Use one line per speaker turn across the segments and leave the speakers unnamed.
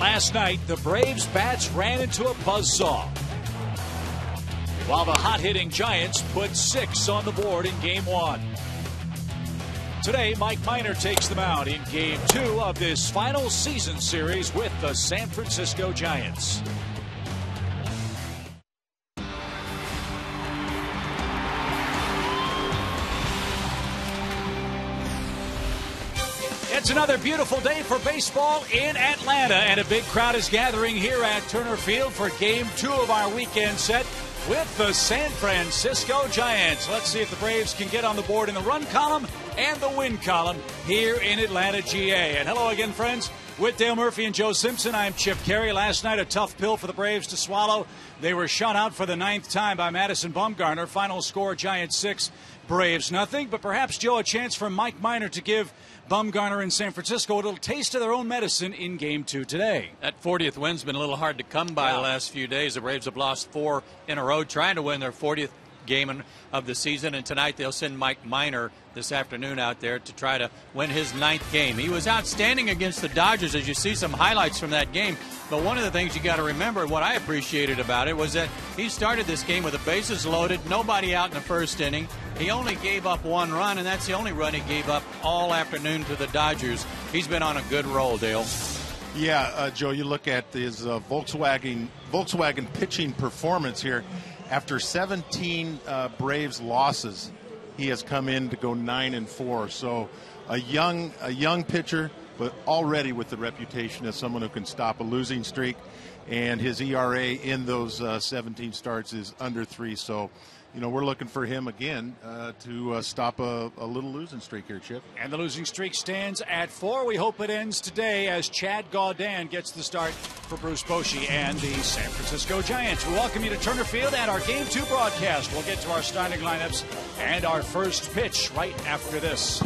last night, the Braves' bats ran into a buzzsaw, while the hot-hitting Giants put 6 on the board in Game 1. Today, Mike Minor takes the mound in Game 2 of this final season series with the San Francisco Giants. It's another beautiful day for baseball in Atlanta, and a big crowd is gathering here at Turner Field for Game 2 of our weekend set with the San Francisco Giants. Let's see if the Braves can get on the board in the run column and the win column here in Atlanta, GA. And hello again, friends. With Dale Murphy and Joe Simpson, I'm Chip Carey. Last night, a tough pill for the Braves to swallow. They were shut out for the 9th time by Madison Bumgarner. Final score, Giants 6, Braves nothing. But perhaps, Joe, a chance for Mike Minor to give Bumgarner in San Francisco a little taste of their own medicine in Game 2 today.
That 40th win's been a little hard to come by the last few days. The Braves have lost 4 in a row trying to win their 40th game of the season, and tonight they'll send Mike Minor this afternoon out there to try to win his 9th game. He was outstanding against the Dodgers, as you see some highlights from that game. But one of the things you got to remember, what I appreciated about it, was that he started this game with the bases loaded, nobody out in the first inning. He only gave up 1 run, and that's the only run he gave up all afternoon to the Dodgers. He's been on a good roll, Dale.
Yeah, Joe, you look at his Volkswagen pitching performance here. After 17 Braves losses, he has come in to go 9-4. So a young pitcher, but already with the reputation as someone who can stop a losing streak. And his ERA in those 17 starts is under 3. So, you know, we're looking for him again to stop a little losing streak here, Chip.
And the losing streak stands at 4. We hope it ends today as Chad Gaudin gets the start for Bruce Bochy and the San Francisco Giants. We welcome you to Turner Field and our Game 2 broadcast. We'll get to our starting lineups and our first pitch right after this.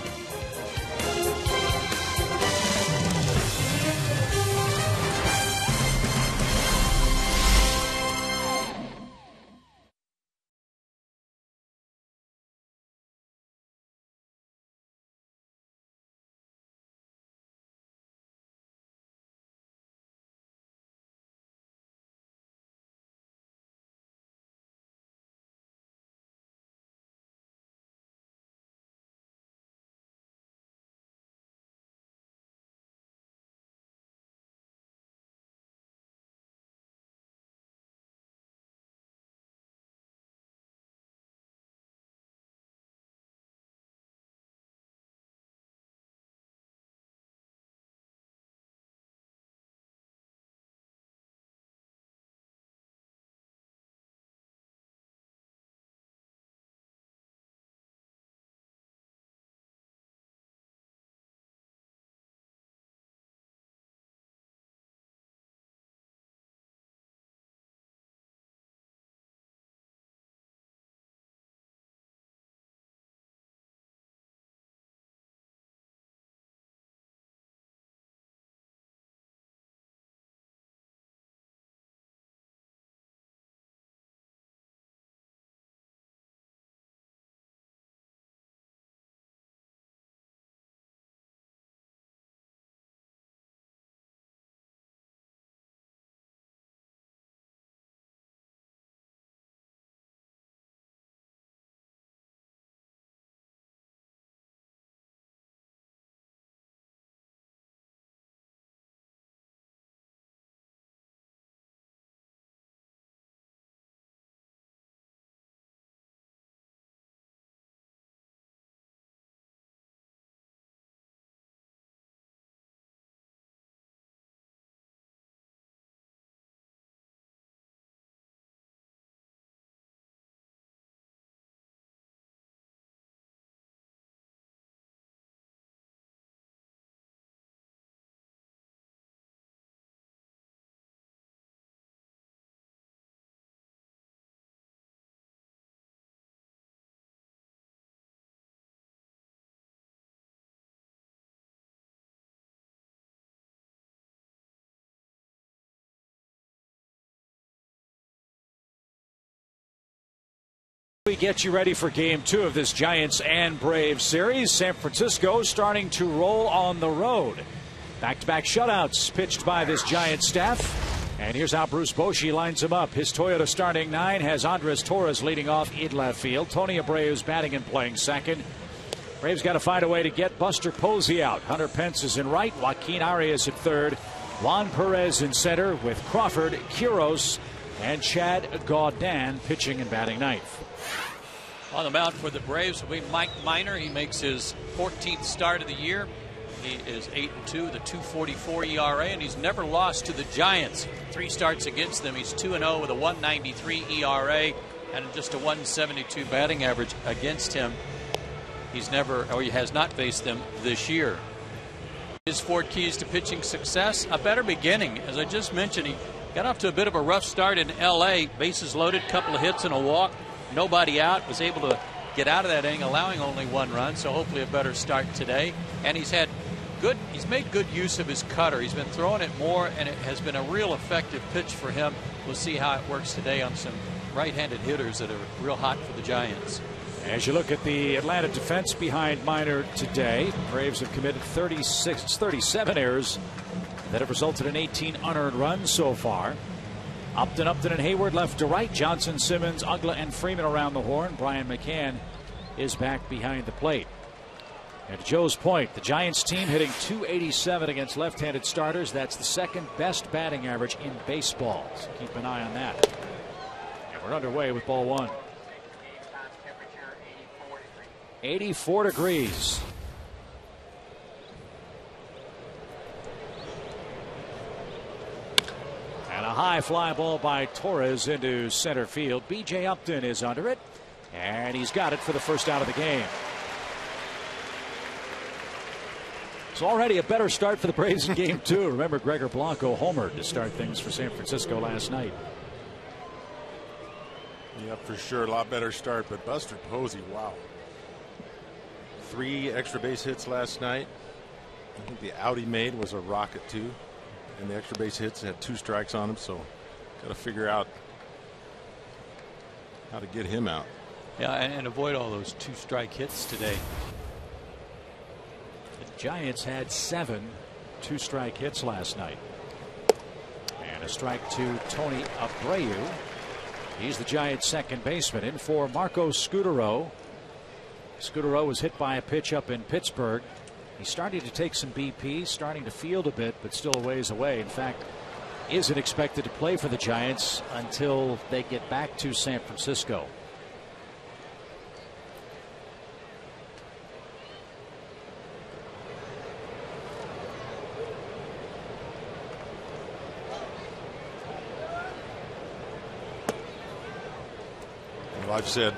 We get you ready for Game 2 of this Giants and Braves series. San Francisco starting to roll on the road. Back-to-back shutouts pitched by this Giants staff. And here's how Bruce Bochy lines him up. His Toyota starting 9 has Andres Torres leading off in left field. Tony Abreu's batting and playing second. Braves got to find a way to get Buster Posey out. Hunter Pence is in right. Joaquin Arias at third. Juan Perez in center with Crawford, Quiros, and Chad Gaudin pitching and batting ninth.
On the mound for the Braves will be Mike Minor. He makes his 14th start of the year. He is 8-2, the 2.44 ERA, and he's never lost to the Giants. 3 starts against them. He's 2-0 with a 1.93 ERA and just a 1.72 batting average against him. He has not faced them this year. His 4 keys to pitching success: a better beginning. As I just mentioned, he got off to a bit of a rough start in L.A. Bases loaded, couple of hits and a walk, nobody out. Was able to get out of that inning, allowing only 1 run. So hopefully a better start today. And he's made good use of his cutter. He's been throwing it more, and it has been a real effective pitch for him. We'll see how it works today on some right-handed hitters that are real hot for the Giants.
As you look at the Atlanta defense behind Minor today, Braves have committed 37 errors that have resulted in 18 unearned runs so far. Upton, and Hayward left to right. Johnson, Simmons, Ugla, and Freeman around the horn. Brian McCann is back behind the plate. And to Joe's point, the Giants team hitting .287 against left-handed starters. That's the second best batting average in baseball. So keep an eye on that. And we're underway with ball 1. 84 degrees. And a high fly ball by Torres into center field. B.J. Upton is under it, and he's got it for the first out of the game. It's already a better start for the Braves in game 2. Remember, Gregor Blanco homered to start things for San Francisco last night.
Yeah, for sure. A lot better start. But Buster Posey, wow. 3 extra base hits last night. I think the out he made was a rocket too. And the extra base hits had 2 strikes on him. So got to figure out how to get him out.
Yeah, and avoid all those 2-strike hits today.
The Giants had 7 2-strike hits last night. And a strike to Tony Abreu. He's the Giants' second baseman. In for Marco Scutaro. Scutaro was hit by a pitch up in Pittsburgh. He's starting to take some BP, starting to field a bit, but still a ways away. In fact, isn't expected to play for the Giants until they get back to San Francisco.
Well, I've said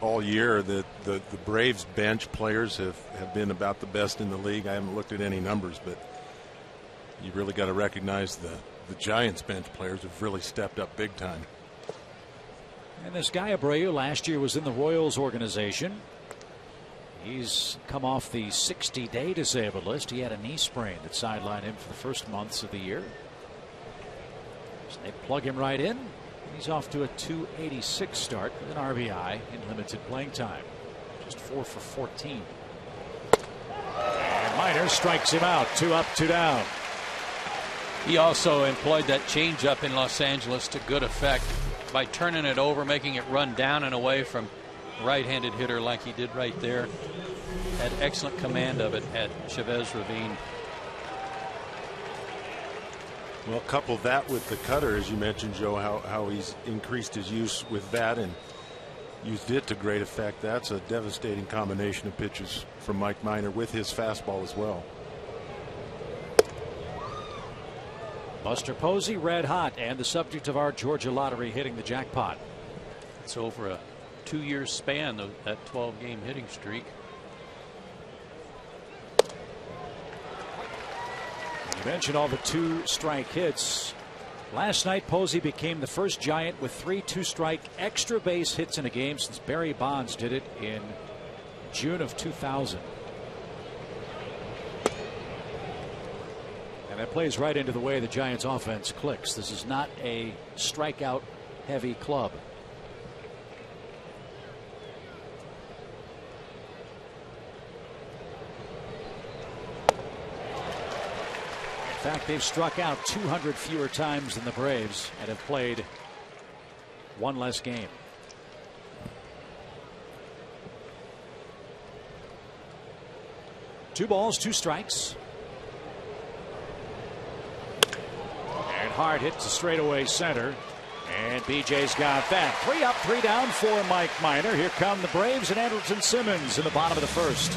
all year that the Braves bench players have been about the best in the league. I haven't looked at any numbers, but you really got to recognize the Giants bench players have really stepped up big time.
And this guy Abreu last year was in the Royals organization. He's come off the 60-day disabled list. He had a knee sprain that sidelined him for the first months of the year. So they plug him right in. He's off to a .286 start with an RBI in limited playing time. Just 4 for 14. And Minor strikes him out. 2 up, 2 down.
He also employed that changeup in Los Angeles to good effect by turning it over, making it run down and away from right-handed hitter like he did right there. Had excellent command of it at Chavez Ravine.
Well, couple that with the cutter, as you mentioned, Joe, how he's increased his use with that and used it to great effect. That's a devastating combination of pitches from Mike Minor with his fastball as well.
Buster Posey red hot and the subject of our Georgia lottery hitting the jackpot.
It's over a 2-year span of that 12-game hitting streak.
You mentioned all the 2-strike hits. Last night, Posey became the first Giant with 3 2-strike extra base hits in a game since Barry Bonds did it in June of 2000. And that plays right into the way the Giants offense clicks. This is not a strikeout heavy club. In fact, they've struck out 200 fewer times than the Braves and have played one less game. Two balls, two strikes. And hard hit to straightaway center. And BJ's got that. 3 up, 3 down for Mike Minor. Here come the Braves and Andrelton Simmons in the bottom of the first.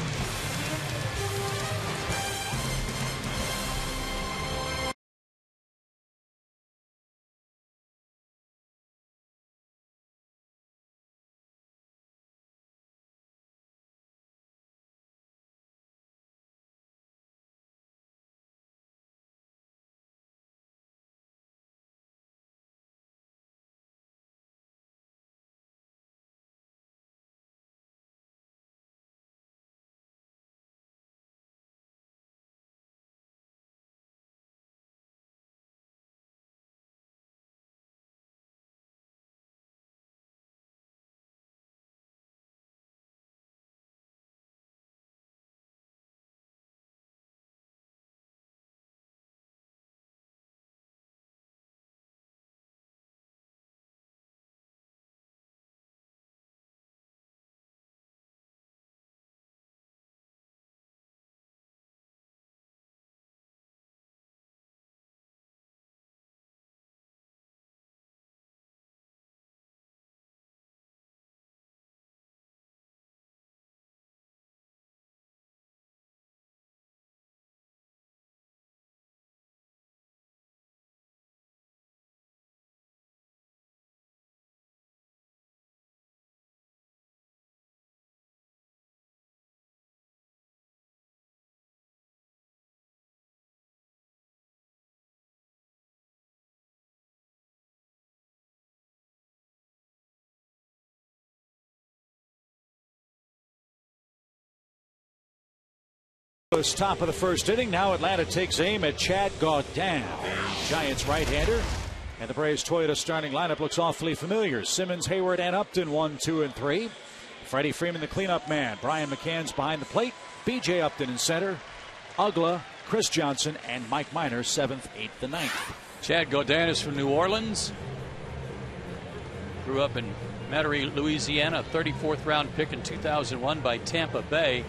Top of the first inning. Now Atlanta takes aim at Chad Gaudin, the Giants right-hander. And the Braves Toyota starting lineup looks awfully familiar. Simmons, Hayward, and Upton 1, 2, and 3. Freddie Freeman, the cleanup man. Brian McCann's behind the plate. BJ Upton in center. Ugla, Chris Johnson, and Mike Minor 7th, 8th, and 9th.
Chad Gaudin is from New Orleans. Grew up in Metairie, Louisiana. 34th round pick in 2001 by Tampa Bay.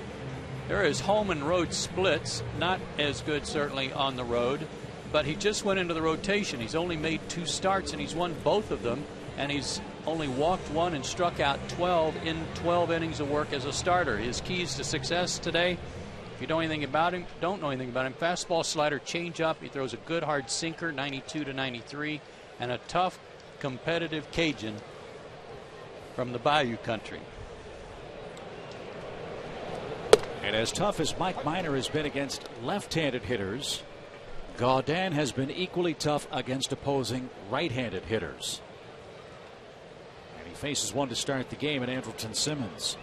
There is home and road splits, not as good certainly on the road, but he just went into the rotation. He's only made 2 starts and he's won both of them, and he's only walked 1 and struck out 12 in 12 innings of work as a starter. His keys to success today, if you don't know anything about him, fastball, slider, changeup. He throws a good hard sinker, 92 to 93, and a tough, competitive Cajun from the Bayou country.
And as tough as Mike Minor has been against left-handed hitters, Gaudin has been equally tough against opposing right-handed hitters. And he faces one to start the game in Andrelton Simmons.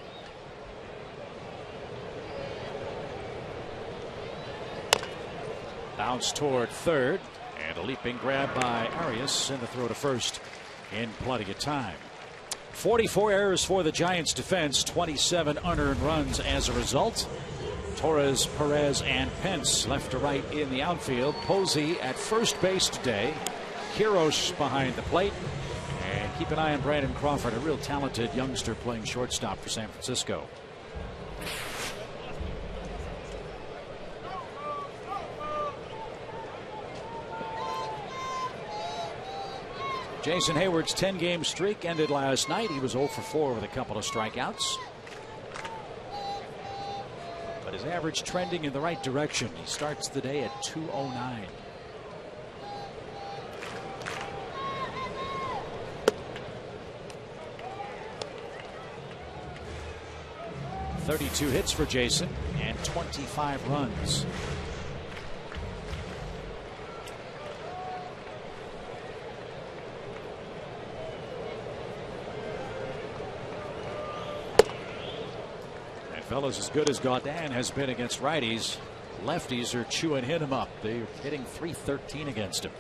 Bounce toward third, and a leaping grab by Arias, and the throw to first in plenty of time. 44 errors for the Giants defense, 27 unearned runs as a result. Torres, Perez, and Pence left to right in the outfield. Posey at first base today. Quiros behind the plate. And keep an eye on Brandon Crawford, a real talented youngster playing shortstop for San Francisco. Jason Hayward's 10-game streak ended last night. He was 0 for 4 with a couple of strikeouts. But his average trending in the right direction. He starts the day at 209. .32 hits for Jason and 25 runs. Fellas, as good as Gaudin has been against righties, lefties are chewing him up. They're hitting .313 against him.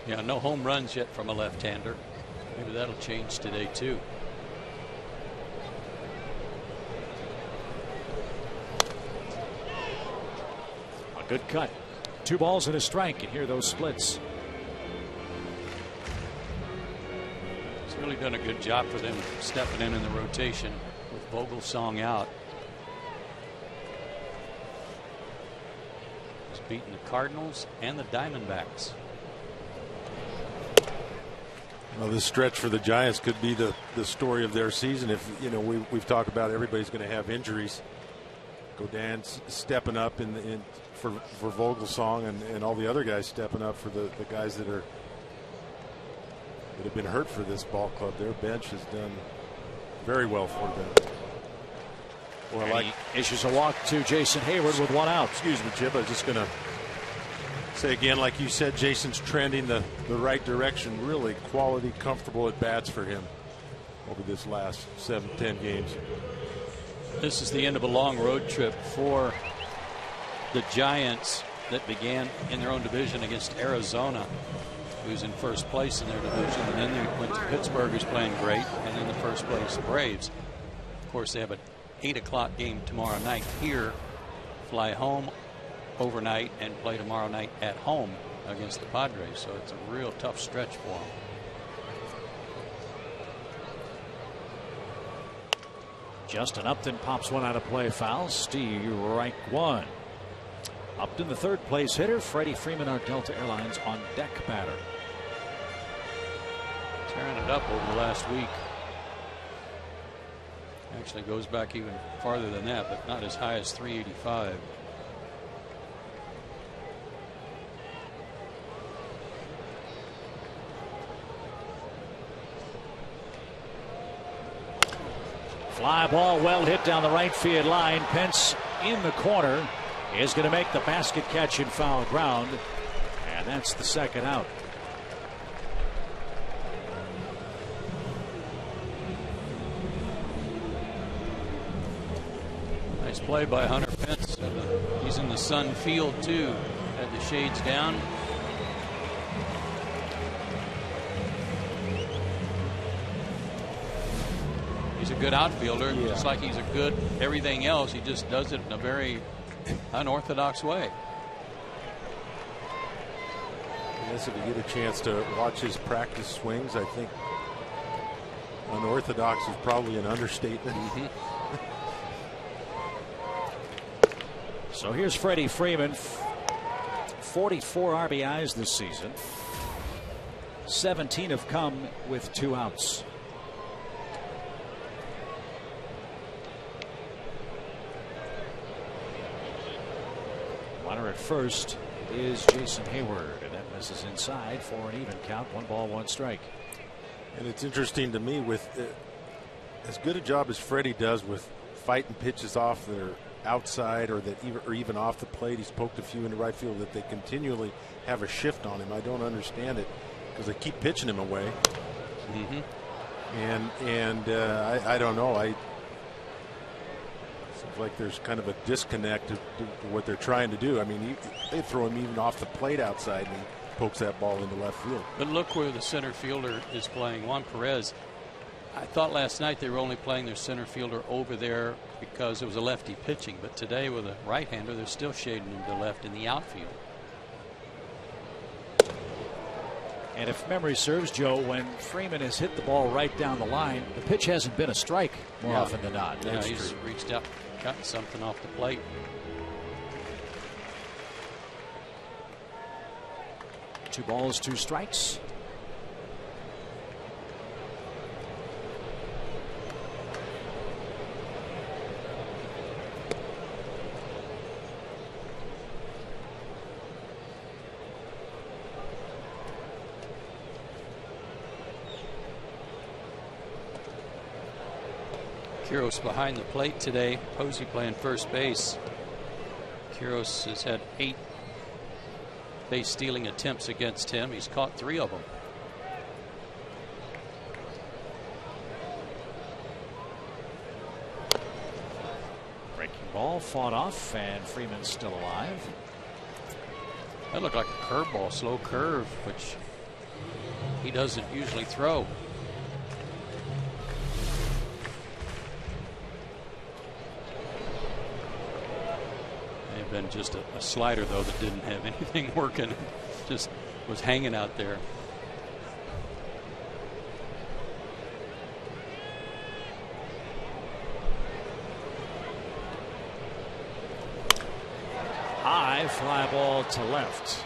Yeah, no home runs yet from a left-hander. Maybe that'll change today too.
A good cut. 2 balls and a strike, and here are those splits.
It's really done a good job for them stepping in the rotation with Vogelsong out. He's beaten the Cardinals and the Diamondbacks.
Well, this stretch for the Giants could be the story of their season. If we've talked about everybody's going to have injuries. Godin stepping up for Vogelsong and all the other guys stepping up for the guys that have been hurt for this ball club. Their bench has done very well for them.
Well, he issues a walk to Jason Hayward with 1 out.
Excuse me, Chip. I was just going to say again, like you said, Jason's trending the right direction. Really quality, comfortable at bats for him over this last 7-10 games.
This is the end of a long road trip for the Giants that began in their own division against Arizona, who's in first place in their division, and then they went to Pittsburgh, who's playing great, and then the first place Braves. Of course, they have an 8 o'clock game tomorrow night here, fly home overnight, and play tomorrow night at home against the Padres. So it's a real tough stretch for them.
Justin Upton pops one out of play, foul. Strike 1. Upton, the 3rd place hitter. Freddie Freeman, our Delta Airlines on deck batter.
Tearing it up over the last week. Actually goes back even farther than that, but not as high as 385.
Fly ball well hit down the right field line. Pence in the corner is going to make the basket catch in foul ground, and that's the 2nd out.
Nice play by Hunter Pence. He's in the sun field too. Had the shades down. He's a good outfielder. Yeah. It's like he's a good everything else. He just does it in a very unorthodox way.
I guess if you get a chance to watch his practice swings, I think unorthodox is probably an understatement.
So here's Freddie Freeman. 44 RBIs this season. 17 have come with 2 outs. Runner at first is Jason Hayward, and that misses inside for an even count. 1 ball, 1 strike.
And it's interesting to me, with as good a job as Freddie does with fighting pitches off that are outside or even off the plate. He's poked a few into right field, that they continually have a shift on him. I don't understand it, because they keep pitching him away. And I don't know. Seems like there's kind of a disconnect to what they're trying to do. I mean, they throw him even off the plate outside, and he pokes that ball into left field.
But look where the center fielder is playing, Juan Perez. I thought last night they were only playing their center fielder over there because it was a lefty pitching, but today with a right-hander, they're still shading him to left in the outfield.
And if memory serves, Joe, when Freeman has hit the ball right down the line, the pitch hasn't been a strike more often than not.
Yeah, he's reached out, gotten something off the plate.
Two balls, 2 strikes.
Quiros behind the plate today. Posey playing first base. Quiros has had 8 base stealing attempts against him. He's caught 3 of them.
Breaking ball fought off, and Freeman's still alive.
That looked like a curveball, slow curve, which he doesn't usually throw.
have been just a slider, though, that didn't have anything working. Just was hanging out there.
High fly ball to left.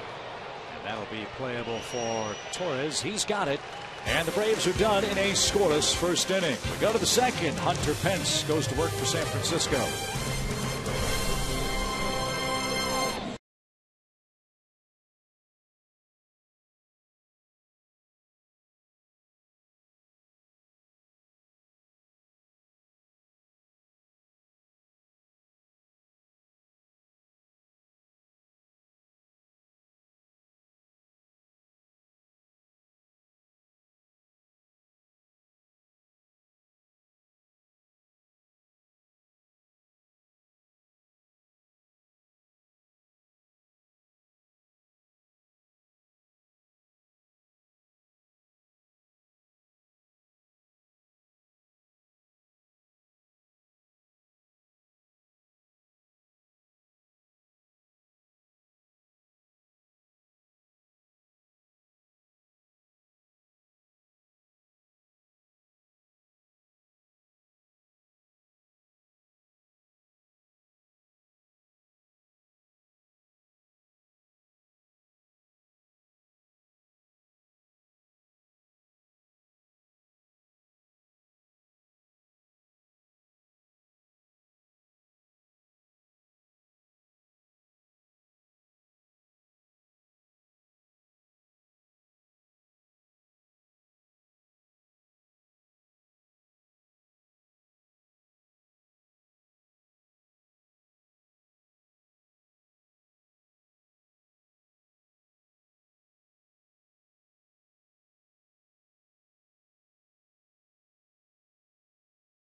And that'll be playable for Torres. He's got it. And the Braves are done in a scoreless first inning. We go to the second. Hunter Pence goes to work for San Francisco.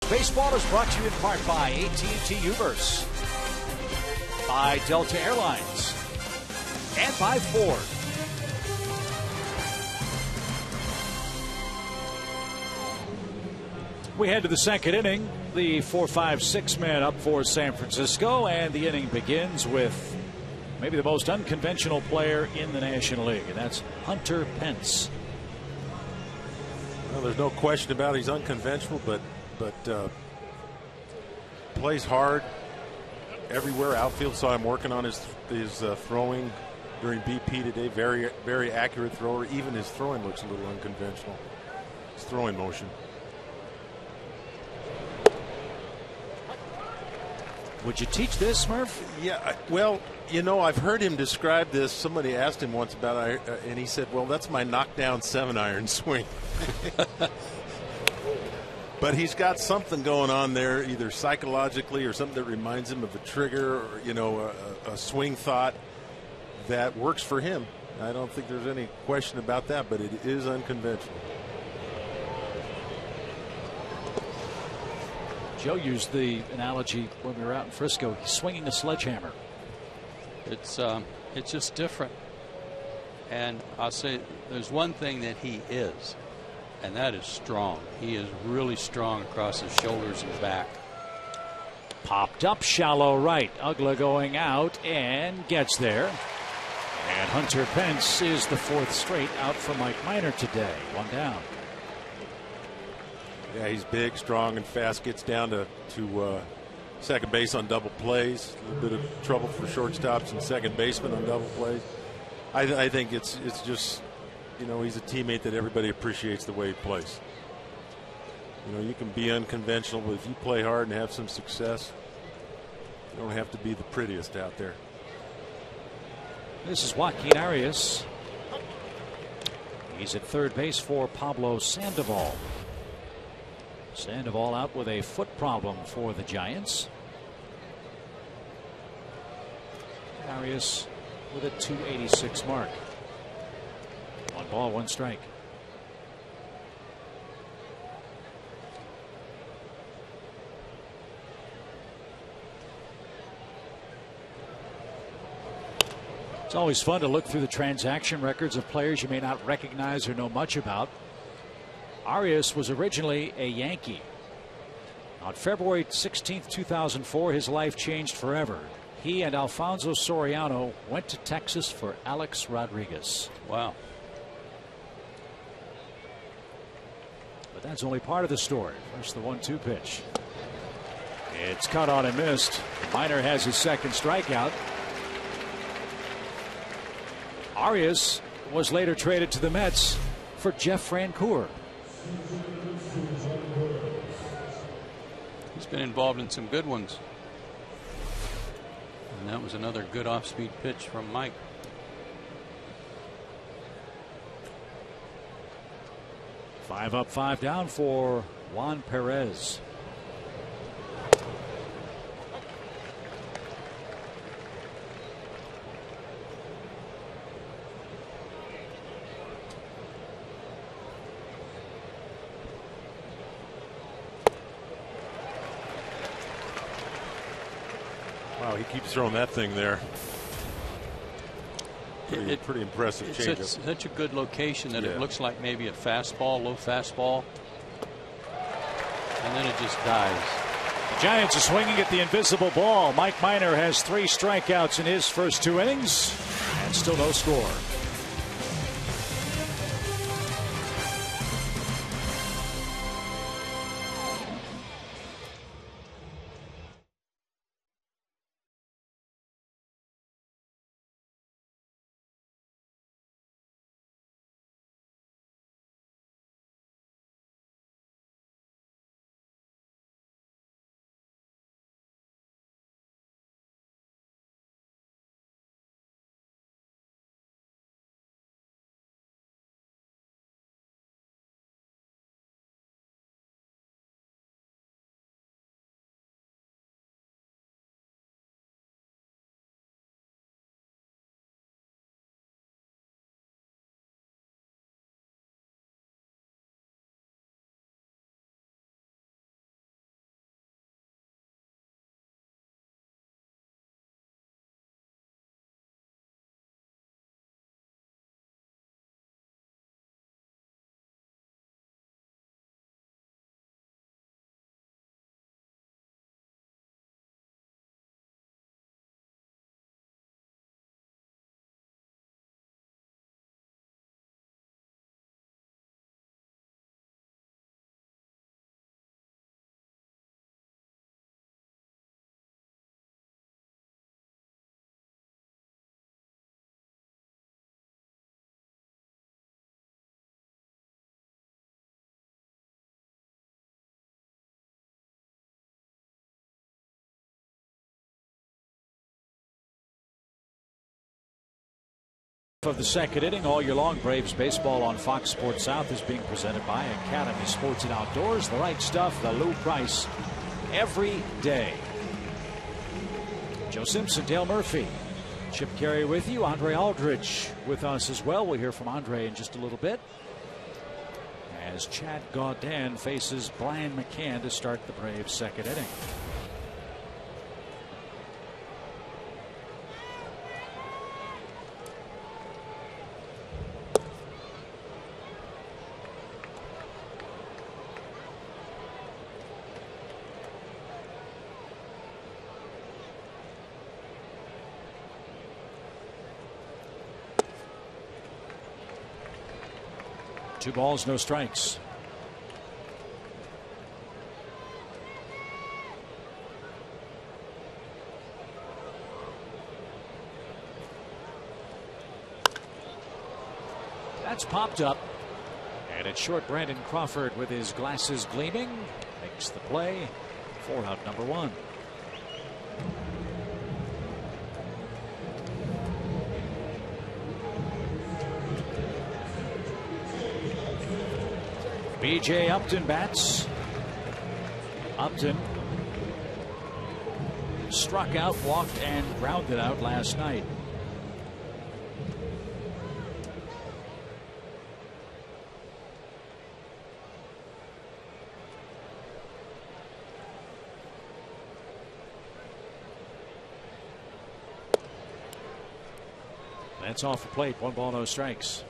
Baseball is brought to you in part by AT Uverse, by Delta Airlines, and by Ford. We head to the second inning. The 4-5-6 man up for San Francisco, and the inning begins with maybe the most unconventional player in the National League, and that's Hunter Pence.
Well, there's no question about it. He's unconventional, but plays hard everywhere. Outfield saw him working on his throwing during BP today. Very accurate thrower. Even his throwing looks a little unconventional. His throwing motion.
Would you teach this, Murph?
Yeah, well, you know, I've heard him describe this. Somebody asked him once about it, and he said, well, that's my knockdown 7-iron swing. But he's got something going on there, either psychologically or something that reminds him of a trigger or, you know, a swing thought that works for him. I don't think there's any question about that, but it is unconventional.
Joe used the analogy when we were out in Frisco. He's swinging a sledgehammer.
It's just different. And I'll say there's one thing that he is, and that is strong. He is really strong across his shoulders and back.
Popped up shallow right. Ugla going out and gets there. And Hunter Pence is the fourth straight out for Mike Minor today. One down.
Yeah, he's big, strong, and fast. Gets down to second base on double plays. A little bit of trouble for shortstops and second baseman on double plays. I think it's just, you know, he's a teammate that everybody appreciates the way he plays. You know, you can be unconventional, but if you play hard and have some success, you don't have to be the prettiest out there.
This is Joaquin Arias. He's at third base for Pablo Sandoval. Sandoval out with a foot problem for the Giants. Arias with a 286 mark. 1 ball, 1 strike. It's always fun to look through the transaction records of players you may not recognize or know much about. Arias was originally a Yankee. On February 16th, 2004, his life changed forever. He and Alfonso Soriano went to Texas for Alex Rodriguez.
Wow.
But that's only part of the story. First, the 1-2 pitch. It's cut on and missed. Minor has his second strikeout. Arias was later traded to the Mets for Jeff Francoeur.
He's been involved in some good ones. And that was another good off-speed pitch from Mike.
Five up, 5 down for Juan Perez.
Wow, he keeps throwing that thing there. Pretty impressive changeup.
It's such a good location that
Yeah.
it looks like maybe a fastball, low fastball, and then it just dies.
The Giants are swinging at the invisible ball. Mike Minor has 3 strikeouts in his first 2 innings, and still no score. Of the second inning, all year long, Braves baseball on Fox Sports South is being presented by Academy Sports and Outdoors. The right stuff, the Lou Price, every day. Joe Simpson, Dale Murphy, Chip Carey with you. Andre Aldrich with us as well. We'll hear from Andre in just a little bit, as Chad Gaudin faces Brian McCann to start the Braves' second inning. Two balls, no strikes. That's popped up. And it's short. Brandon Crawford with his glasses gleaming makes the play. 4 out number 1. B.J. Upton bats. Upton struck out, walked, and grounded out last night. That's off the plate. 1 ball, no strikes.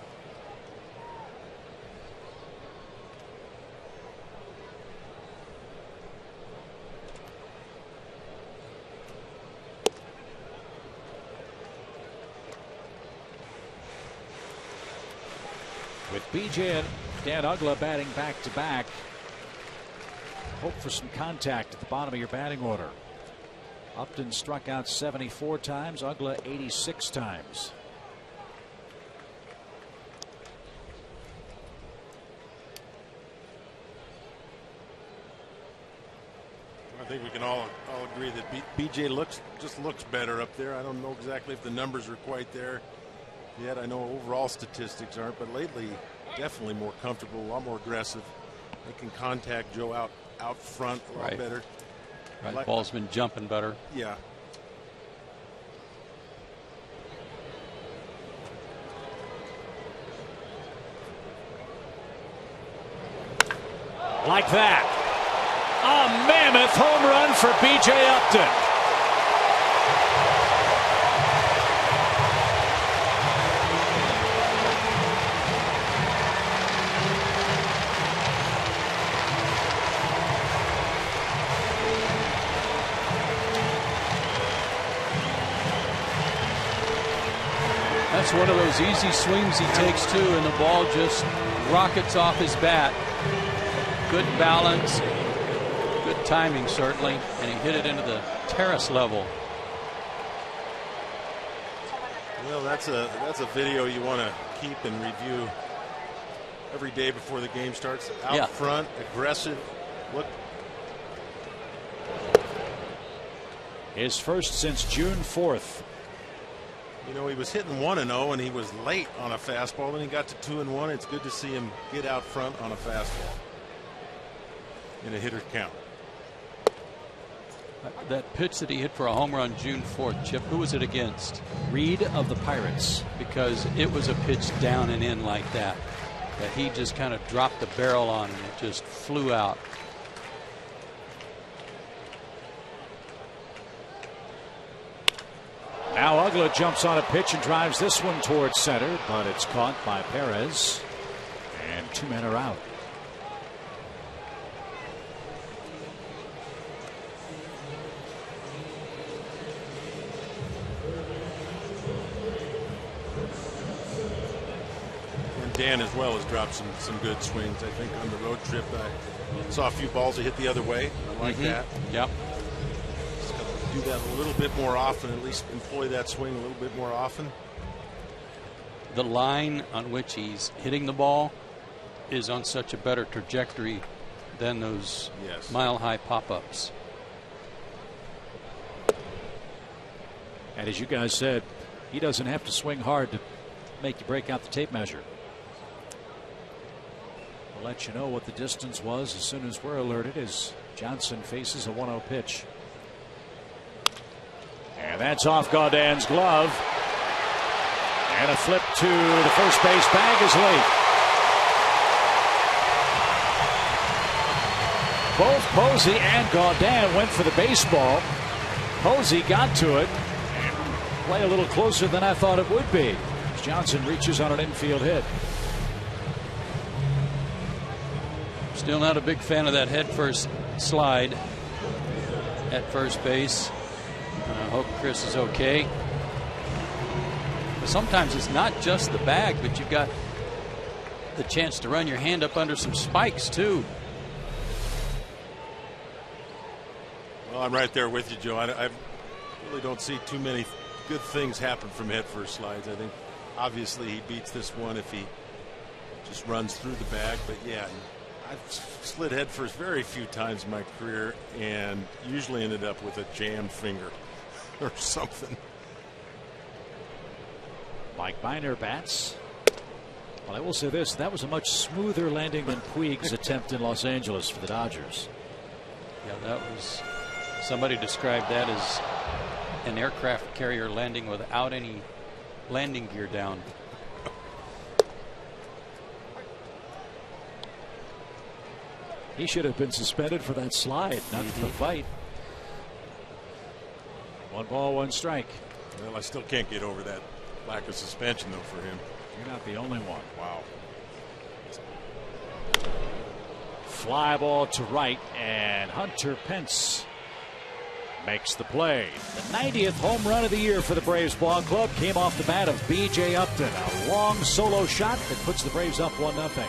With BJ and Dan Uggla batting back to back, hope for some contact at the bottom of your batting order. Upton struck out 74 times, Uggla 86 times.
I think we can all agree that BJ looks better up there. I don't know exactly if the numbers are quite there yet. I know overall statistics aren't, but lately definitely more comfortable, a lot more aggressive. They can contact Joe out front a lot better.
Right, ball's been jumping better.
Yeah.
Like that. A mammoth home run for B.J. Upton.
That's one of those easy swings he takes too, and the ball just rockets off his bat. Good balance, good timing certainly, and he hit it into the terrace level.
Well, that's a video you want to keep and review every day before the game starts. Out front, aggressive. Look.
His first since June 4th.
You know, he was hitting 1-0 and he was late on a fastball. Then he got to 2-1. It's good to see him get out front on a fastball in a hitter count.
That pitch that he hit for a home run June 4th, Chip, who was it against?
Reed of the Pirates.
Because it was a pitch down and in like that he just kind of dropped the barrel on and it just flew out.
Now Uggla jumps on a pitch and drives this one towards center, but it's caught by Perez, and 2 men are out.
And Dan as well has dropped some good swings. I think on the road trip I saw a few balls that hit the other way. I like that.
Yep.
Do that a little bit more often, at least employ that swing a little bit more often.
The line on which he's hitting the ball is on such a better trajectory than those mile-high pop-ups.
And as you guys said, he doesn't have to swing hard to make you break out the tape measure. We'll let you know what the distance was as soon as we're alerted as Johnson faces a 1-0 pitch. And that's off Gaudin's glove. And a flip to the first base bag is late. Both Posey and Gaudin went for the baseball. Posey got to it and play a little closer than I thought it would be. Johnson reaches on an infield hit.
Still not a big fan of that headfirst slide at first base. I hope Chris is okay. But sometimes it's not just the bag, but you've got the chance to run your hand up under some spikes too.
Well, I'm right there with you, Joe. I really don't see too many good things happen from headfirst slides. I think obviously he beats this one if he just runs through the bag. But yeah, I've slid headfirst very few times in my career and usually ended up with a jammed finger or something.
Mike Biner bats. Well, I will say this, that was a much smoother landing than Puig's attempt in Los Angeles for the Dodgers.
Yeah, that was, somebody described that as an aircraft carrier landing without any landing gear down.
He should have been suspended for that slide, not for the fight. 1 ball, 1 strike.
Well, I still can't get over that lack of suspension, though, for him.
You're not the only one.
Wow.
Fly ball to right, and Hunter Pence makes the play. The 90th home run of the year for the Braves ball club came off the bat of B.J. Upton. A long solo shot that puts the Braves up 1-0.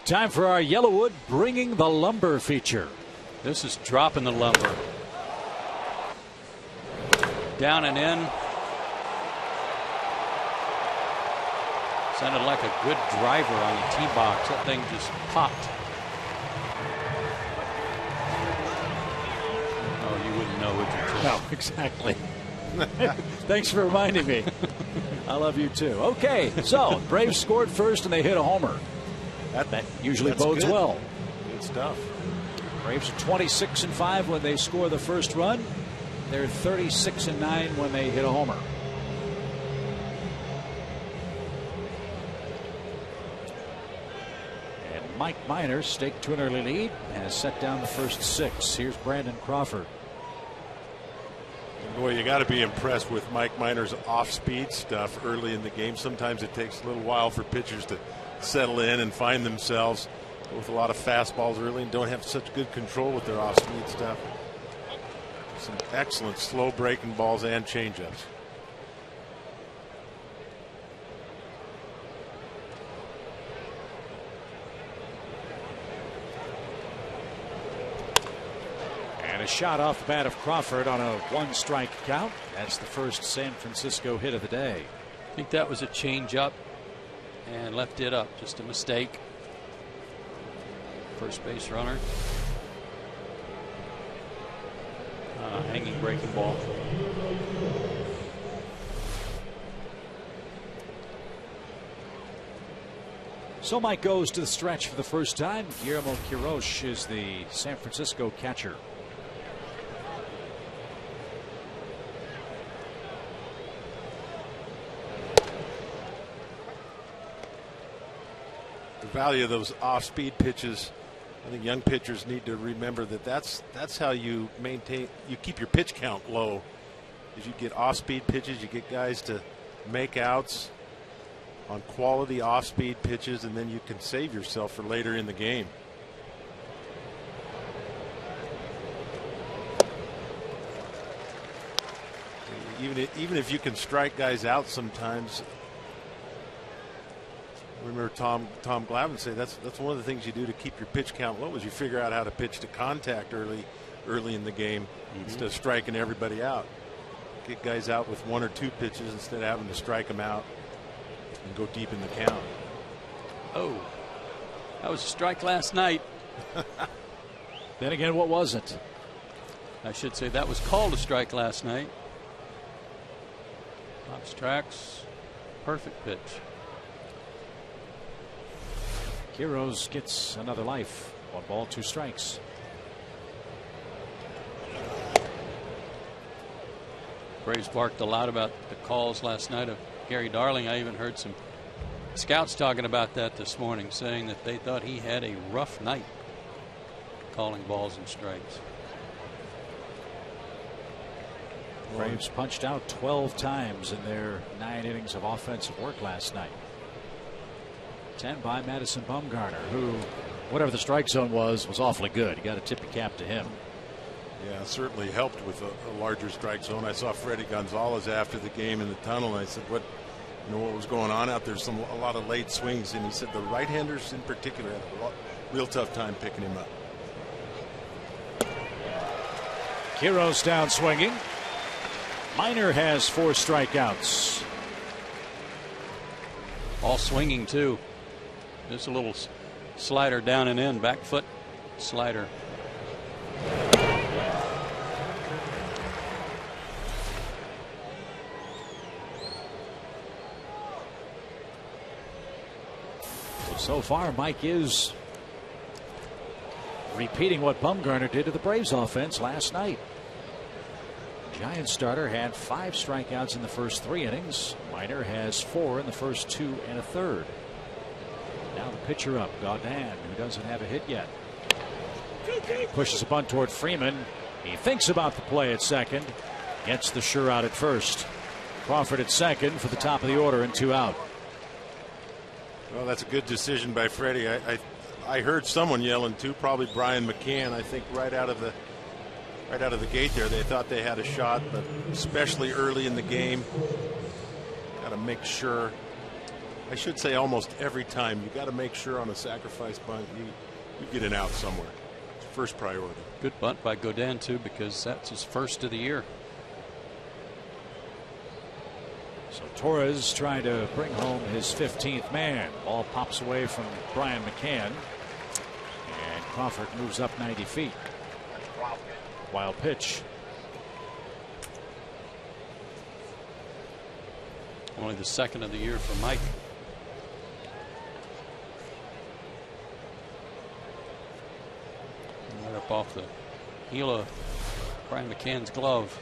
Time for our Yellowwood Bringing the Lumber feature.
This is dropping the lumber. Down and in. Sounded like a good driver on the tee box. That thing just popped. Oh, you wouldn't know, would you?
No, exactly. Thanks for reminding me. I love you too. Okay, so Braves scored first and they hit a homer. That usually bodes
good.
well.
Good stuff.
Braves are 26-5 when they score the first run. They're 36-9 when they hit a homer. And Mike Minor staked to an early lead and has set down the first 6. Here's Brandon Crawford.
Boy, you got to be impressed with Mike Minor's off-speed stuff early in the game. Sometimes it takes a little while for pitchers to settle in and find themselves with a lot of fastballs early and don't have such good control with their off-speed stuff. Some excellent slow breaking balls and changeups.
And a shot off the bat of Crawford on a 1-strike count. That's the first San Francisco hit of the day.
I think that was a changeup and left it up. Just a mistake. First base runner. Hanging breaking ball.
So Mike goes to the stretch for the first time. Guillermo Quiroz is the San Francisco catcher.
The value of those off-speed pitches, I think young pitchers need to remember that that's how you keep your pitch count low. As you get off-speed pitches, you get guys to make outs on quality off-speed pitches, and then you can save yourself for later in the game. Even if you can strike guys out sometimes. Remember Tom Glavine say that's one of the things you do to keep your pitch count low is you figure out how to pitch to contact early in the game instead of striking everybody out. Get guys out with 1 or 2 pitches instead of having to strike them out and go deep in the count.
Oh, that was a strike last night.
Then again, what was it?
I should say that was called a strike last night. Pops tracks. Perfect pitch.
Quiroz gets another life. 1 ball, 2 strikes.
Braves barked a lot about the calls last night of Gary Darling. I even heard some Scouts talking about that this morning, saying that they thought he had a rough night calling balls and strikes.
Braves punched out 12 times in their 9 innings of offensive work last night. 10 by Madison Bumgarner, who, whatever the strike zone was awfully good. You got to tip your cap to him.
Yeah, certainly helped with a larger strike zone. I saw Freddie Gonzalez after the game in the tunnel, and I said, what was going on out there? A lot of late swings, and he said the right-handers in particular had a real tough time picking him up.
Quiroz down swinging. Minor has 4 strikeouts.
All swinging too. Just a little slider down and in, back foot slider.
So far, Mike is repeating what Bumgarner did to the Braves offense last night. Giants starter had 5 strikeouts in the first 3 innings. Minor has 4 in the first 2 1/3. Now the pitcher up, Gaudin, who doesn't have a hit yet. Pushes a bunt toward Freeman. He thinks about the play at second. Gets the sure out at first. Crawford at second for the top of the order and 2 out.
Well, that's a good decision by Freddie. I heard someone yelling too, probably Brian McCann. I think right out of the gate there, they thought they had a shot, but especially early in the game, got to make sure. I should say almost every time you got to make sure on a sacrifice bunt you get an out somewhere. It's first priority.
Good bunt by Gaudin too, because that's his first of the year.
So Torres trying to bring home his 15th man. Ball pops away from Brian McCann. And Crawford moves up 90 feet. Wild pitch.
Only the second of the year for Mike. Right up off the heel of Brian McCann's glove.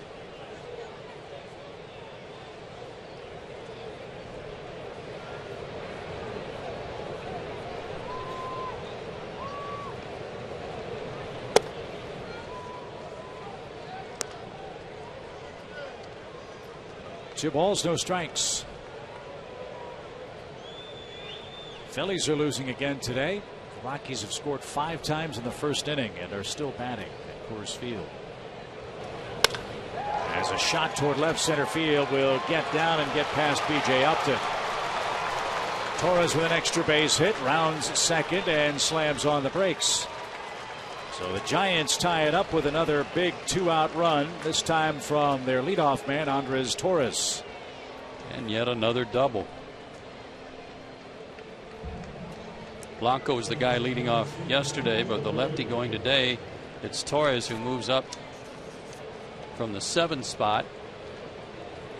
Two balls, no strikes. Phillies are losing again today. The Rockies have scored 5 times in the first inning and are still batting at Coors Field. As a shot toward left center field will get down and get past B.J. Upton. Torres with an extra base hit, rounds second and slams on the brakes. So the Giants tie it up with another big 2-out run, this time from their leadoff man, Andres Torres.
And yet another double. Blanco was the guy leading off yesterday, but the lefty going today, it's Torres who moves up from the 7th spot.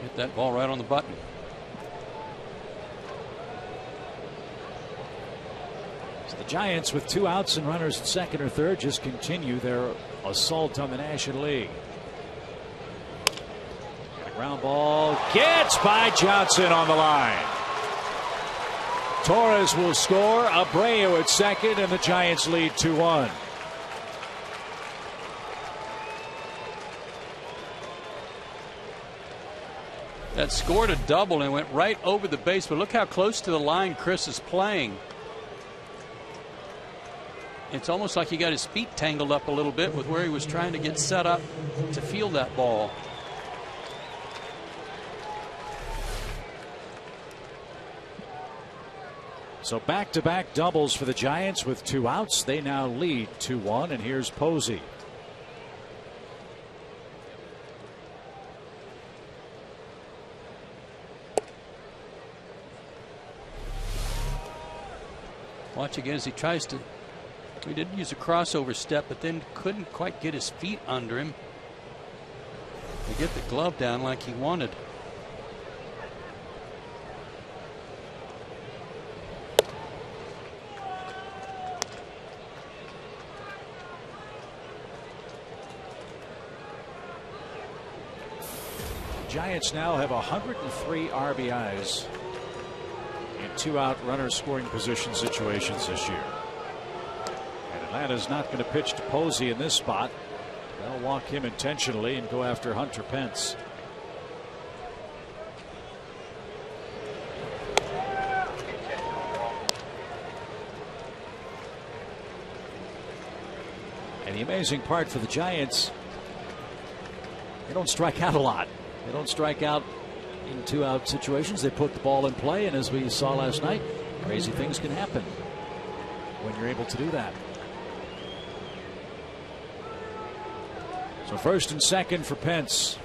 Hit that ball right on the button.
The Giants, with 2 outs and runners at second or third, just continue their assault on the National League. The ground ball gets by Johnson on the line. Torres will score. Abreu at second, and the Giants lead 2-1.
That scored a double and went right over the base, but look how close to the line Chris is playing. It's almost like he got his feet tangled up a little bit with where he was trying to get set up to field that ball.
So back-to-back doubles for the Giants with 2 outs. They now lead 2-1, and here's Posey.
Watch again as he tries to. He did use a crossover step, but then couldn't quite get his feet under him to get the glove down like he wanted.
Giants now have 103 RBIs in 2-out runner scoring position situations this year. And Atlanta's not going to pitch to Posey in this spot. They'll walk him intentionally and go after Hunter Pence. And the amazing part for the Giants, they don't strike out a lot. They don't strike out in 2-out situations. They put the ball in play, and as we saw last night, crazy things can happen when you're able to do that. So first and second for Pence.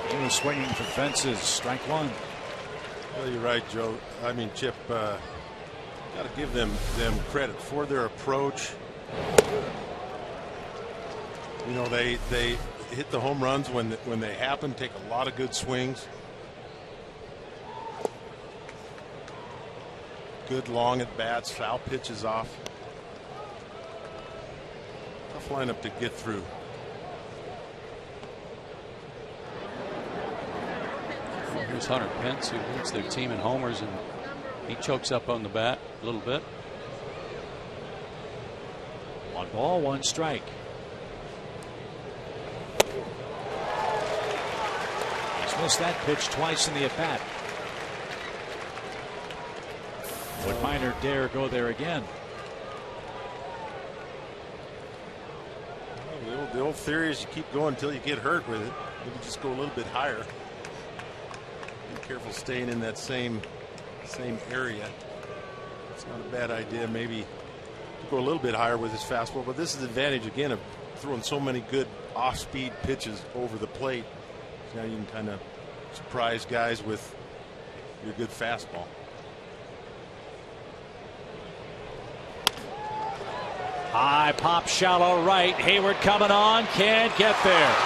He was swinging for fences. Strike one.
Well, you're right, Joe. I mean, Chip, got to give them credit for their approach. You know, they hit the home runs when they happen, take a lot of good swings. Good long at bats, foul pitches off. Tough lineup to get through.
Here's Hunter Pence, who leads their team in homers, and he chokes up on the bat a little bit.
1 ball, 1 strike. He's missed that pitch twice in the at bat. Would Minor dare go there again?
Well, the old theory is you keep going until you get hurt with it. Maybe just go a little bit higher. Be careful staying in that same area. It's not a bad idea. Maybe to go a little bit higher with his fastball, but this is the advantage again of throwing so many good off-speed pitches over the plate. So now you can kind of surprise guys with your good fastball.
High pop, shallow right. Hayward coming on, can't get there.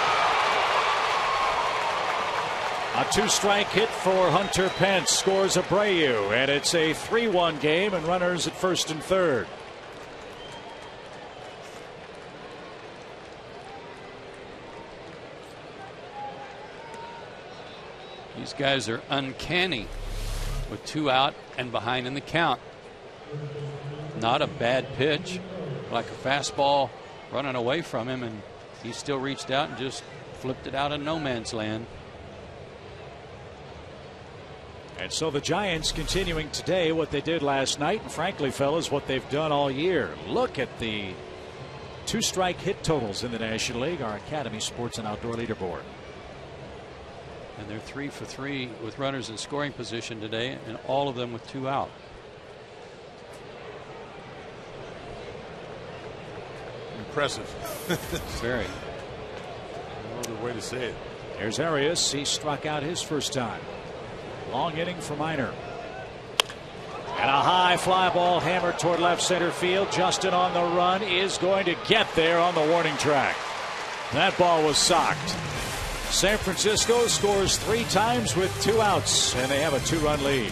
A 2-strike hit for Hunter Pence, scores Abreu, and it's a 3-1 game, and runners at first and third.
These guys are uncanny with 2 out and behind in the count. Not a bad pitch, like a fastball running away from him, and he still reached out and just flipped it out of no man's land.
And so the Giants continuing today what they did last night, and frankly, fellas, what they've done all year. Look at the 2-strike hit totals in the National League, our Academy Sports and Outdoor leaderboard.
And they're 3 for 3 with runners in scoring position today, and all of them with 2 out.
Impressive.
Very.
No other way to say it.
Here's Arias. He struck out his first time. Long inning for Minor. And a high fly ball hammered toward left center field. Justin on the run is going to get there on the warning track. That ball was socked. San Francisco scores 3 times with 2 outs, and they have a 2-run lead.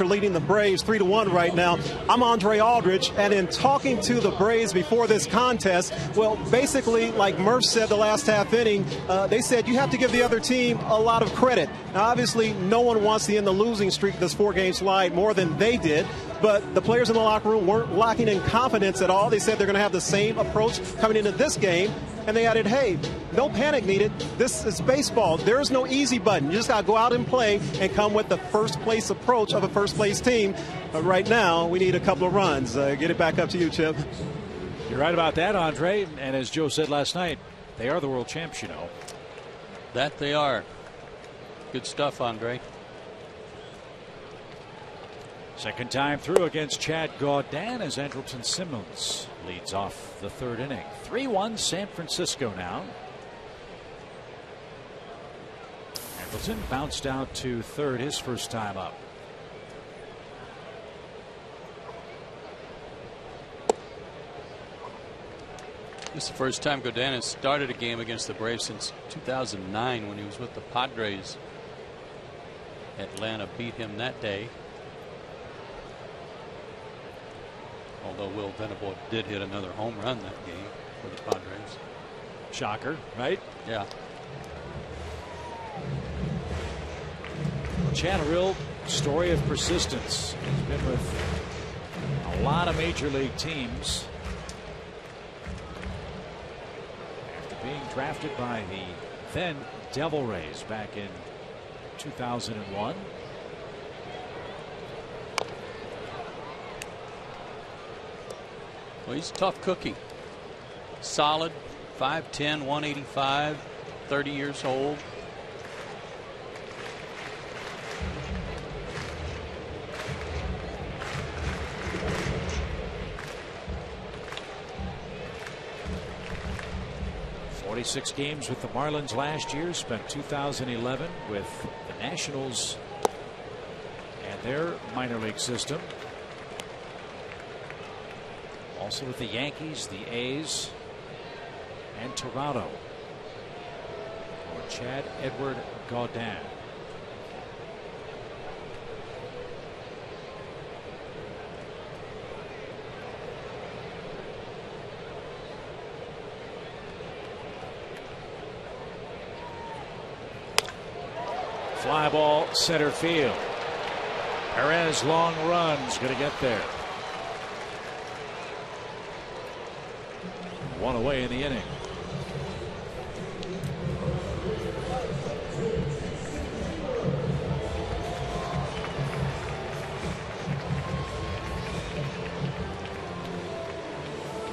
Are leading the Braves 3-1 right now. I'm Andre Aldridge, and in talking to the Braves before this contest, well, basically, like Murph said the last half inning, they said you have to give the other team a lot of credit. Now, obviously, no one wants to end the losing streak of this 4-game slide more than they did, but the players in the locker room weren't lacking in confidence at all. They said they're going to have the same approach coming into this game, and they added, hey, no panic needed. This is baseball. There is no easy button. You just got to go out and play and come with the first-place approach of a first-place team. But right now, we need a couple of runs. Get it back up to you, Chip.
You're right about that, Andre. And as Joe said last night, they are the world champs, you know.
That they are. Good stuff, Andre.
Second time through against Chad Gaudin as Andrelton Simmons leads off the third inning. 3-1 San Francisco now. Andrelton bounced out to third his first time up.
This is the first time Gaudin has started a game against the Braves since 2009 when he was with the Padres. Atlanta beat him that day. Although Will Venable did hit another home run that game for the Padres.
Shocker, right?
Yeah.
Chad, a real story of persistence. He's been with a lot of major league teams. After being drafted by the then Devil Rays back in 2001.
Well, he's a tough cookie. Solid, 5'10", 185, 30 years old.
Six games with the Marlins last year, spent 2011 with the Nationals and their minor league system. Also with the Yankees, the A's, and Toronto. For Chad Edward Gaudin. Fly ball center field. Perez long run's going to get there. One away in the inning.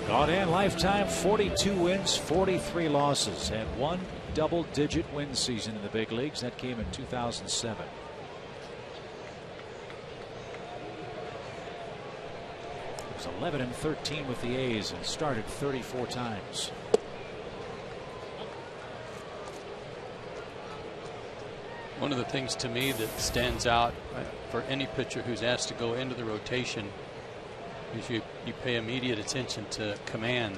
Gaudin lifetime 42 wins, 43 losses, and one double-digit win season in the big leagues. That came in 2007. He was 11-13 with the A's and started 34 times.
One of the things to me that stands out for any pitcher who's asked to go into the rotation is you pay immediate attention to command.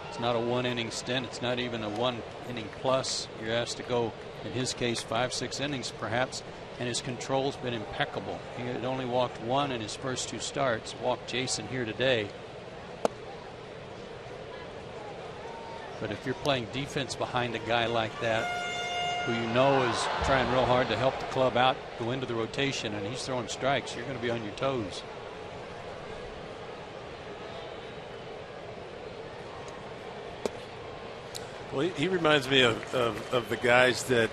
It's not a one-inning stint. It's not even a one-inning plus. You're asked to go, in his case, 5-6 innings perhaps, and his control's been impeccable. He had only walked one in his first two starts. Walked Jason here today. But if you're playing defense behind a guy like that, who you know is trying real hard to help the club out, go into the rotation, and he's throwing strikes, you're going to be on your toes.
Well, he reminds me of the guys that,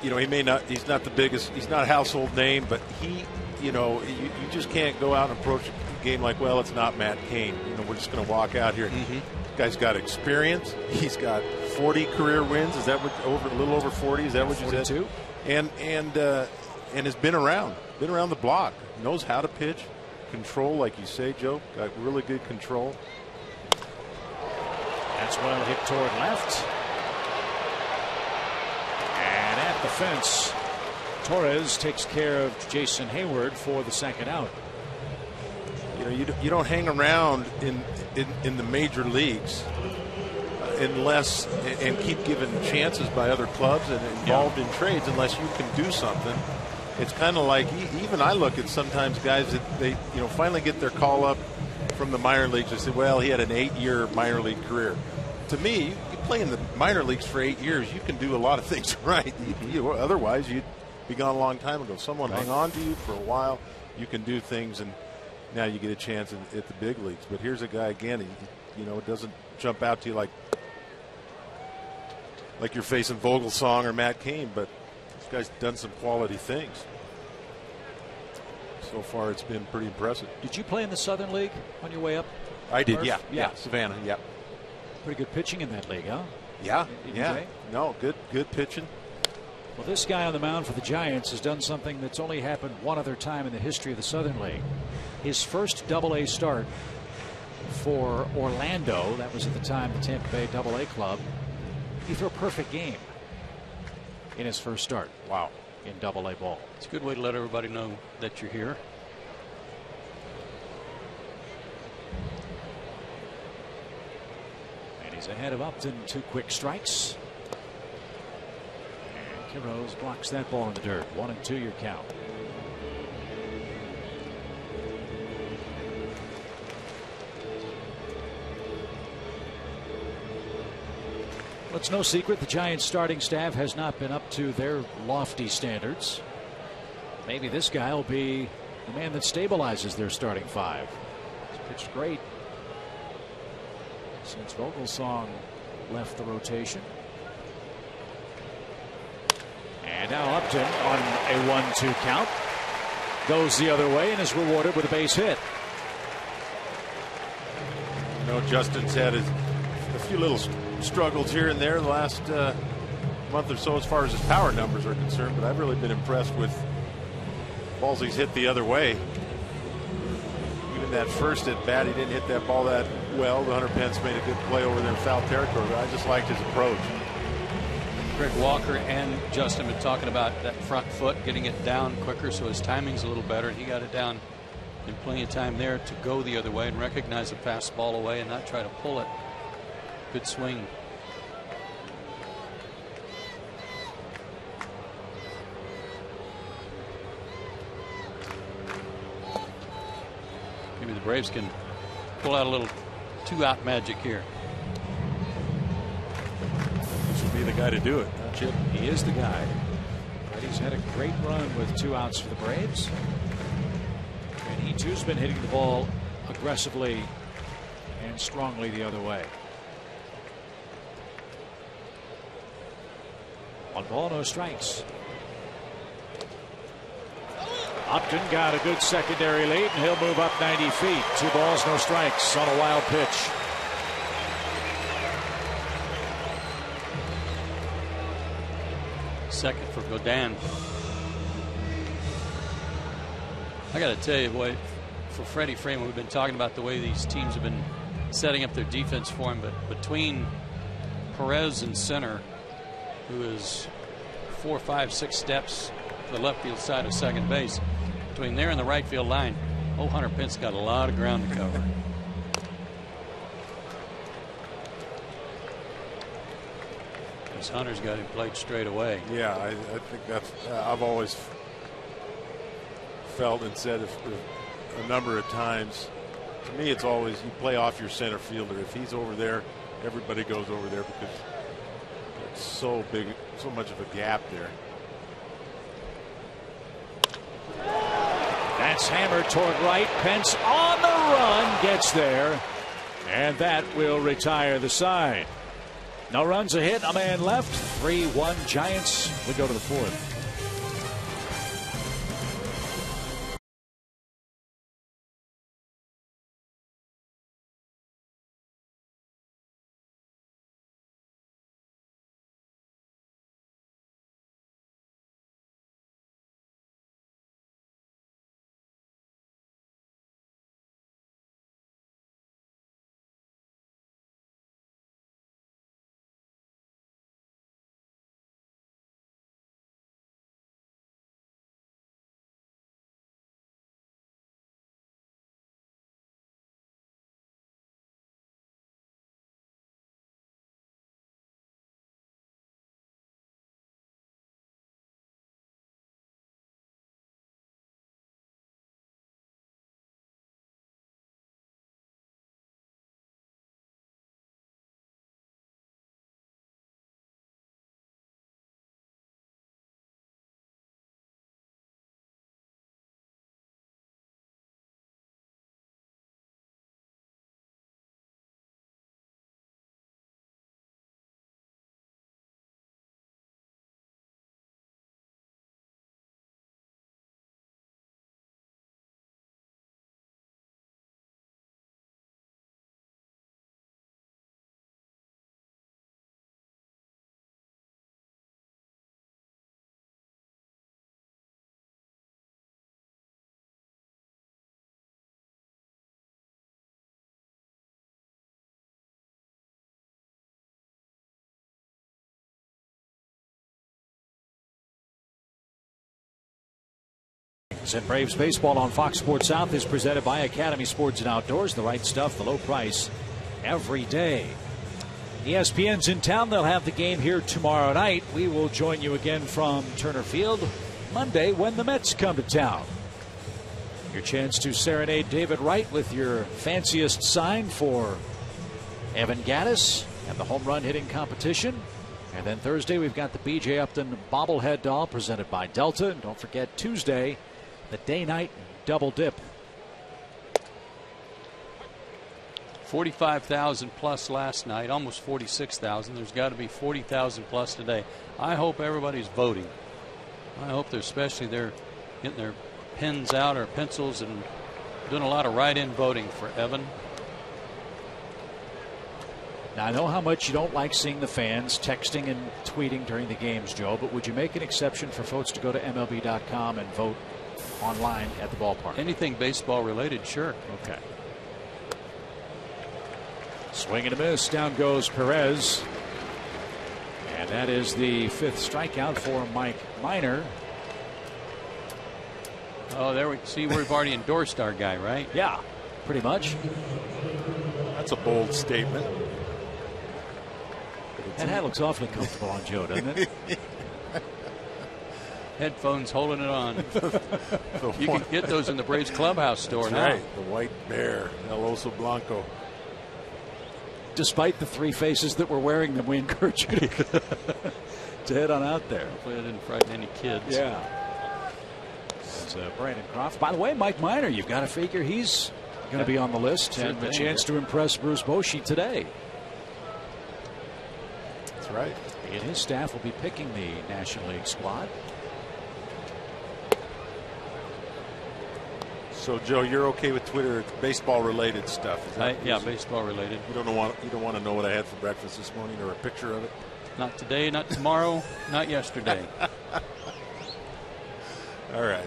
you know, he's not the biggest, he's not a household name, but he, you know, you just can't go out and approach a game like, well, it's not Matt Cain. You know, we're just going to walk out here.
Mm-hmm.
Guy's got experience. He's got 40 career wins. Is that what, a little over 40? Is that what you said?
42.
And has been around the block. Knows how to pitch, control, like you say, Joe. Got really good control.
That's well hit toward left. And at the fence, Torres takes care of Jason Hayward for the second out.
You know, you don't hang around in the major leagues unless and keep given chances by other clubs and involved in trades unless you can do something. it's kind of like even I look at sometimes guys that they finally get their call up from the minor leagues. They say, well, he had an 8-year minor league career. To me, you play in the minor leagues for 8 years, you can do a lot of things right. Otherwise, you'd be gone a long time ago. Someone hung on to you for a while, you can do things, and now you get a chance at the big leagues. But here's a guy again. It doesn't jump out to you like you're facing Vogelsong or Matt Cain, but this guy's done some quality things. So far, it's been pretty impressive.
Did you play in the Southern League on your way up?
I did,
Murph?
yeah. Savannah, yeah.
Pretty good pitching in that league, huh?
Yeah,
yeah.
No, good pitching.
Well, this guy on the mound for the Giants has done something that's only happened one other time in the history of the Southern League. His first Double-A start for Orlando, that was at the time the Tampa Bay Double-A club, he threw a perfect game in his first start.
Wow.
In Double-A ball.
It's a good way to let everybody know that you're here.
And he's ahead of Upton. 2 quick strikes. And Quiroz blocks that ball in the dirt. 1-2 your count. Well, it's no secret the Giants starting staff has not been up to their lofty standards. Maybe this guy will be the man that stabilizes their starting 5. He's pitched great since Vogelsong left the rotation. And now Upton on a 1-2 count goes the other way and is rewarded with a base hit.
Justin's had a few little struggles here and there the last month or so as far as his power numbers are concerned, but I've really been impressed with balls he's hit the other way. Even that first at bat, he didn't hit that ball that well. The Hunter Pence made a good play over there in foul territory, but I just liked his approach.
Greg Walker and Justin been talking about that front foot, getting it down quicker so his timing's a little better, and he got it down in plenty of time there to go the other way and recognize a fast ball away and not try to pull it. Good swing. Maybe the Braves can pull out a little 2-out magic here.
This would be the guy to do it, huh, Chip?
He is the guy. But he's had a great run with 2 outs for the Braves. And he too's been hitting the ball aggressively and strongly the other way. 1 ball, no strikes. Upton got a good secondary lead, and he'll move up 90 feet. 2 balls, no strikes on a wild pitch.
Second for Godin. I got to tell you, boy, for Freddie Freeman, we've been talking about the way these teams have been setting up their defense for him, but between Perez and center, who is 4, 5, 6 steps to the left field side of second base, between there and the right field line, Hunter Pence got a lot of ground to cover. Because Hunter's got him played straight away.
Yeah, I think that's I've always felt and said a number of times. To me, it's always you play off your center fielder. If he's over there, everybody goes over there because it's so big, so much of a gap there.
That's hammered toward right. Pence on the run, gets there, and that will retire the side. No runs, a hit, a man left. 3-1 Giants. We go to the 4th. Giants. And Braves baseball on Fox Sports South is presented by Academy Sports and Outdoors. The right stuff, the low price every day. ESPN's in town. They'll have the game here tomorrow night. We will join you again from Turner Field Monday when the Mets come to town. Your chance to serenade David Wright with your fanciest sign for Evan Gattis and the home run hitting competition. And then Thursday, we've got the B.J. Upton bobblehead doll presented by Delta. And don't forget Tuesday, the day-night double dip.
45,000 plus last night, almost 46,000. There's got to be 40,000 plus today. I hope everybody's voting. I hope they're getting their pens out or pencils and doing a lot of write-in voting for Evan.
Now, I know how much you don't like seeing the fans texting and tweeting during the games, Joe, but would you make an exception for folks to go to MLB.com and vote online at the ballpark?
Anything baseball related, sure.
Okay. Swing and a miss. Down goes Perez. And that is the 5th strikeout for Mike Minor.
Oh, there we see we've already endorsed our guy, right?
Yeah, pretty much.
That's a bold statement.
That hat looks awfully comfortable on Joe, doesn't it?
Headphones holding it on. You can get those in the Braves clubhouse store now.
Right, the white bear, El Oso Blanco.
Despite the 3 faces that were wearing them, we encourage you to head on out there.
Hopefully it didn't frighten any kids.
Yeah. It's Brandon Croft. By the way, Mike Minor, you've got to figure he's going to be on the list and the chance to impress Bruce Bochy today.
That's right.
He and his staff will be picking the National League squad.
So, Joe, you're okay with Twitter baseball-related stuff? Is that
Yeah, baseball-related.
You don't want to know what I had for breakfast this morning or a picture of it?
Not today, not tomorrow, not yesterday.
All right.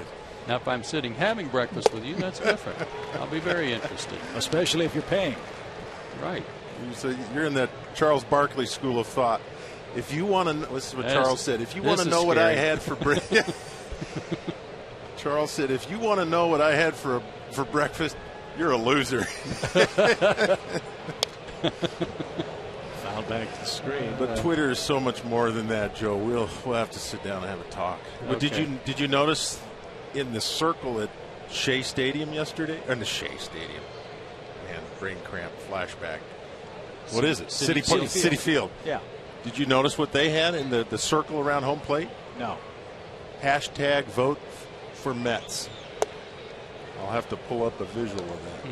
Now, if I'm sitting having breakfast with you, that's different. I'll be very interested.
Especially if you're paying.
Right.
So you're in that Charles Barkley school of thought. If you want to, this is what Charles said. If you want to know what I had for breakfast, Charles said, if you want to know what I had for breakfast, you're a loser.
Foul back to the screen.
But Twitter is so much more than that, Joe. We'll have to sit down and have a talk. But did you notice in the circle at Shea Stadium yesterday? Or in the Shea Stadium. Man, brain cramp, flashback. What is it? City Field.
Yeah.
Did you notice what they had in the circle around home plate?
No.
Hashtag vote for Mets. I'll have to pull up a visual of that.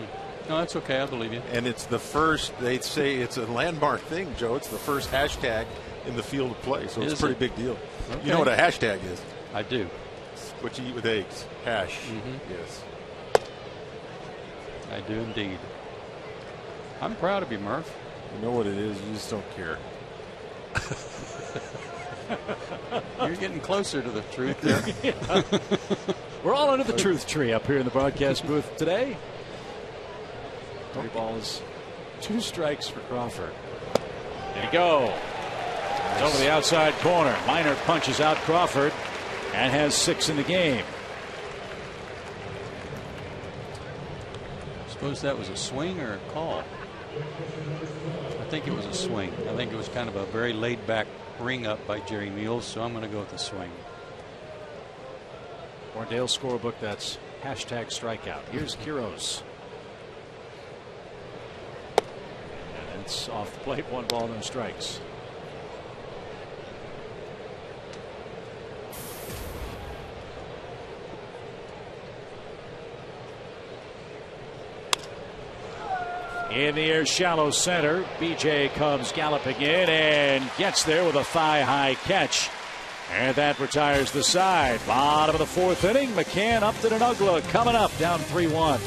No, that's okay. I believe you.
And it's the first, they'd say it's a landmark thing, Joe. It's the first hashtag in the field of play. So it's a pretty big deal. Okay. You know what a hashtag is?
I do.
It's what you eat with eggs. Hash. Yes.
I do indeed. I'm proud of you, Murph.
You know what it is. You just don't care.
You're getting closer to the truth there.
Yeah. We're all under the truth tree up here in the broadcast booth today. Ball is 2 strikes for Crawford. There you go. It's over the outside corner. Minor punches out Crawford and has 6 in the game.
Suppose that was a swing or a call. I think it was a swing. I think it was kind of a very laid-back ring up by Jerry Mules, so I'm going to go with the swing.
Ordale's scorebook, that's hashtag strikeout. Here's Quiroz. And it's off the plate, 1 ball, no strikes. In the air, shallow center. BJ comes galloping in and gets there with a thigh-high catch. And that retires the side. Bottom of the 4th inning. McCann, Upton, and Ugla coming up, down 3-1.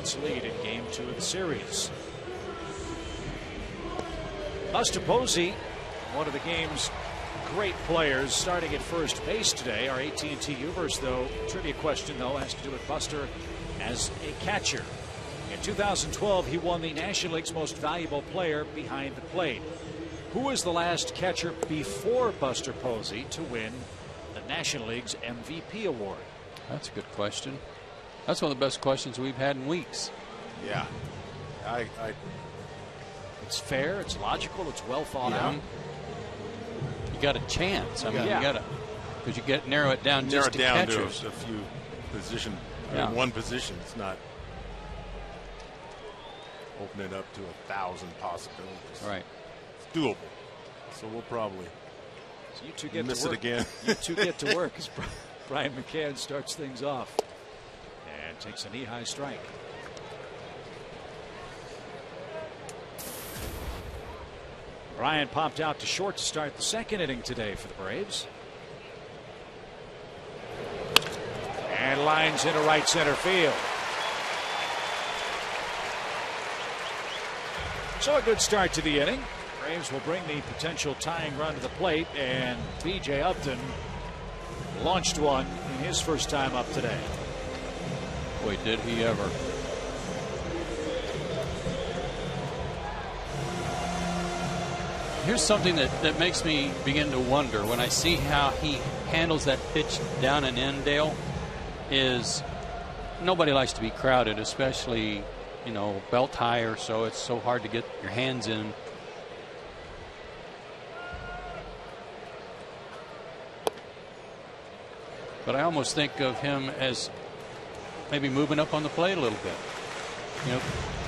Giants lead in Game 2 of the series. Buster Posey, one of the game's great players, starting at first base today. Our AT&T Uverse, though, trivia question, though, has to do with Buster as a catcher. In 2012, he won the National League's Most Valuable Player behind the plate. Who was the last catcher before Buster Posey to win the National League's MVP award?
That's a good question. That's one of the best questions we've had in weeks.
Yeah.
It's fair, it's logical, it's well thought out.
You got a chance. I mean, you got to, because you get narrow it down just to catchers.
To a few position, one position. It's not open it up to 1,000 possibilities.
Right.
It's doable. So we'll probably
you two get
miss
to work.
it again.
You two get to work as Brian McCann starts things off and takes a knee-high strike. Brian popped out to short to start the second inning today for the Braves. And lines into right center field. So a good start to the inning. Braves will bring the potential tying run to the plate, and B.J. Upton launched one in his first time up today.
Boy, did he ever. Here's something that makes me begin to wonder when I see how he handles that pitch down in Endale. Is nobody likes to be crowded, especially, you know, belt high or so. It's so hard to get your hands in. But I almost think of him as maybe moving up on the plate a little bit. You know,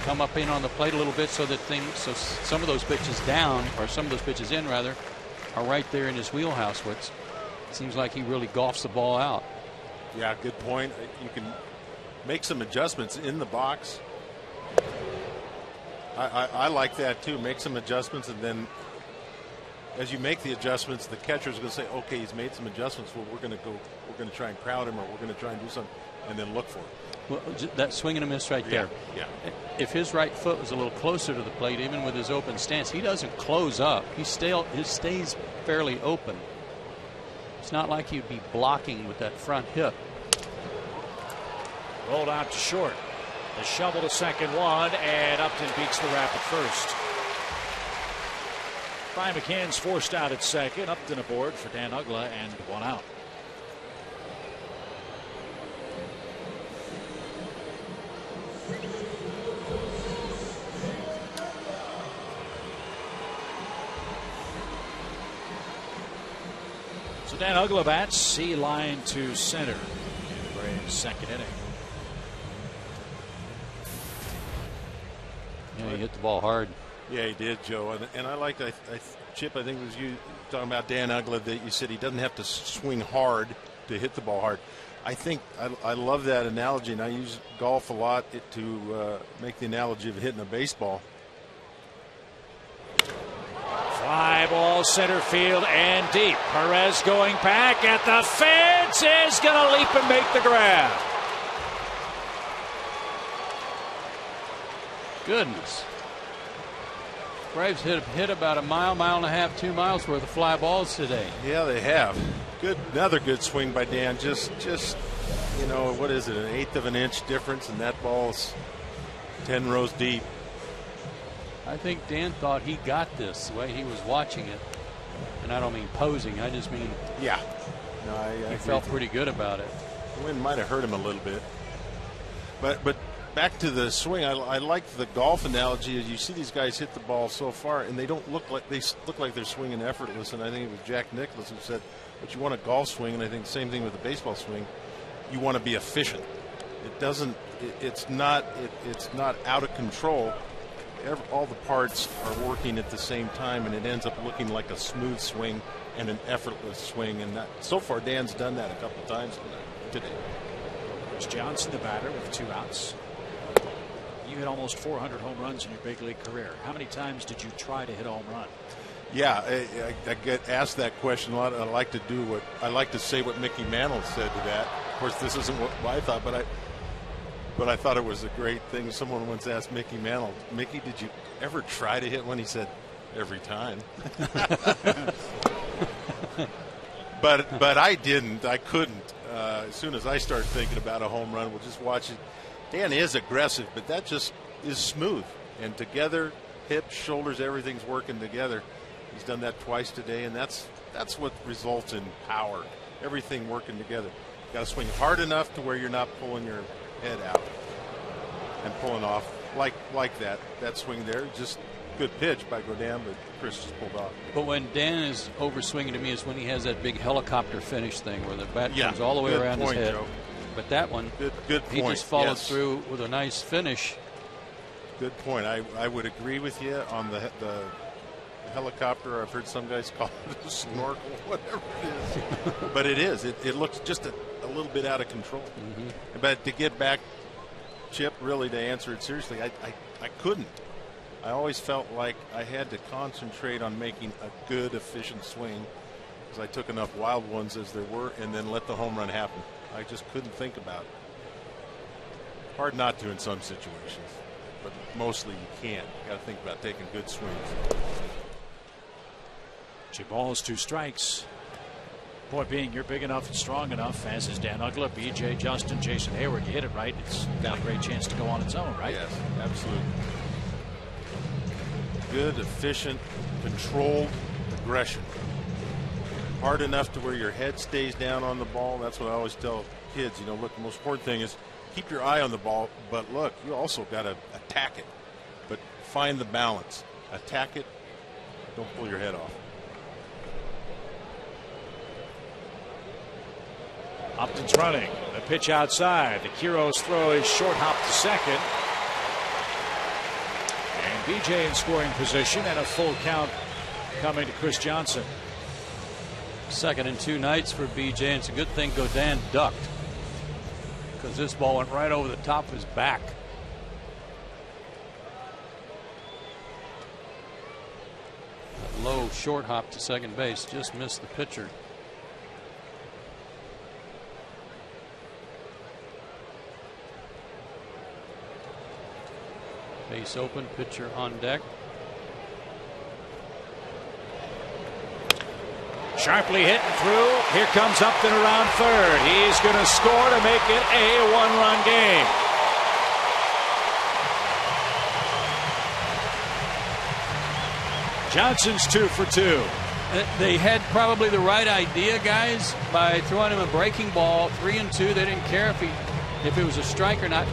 come up in on the plate a little bit so that so some of those pitches down, or some of those pitches in rather, are right there in his wheelhouse, which seems like he really golfs the ball out.
Yeah, good point. You can make some adjustments in the box. I like that too. Make some adjustments, and then as you make the adjustments, the catcher's going to say, okay, he's made some adjustments. Well, we're going to try and crowd him, or we're going to try and do something, and then look for it.
Well, that swing and a miss right there.
Yeah.
If his right foot was a little closer to the plate, even with his open stance, he doesn't close up. He stays fairly open. It's not like he'd be blocking with that front hip.
Rolled out to short. The shovel to second one, and Upton beats the rap at first. Brian McCann's forced out at second. Upton aboard for Dan Uggla, and one out. So Dan Uggla bats, C line to center in the Braves' second inning.
Yeah, he hit the ball hard.
Yeah, he did, Joe. And I liked, Chip, I think it was you talking about Dan Uggla, that you said he doesn't have to swing hard to hit the ball hard. I think I love that analogy, and I use golf a lot to make the analogy of hitting a baseball.
Fly ball center field and deep. Perez going back at the fence, is going to leap and make the grab.
Goodness. Braves hit about a mile and a half, 2 miles worth of fly balls today.
Yeah, they have. Another good swing by Dan. Just you know, what is it, an eighth of an inch difference, and that ball's 10 rows deep.
I think Dan thought he got this the way he was watching it. And I don't mean posing, I just mean,
yeah. No,
he felt pretty good about it.
The wind might have hurt him a little bit. But back to the swing, I like the golf analogy. As you see these guys hit the ball so far, and they look like they're swinging effortless. And I think it was Jack Nicklaus who said, "But you want a golf swing," and I think the same thing with the baseball swing. You want to be efficient. It's not out of control. All the parts are working at the same time, and it ends up looking like a smooth swing and an effortless swing. And so far, Dan's done that a couple times today.
There's Johnson, the batter, with 2 outs. You hit almost 400 home runs in your big league career. How many times did you try to hit a home run?
Yeah, I get asked that question a lot. I like to say what Mickey Mantle said to that. Of course, this isn't what I thought, but
But I thought it was a great thing. Someone once asked Mickey Mantle, Mickey, did you ever try to hit one? He said, every time. But I didn't. I couldn't. As soon as I start thinking about a home run, we'll just watch it. Dan is aggressive, but that just is smooth. And together, hips, shoulders, everything's working together. He's done that twice today, and that's what results in power. Everything working together. Got to swing hard enough to where you're not pulling your head out and pulling off like that swing there. Just good pitch by Godin, but Chris just pulled off.
But when Dan is overswinging to me is when he has that big helicopter finish thing where the bat comes all the way around his head.
Joe.
But that one,
good point.
He just followed through with a nice finish.
Good point. I would agree with you on the helicopter. I've heard some guys call it a snorkel, whatever it is. But it is. It looks just a little bit out of control. But to get back, Chip, really to answer it seriously, I couldn't. I always felt like I had to concentrate on making a good, efficient swing because I took enough wild ones as there were and then let the home run happen. I just couldn't think about it. Hard not to in some situations, but mostly you can't. You got to think about taking good swings.
2 balls, 2 strikes. Point being, you're big enough and strong enough, as is Dan Uggla, BJ, Justin, Jason Hayward. You hit it right, it's got a great chance to go on its own, right?
Yes, absolutely. Good, efficient, controlled aggression. Hard enough to where your head stays down on the ball. That's what I always tell kids. You know, look, the most important thing is keep your eye on the ball, but look, you also got to attack it. But find the balance. Attack it. Don't pull your head off.
Upton's running. The pitch outside. The Quiros throw is short hop to second. And BJ in scoring position and a full count coming to Chris Johnson.
2nd and 2 nights for BJ. And it's a good thing Godin ducked because this ball went right over the top of his back. That low short hop to second base just missed the pitcher. Base open, pitcher on deck.
Sharply hitting through. Here comes Upton around third. He's going to score to make it a 1-run game. Johnson's 2 for 2.
They had probably the right idea, guys, by throwing him a breaking ball, 3 and 2. They didn't care if it was a strike or not.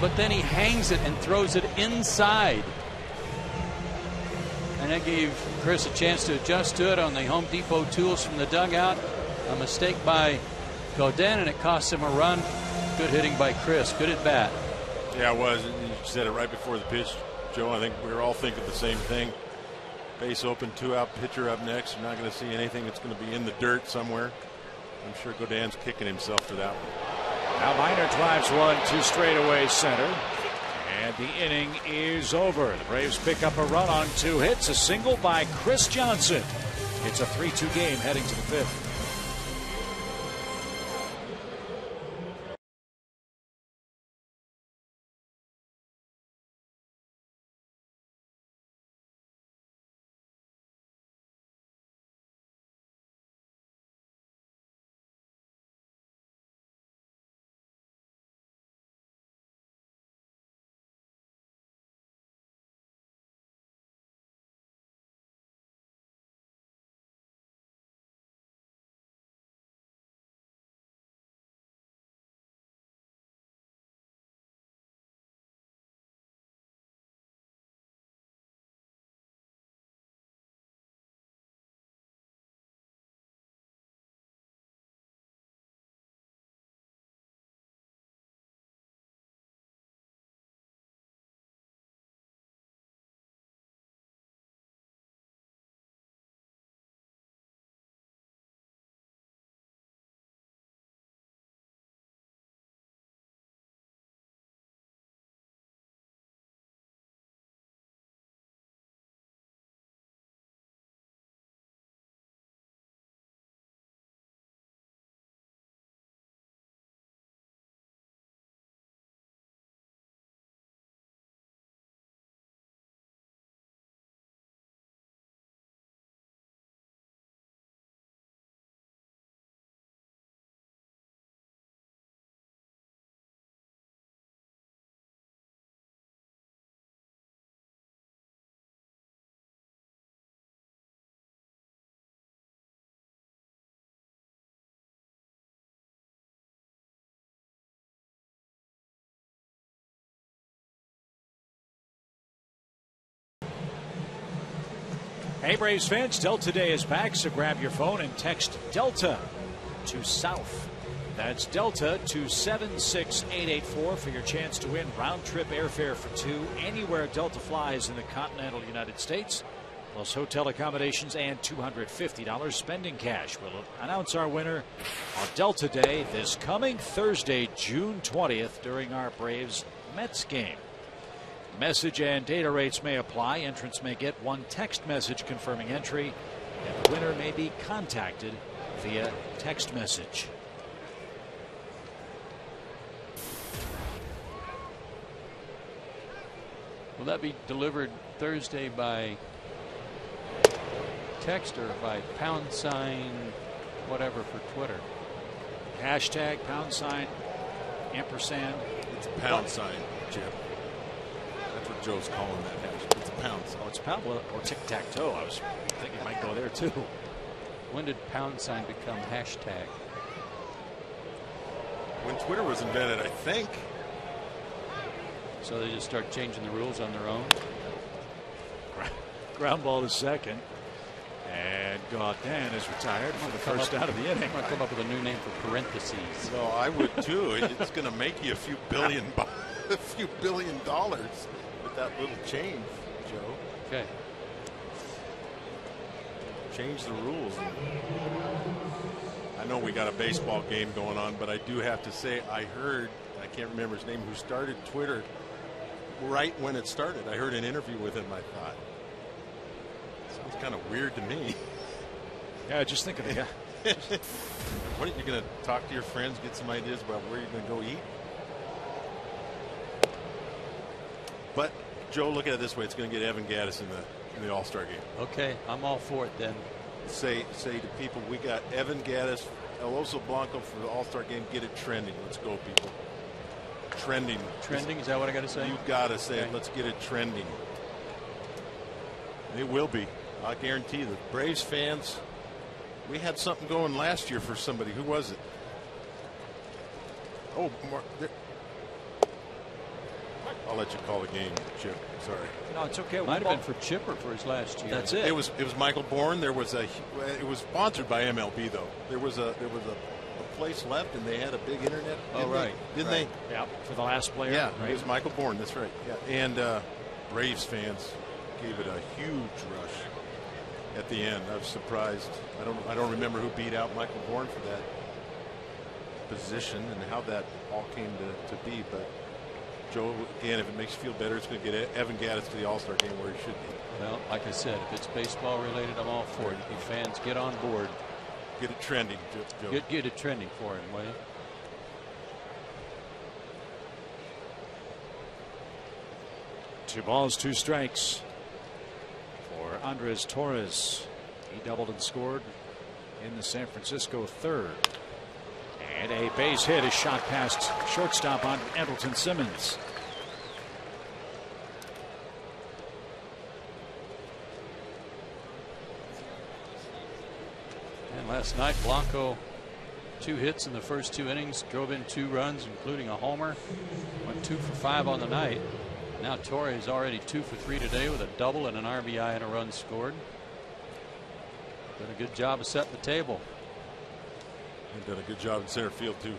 But then he hangs it and throws it inside. And that gave Chris a chance to adjust to it on the Home Depot tools from the dugout. A mistake by Godin, and it cost him a run. Good hitting by Chris. Good at bat.
Yeah, it was. You said it right before the pitch, Joe. I think we were all thinking the same thing. Base open, 2 out, pitcher up next. You're not going to see anything that's going to be in the dirt somewhere. I'm sure Godin's kicking himself for that one.
Now Minor drives one to straightaway center. And the inning is over. The Braves pick up a run on 2 hits, a single by Chris Johnson. It's a 3-2 game heading to the 5th. Hey, Braves fans, Delta Day is back, so grab your phone and text Delta to South. That's Delta to 76884 for your chance to win round-trip airfare for two anywhere Delta flies in the continental United States, plus hotel accommodations and $250 spending cash. We'll announce our winner on Delta Day this coming Thursday, June 20th, during our Braves-Mets game. Message and data rates may apply. Entrants may get one text message confirming entry, and the winner may be contacted via text message.
Will that be delivered Thursday by text or by # whatever for Twitter?
Hashtag #, ampersand.
It's a #, Jim. That's what Joe's calling that hash. It's a pound sign.
Oh, it's pound or tic-tac-toe. I was thinking it might go there too.
When did # become hashtag?
When Twitter was invented, I think.
So they just start changing the rules on their own.
Ground ball to second. And Gaudin is retired for the first out of the inning.
I'm going to come up with a new name for parentheses.
No, I would too. It's going to make you a few billion dollars with that little change, Joe.
Okay.
Change the rules. I know we got a baseball game going on, but I do have to say I heard, I can't remember his name, who started Twitter right when it started. I heard an interview with him, I thought. Sounds kind of weird to me.
Yeah, just think of the guy.
What, are you going to talk to your friends, get some ideas about where you're going to go eat? But, Joe, look at it this way. It's going to get Evan Gattis in the All-Star game.
Okay, I'm all for it then.
Say to people, we got Evan Gattis, El Oso Blanco for the All-Star game. Get it trending. Let's go, people. Trending.
Trending, is that what I got to say?
You got to say it. Let's get it trending. It will be. I guarantee you. The Braves fans, we had something going last year for somebody. Who was it? Oh, I'll let you call the game, Chip. Sorry.
No, it's okay.
Might have been for Chipper for his last year.
That's it.
It was Michael Bourne. It was sponsored by MLB though. There was a place left, and they had a big internet. Didn't they?
Yeah, for the last player.
Yeah,
right.
It was Michael Bourne. That's right. Yeah, and Braves fans gave it a huge rush at the end. I was surprised. I don't remember who beat out Michael Bourne for that position and how that all came to be, but. Joe, again, if it makes you feel better, it's going to get Evan Gattis to the All-Star game where he should be.
Well, like I said, if it's baseball related, I'm all for it. You fans, get on board.
Get it trending, Joe.
Get it trending for him, will you?
Two balls, two strikes for Andres Torres. He doubled and scored in the San Francisco third. And a base hit is shot past shortstop on Andrelton Simmons.
And last night, Blanco, 2 hits in the first 2 innings, drove in 2 runs, including a homer. Went 2 for 5 on the night. Now Torres already 2 for 3 today with a double and an RBI and a run scored. Did a good job of setting the table.
He's done a good job in center field too.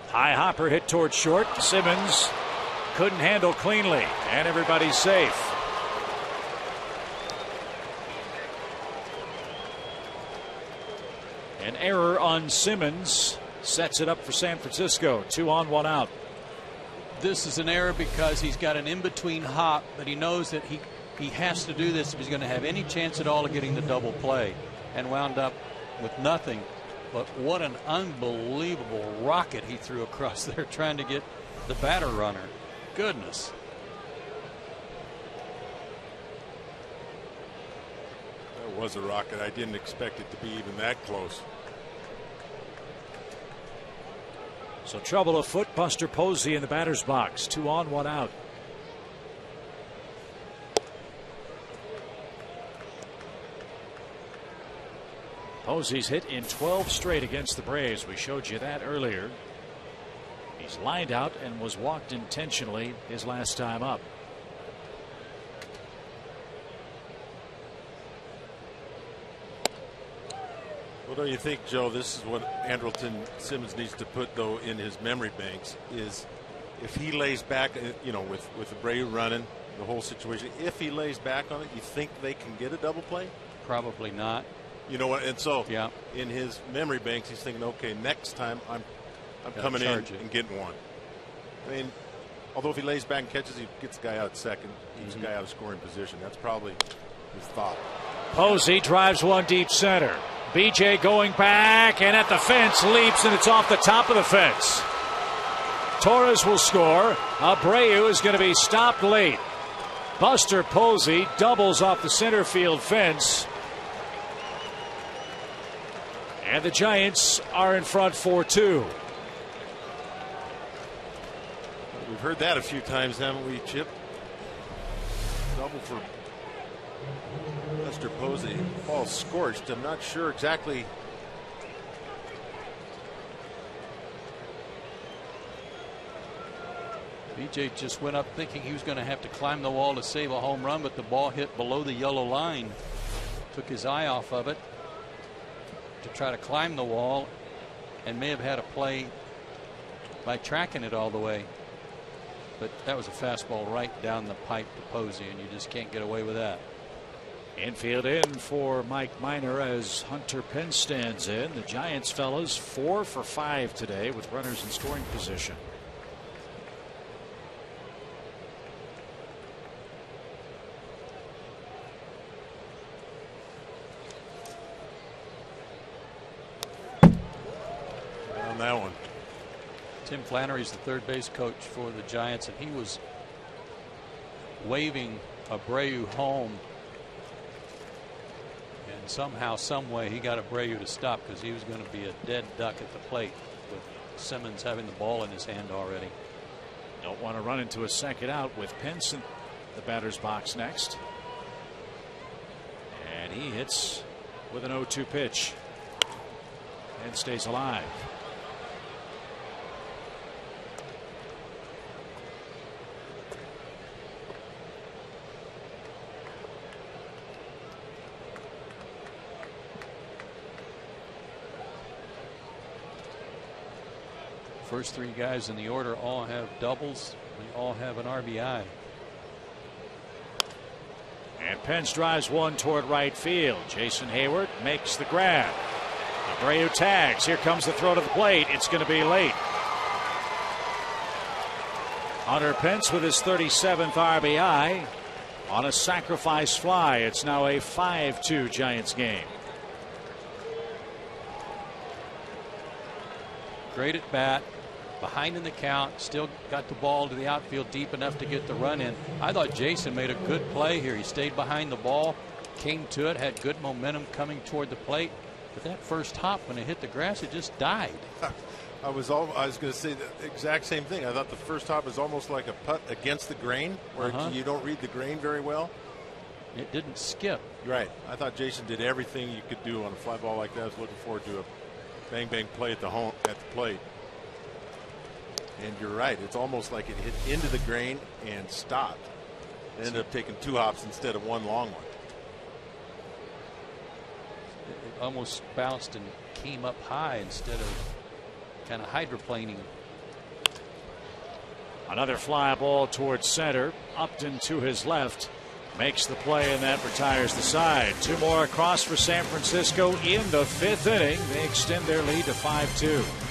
High hopper hit towards short. Simmons couldn't handle cleanly, and everybody's safe. An error on Simmons sets it up for San Francisco. 2 on, 1 out.
This is an error because he's got an in-between hop, but he knows that he has to do this if he's going to have any chance at all of getting the double play, and wound up with nothing. But what an unbelievable rocket he threw across there trying to get the batter runner. Goodness.
That was a rocket. I didn't expect it to be even that close.
So trouble afoot. Buster Posey in the batter's box. 2 on, 1 out. Posey's hit in 12 straight against the Braves. We showed you that earlier. He He's lined out and was walked intentionally his last time up.
Well, don't you think, Joe, this is what Andrelton Simmons needs to put, though, in his memory banks, is if he lays back, you know, with Abreu running the whole situation, if he lays back on it, you think they can get a double play?
Probably not.
You know what? And so,
yeah,
in his memory banks, he's thinking, okay, next time I'm coming in and getting one. I mean, although if he lays back and catches, he gets the guy out at second, keeps the guy out of scoring position. That's probably his thought.
Posey drives one deep center. BJ going back and at the fence, leaps, and it's off the top of the fence. Torres will score. Abreu is going to be stopped late. Buster Posey doubles off the center field fence. And the Giants are in front 4-2.
We've heard that a few times, haven't we, Chip? Double for Buster Posey. Ball scorched. I'm not sure exactly.
BJ just went up thinking he was going to have to climb the wall to save a home run, but the ball hit below the yellow line. Took his eye off of it to try to climb the wall, and may have had a play by tracking it all the way. But that was a fastball right down the pipe to Posey, and you just can't get away with that.
Infield in for Mike Minor as Hunter Pence stands in. The Giants fellas 4 for 5 today with runners in scoring position.
On that one.
Tim Flannery's the third base coach for the Giants, and he was waving Abreu home. And somehow, some way, he got Abreu to stop because he was going to be a dead duck at the plate with Simmons having the ball in his hand already.
Don't want to run into a second out with Pence in the batter's box next. And he hits with an 0-2 pitch and stays alive.
First three guys in the order all have doubles. They all have an RBI.
And Pence drives one toward right field. Jason Hayward makes the grab. Abreu tags. Here comes the throw to the plate. It's going to be late. Hunter Pence with his 37th RBI on a sacrifice fly. It's now a 5-2 Giants game.
Great at bat. Behind in the count, still got the ball to the outfield deep enough to get the run in. I thought Jason made a good play here. He stayed behind the ball, came to it, had good momentum coming toward the plate. But that first hop, when it hit the grass, it just died.
I was going to say the exact same thing. I thought the first hop was almost like a putt against the grain, where you don't read the grain very well.
It didn't skip.
Right. I thought Jason did everything you could do on a fly ball like that. I was looking forward to a bang bang play at the plate. And you're right. It's almost like it hit into the grain and stopped. It ended up taking 2 hops instead of one long one.
It almost bounced and came up high instead of kind of hydroplaning.
Another fly ball towards center. Upton to his left makes the play, and that retires the side. 2 more across for San Francisco in the 5th inning. They extend their lead to 5-2.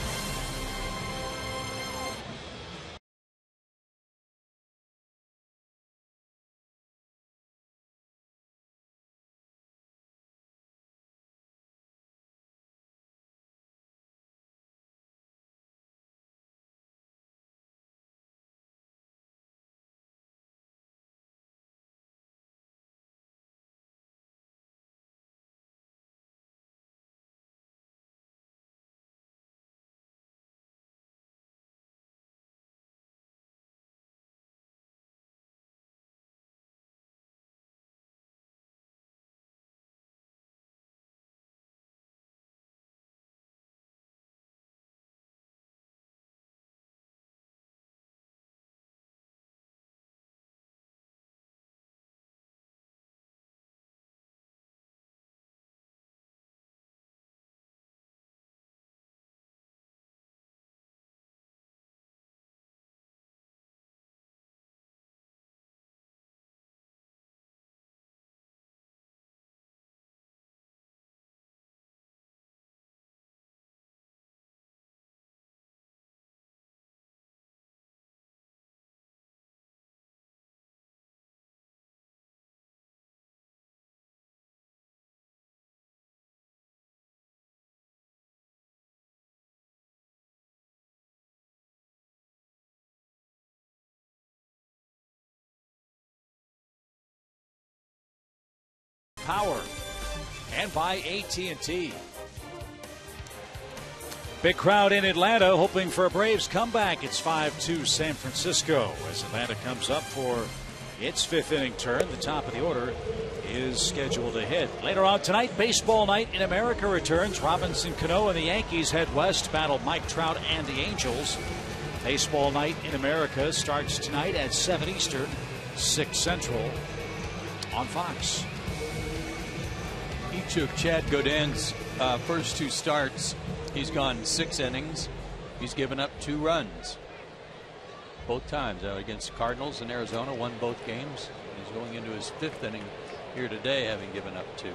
Power and by AT&T. Big crowd in Atlanta hoping for a Braves comeback. It's 5-2 San Francisco as Atlanta comes up for its fifth inning turn. The top of the order is scheduled to hit. Later on tonight, Baseball Night in America returns. Robinson Cano and the Yankees head west, battle Mike Trout and the Angels. Baseball Night in America starts tonight at 7 Eastern, 6 Central on Fox.
Each of Chad Godin's first 2 starts, he's gone 6 innings. He's given up 2 runs. Both times against Cardinals and Arizona, won both games. He's going into his 5th inning here today, having given up 2.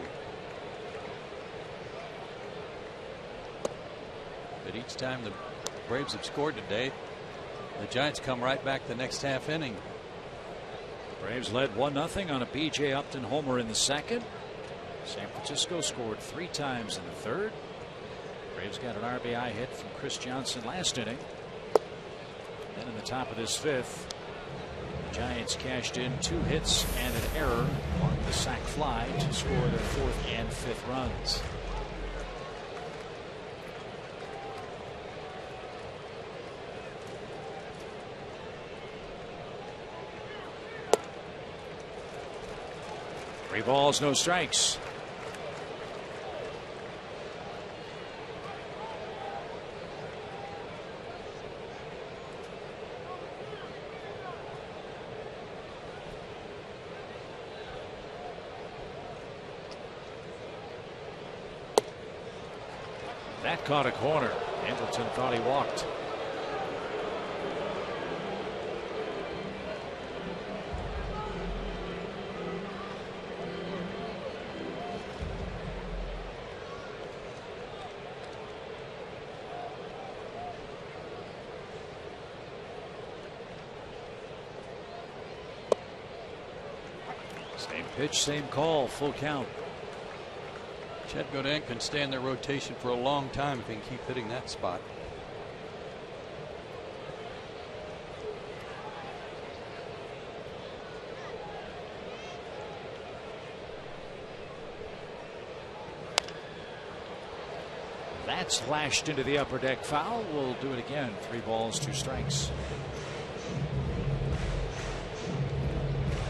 But each time the Braves have scored today, the Giants come right back the next half inning.
Braves led 1-0 on a B.J. Upton homer in the second. San Francisco scored 3 times in the third. Braves got an RBI hit from Chris Johnson last inning. Then in the top of this 5th, the Giants cashed in 2 hits and an error on the sac fly to score their 4th and 5th runs. Three balls, no strikes. That caught a corner. Hamilton thought he walked. Same pitch, same call, full count.
Chad Godin can stay in their rotation for a long time if he can keep hitting that spot.
That's lashed into the upper deck foul. We'll do it again. 3 balls, 2 strikes.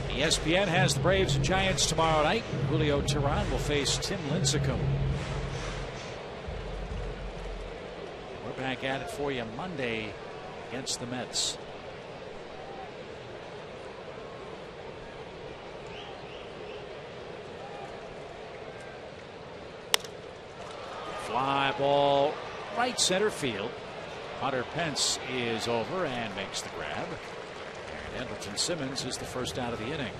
ESPN has the Braves and Giants tomorrow night. Julio Teheran will face Tim Lincecum. We're back at it for you Monday against the Mets. Fly ball, right center field. Hunter Pence is over and makes the grab. And Andrelton Simmons is the first out of the inning.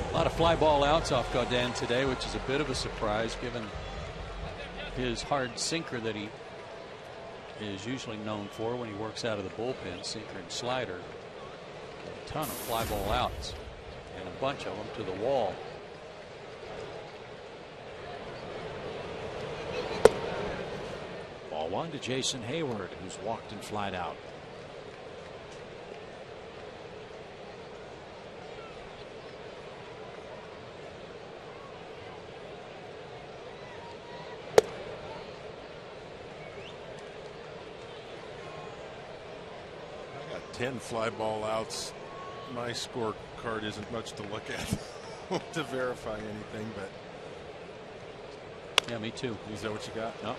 A lot of fly ball outs off Godin today, which is a bit of a surprise given his hard sinker that he is usually known for when he works out of the bullpen, sinker and slider. A ton of fly ball outs and a bunch of them to the wall.
Ball 1 to Jason Hayward, who's walked and flied out.
I got 10 fly ball outs. My scorecard isn't much to look at to verify anything, but
yeah, me too.
Is that what you got?
No.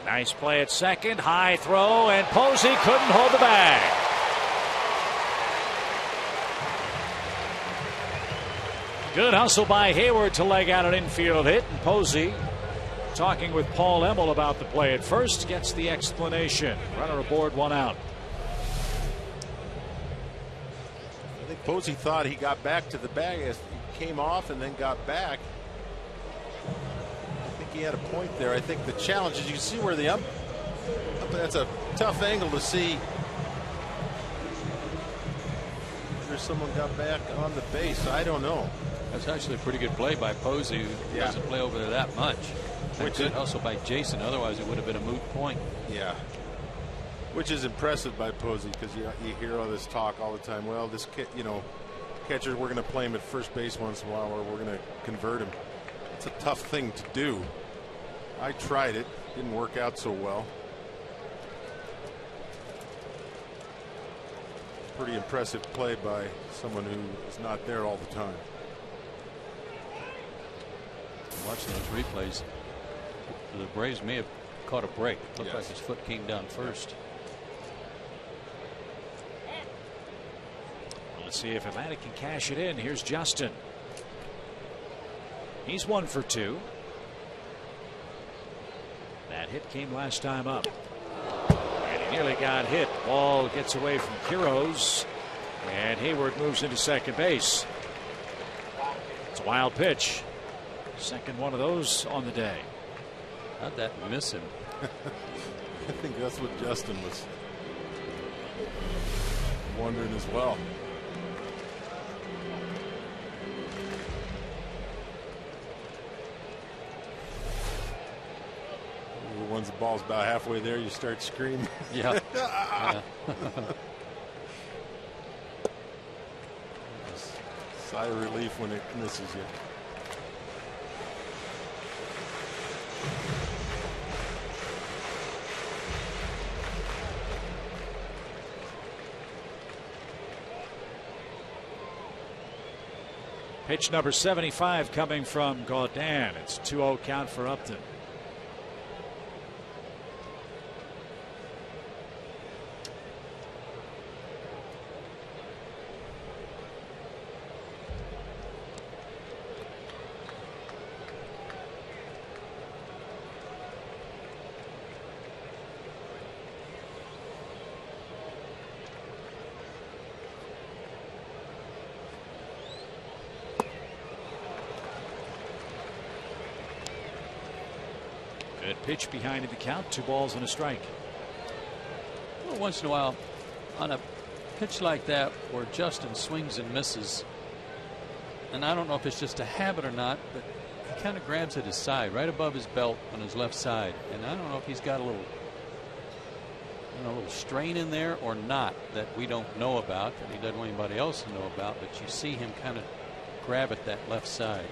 Nice play at second. High throw, and Posey couldn't hold the bag. Good hustle by Hayward to leg out an infield hit. And Posey, talking with Paul Emmel about the play at first, gets the explanation. Runner aboard, 1 out.
I think Posey thought he got back to the bag as he came off and then got back. He had a point there. I think the challenge is you see where the up that's a tough angle to see. There's someone got back on the base. I don't know.
That's actually a pretty good play by Posey, who doesn't play over there that much. And good hustle by Jason. Otherwise, it would have been a moot point.
Yeah. Which is impressive by Posey, because you hear all this talk all the time. Well, this catcher, we're going to play him at first base once in a while, or we're going to convert him. It's a tough thing to do. I tried it. Didn't work out so well. Pretty impressive play by someone who is not there all the time.
Watching those replays, the Braves may have caught a break. It looked like his foot came down first.
Let's see if Atlanta can cash it in. Here's Justin. He's 1 for 2. That hit came last time up. And he nearly got hit. Ball gets away from Quiroz. And Hayward moves into second base. It's a wild pitch. Second one of those on the day.
How'd that miss him?
I think that's what Justin was wondering as well. Once the ball's about halfway there, you start screaming.
Yeah.
Sigh of relief when it misses you.
Pitch number 75 coming from Gaudin. It's 2-0 count for Upton. Good pitch behind in the count. 2 balls and a strike.
Well, once in a while, on a pitch like that where Justin swings and misses, and I don't know if it's just a habit or not, but he kind of grabs at his side, right above his belt on his left side, and I don't know if he's got a little strain in there or not that we don't know about, that he doesn't want anybody else to know about, but you see him kind of grab at that left side.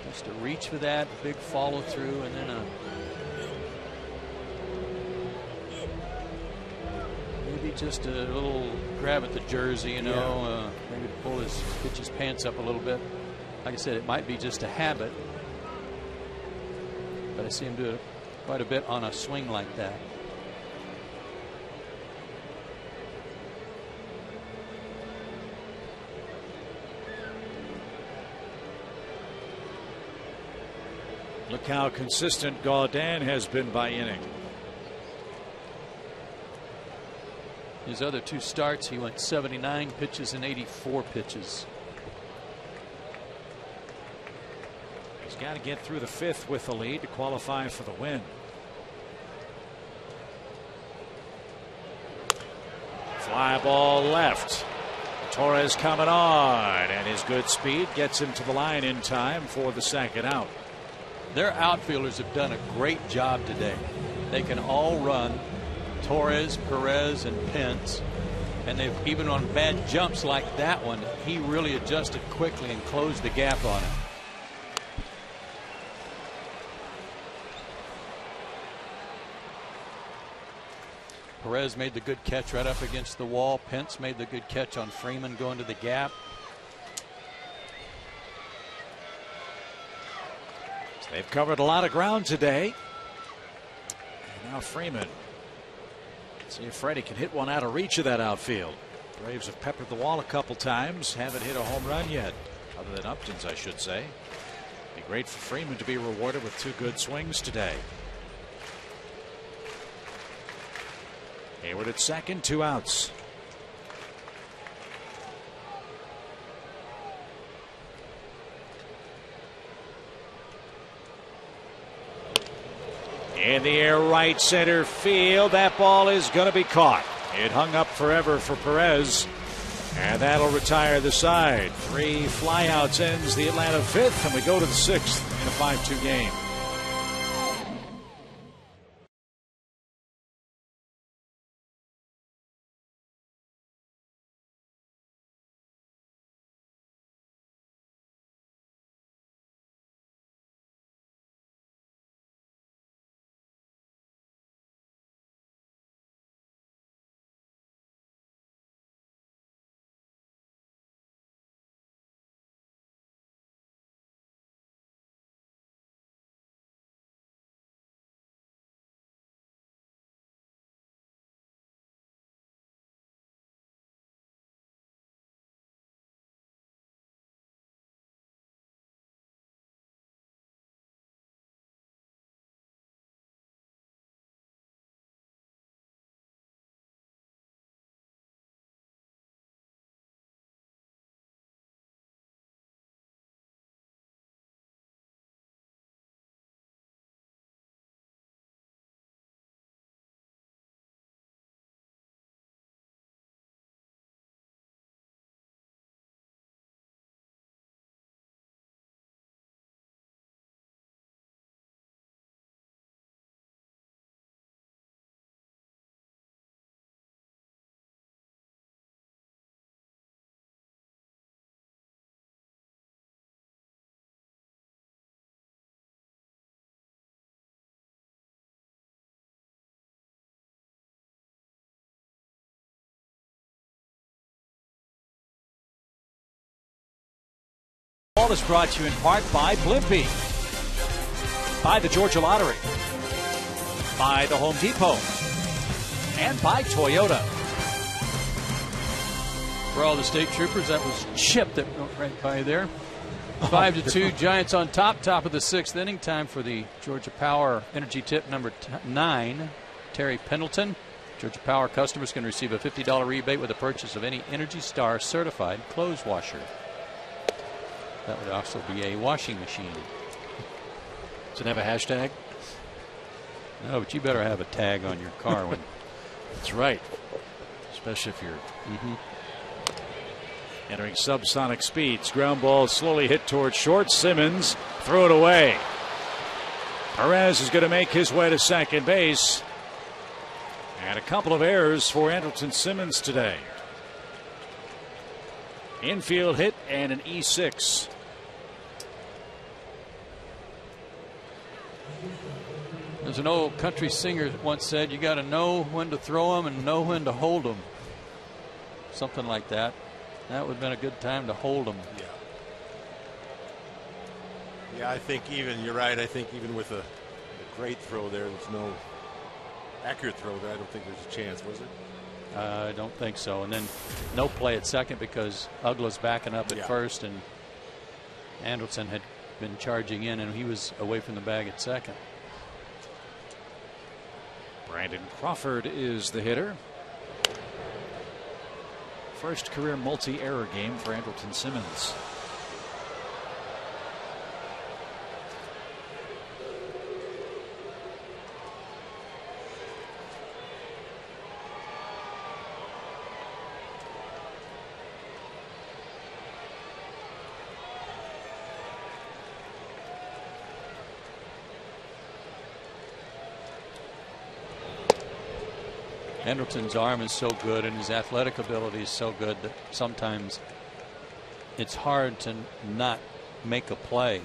Just a reach for that, big follow through, and then maybe just a little grab at the jersey, maybe to pitch his pants up a little bit. Like I said, it might be just a habit, but I see him do it quite a bit on a swing like that.
Look how consistent Gaudin has been by inning.
His other 2 starts, he went 79 pitches and 84 pitches.
He's got to get through the 5th with the lead to qualify for the win. Fly ball left. Torres coming on, and his good speed gets him to the line in time for the second out.
Their outfielders have done a great job today. They can all run. Torres, Perez, and Pence, and they've even on bad jumps like that one, he really adjusted quickly and closed the gap on it. Perez made the good catch right up against the wall. Pence made the good catch on Freeman going to the gap.
They've covered a lot of ground today. And now Freeman. See if Freddie can hit one out of reach of that outfield. Braves have peppered the wall a couple times. Haven't hit a home run yet. Other than Upton's, I should say. Be great for Freeman to be rewarded with 2 good swings today. Hayward at second, 2 outs. In the air, right center field. That ball is going to be caught. It hung up forever for Perez, and that'll retire the side. 3 flyouts ends the Atlanta 5th, and we go to the 6th in a 5-2 game. Ball is brought to you in part by Blimpie, by the Georgia Lottery, by the Home Depot, and by Toyota.
For all the state troopers, that was Chip that went right by there. 5-2, Giants on top of the 6th inning. Time for the Georgia Power Energy Tip number 9, Terry Pendleton. Georgia Power customers can receive a $50 rebate with the purchase of any Energy Star certified clothes washer. That would also be a washing machine.
Does it have a hashtag?
No, but you better have a tag on your car when.
That's right. Especially if you're entering subsonic speeds. Ground ball slowly hit towards short. Simmons threw it away. Perez is going to make his way to second base. And a couple of errors for Andrelton Simmons today. Infield hit and an E6.
There's an old country singer that once said, you got to know when to throw them and know when to hold them. Something like that. That would have been a good time to hold them.
Yeah. Yeah, I think even, you're right, I think even with a great throw there, there's no accurate throw there. I don't think there's a chance, was it?
I don't think so. And then no play at second because Ugla's backing up at first, and Andrelton had been charging in, and he was away from the bag at second.
Brandon Crawford is the hitter. First career multi-error game for Andrelton Simmons.
Andrelton's arm is so good and his athletic ability is so good that sometimes it's hard to not make a play.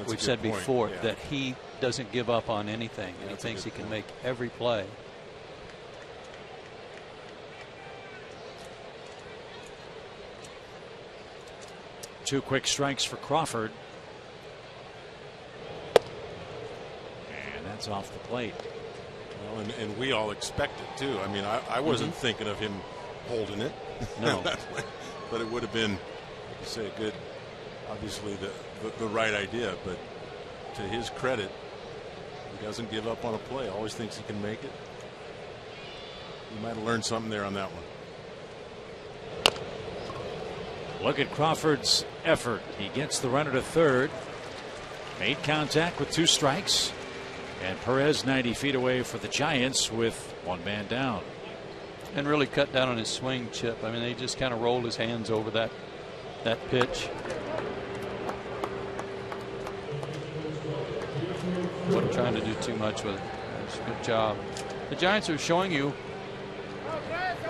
We've said before that he doesn't give up on anything, and he thinks he can make every play.
Two quick strikes for Crawford. And that's off the plate.
Well, and we all expect it too. I mean, I wasn't thinking of him holding it.
No.
But it would have been, say, good, obviously the right idea. But to his credit, he doesn't give up on a play. Always thinks he can make it. He might have learned something there on that one.
Look at Crawford's effort. He gets the runner to third. Made contact with 2 strikes. And Perez 90 feet away for the Giants with one man down.
And really cut down on his swing, Chip. I mean, they just kind of rolled his hands over that pitch. Wasn't trying to do too much with it. It's a good job. The Giants are showing you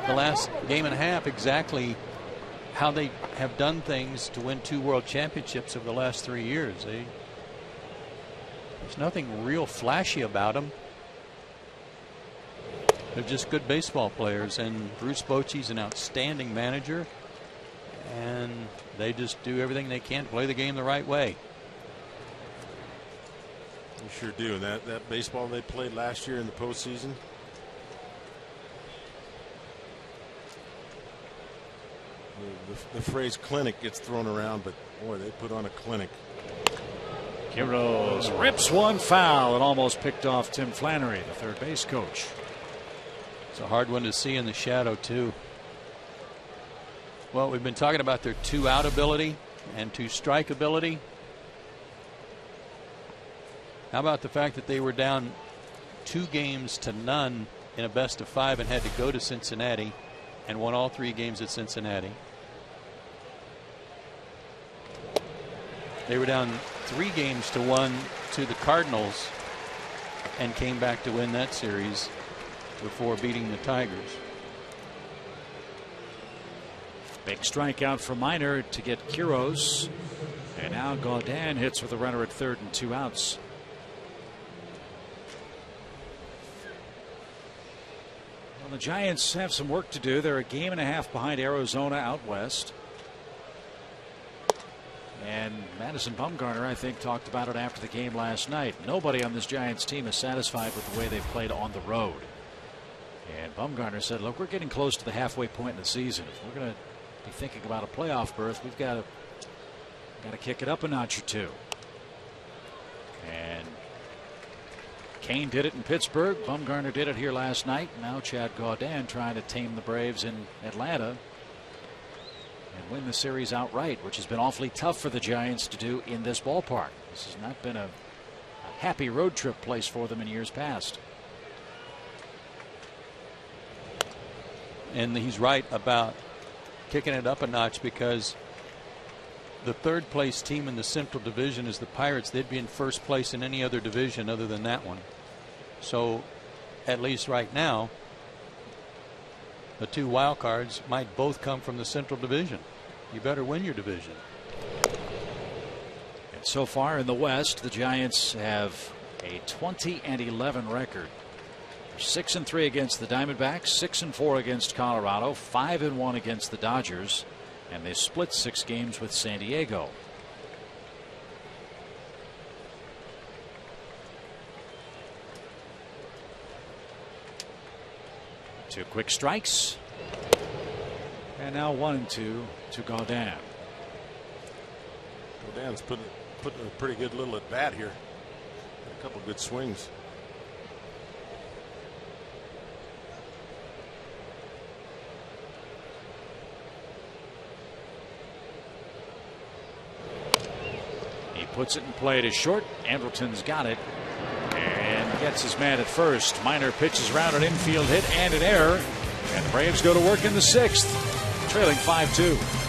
the last game and a half exactly how they have done things to win 2 world championships over the last 3 years. There's nothing real flashy about them. They're just good baseball players, and Bruce Bochy's an outstanding manager, and they just do everything they can to play the game the right way.
They sure do. And that baseball they played last year in the postseason. The phrase clinic gets thrown around, but boy, they put on a clinic.
Quiroz rips one foul and almost picked off Tim Flannery, the third base coach.
It's a hard one to see in the shadow, too. Well, we've been talking about their 2-out ability and 2-strike ability. How about the fact that they were down 2-0 in a best-of-5 and had to go to Cincinnati and won all 3 games at Cincinnati? They were down 3-1 to the Cardinals and came back to win that series before beating the Tigers.
Big strikeout for Minor to get Quiroz. And now Gaudin hits with a runner at third and 2 outs. Well, the Giants have some work to do. They're a game and a half behind Arizona out west. And Madison Bumgarner, I think, talked about it after the game last night. Nobody on this Giants team is satisfied with the way they've played on the road. And Bumgarner said, look, we're getting close to the halfway point in the season. If we're going to be thinking about a playoff berth, we've got to kick it up a notch or 2. And Kane did it in Pittsburgh. Bumgarner did it here last night. Now Chad Gaudin trying to tame the Braves in Atlanta and win the series outright, which has been awfully tough for the Giants to do in this ballpark. This has not been a happy road trip place for them in years past.
And he's right about kicking it up a notch, because the third place team in the Central Division is the Pirates. They'd be in first place in any other division other than that one. So at least right now, the 2 wild cards might both come from the Central Division. You better win your division.
And so far in the West, the Giants have a 20-11 record. 6-3 against the Diamondbacks, 6-4 against Colorado, 5-1 against the Dodgers, and they split 6 games with San Diego. Two quick strikes, and now 1-2 to Gaudin.
Gaudin's putting a pretty good little at bat here. A couple good swings.
Puts it in play to short. Andrelton's got it and gets his man at first. Minor pitches around an infield hit and an error, and the Braves go to work in the 6th, trailing 5-2.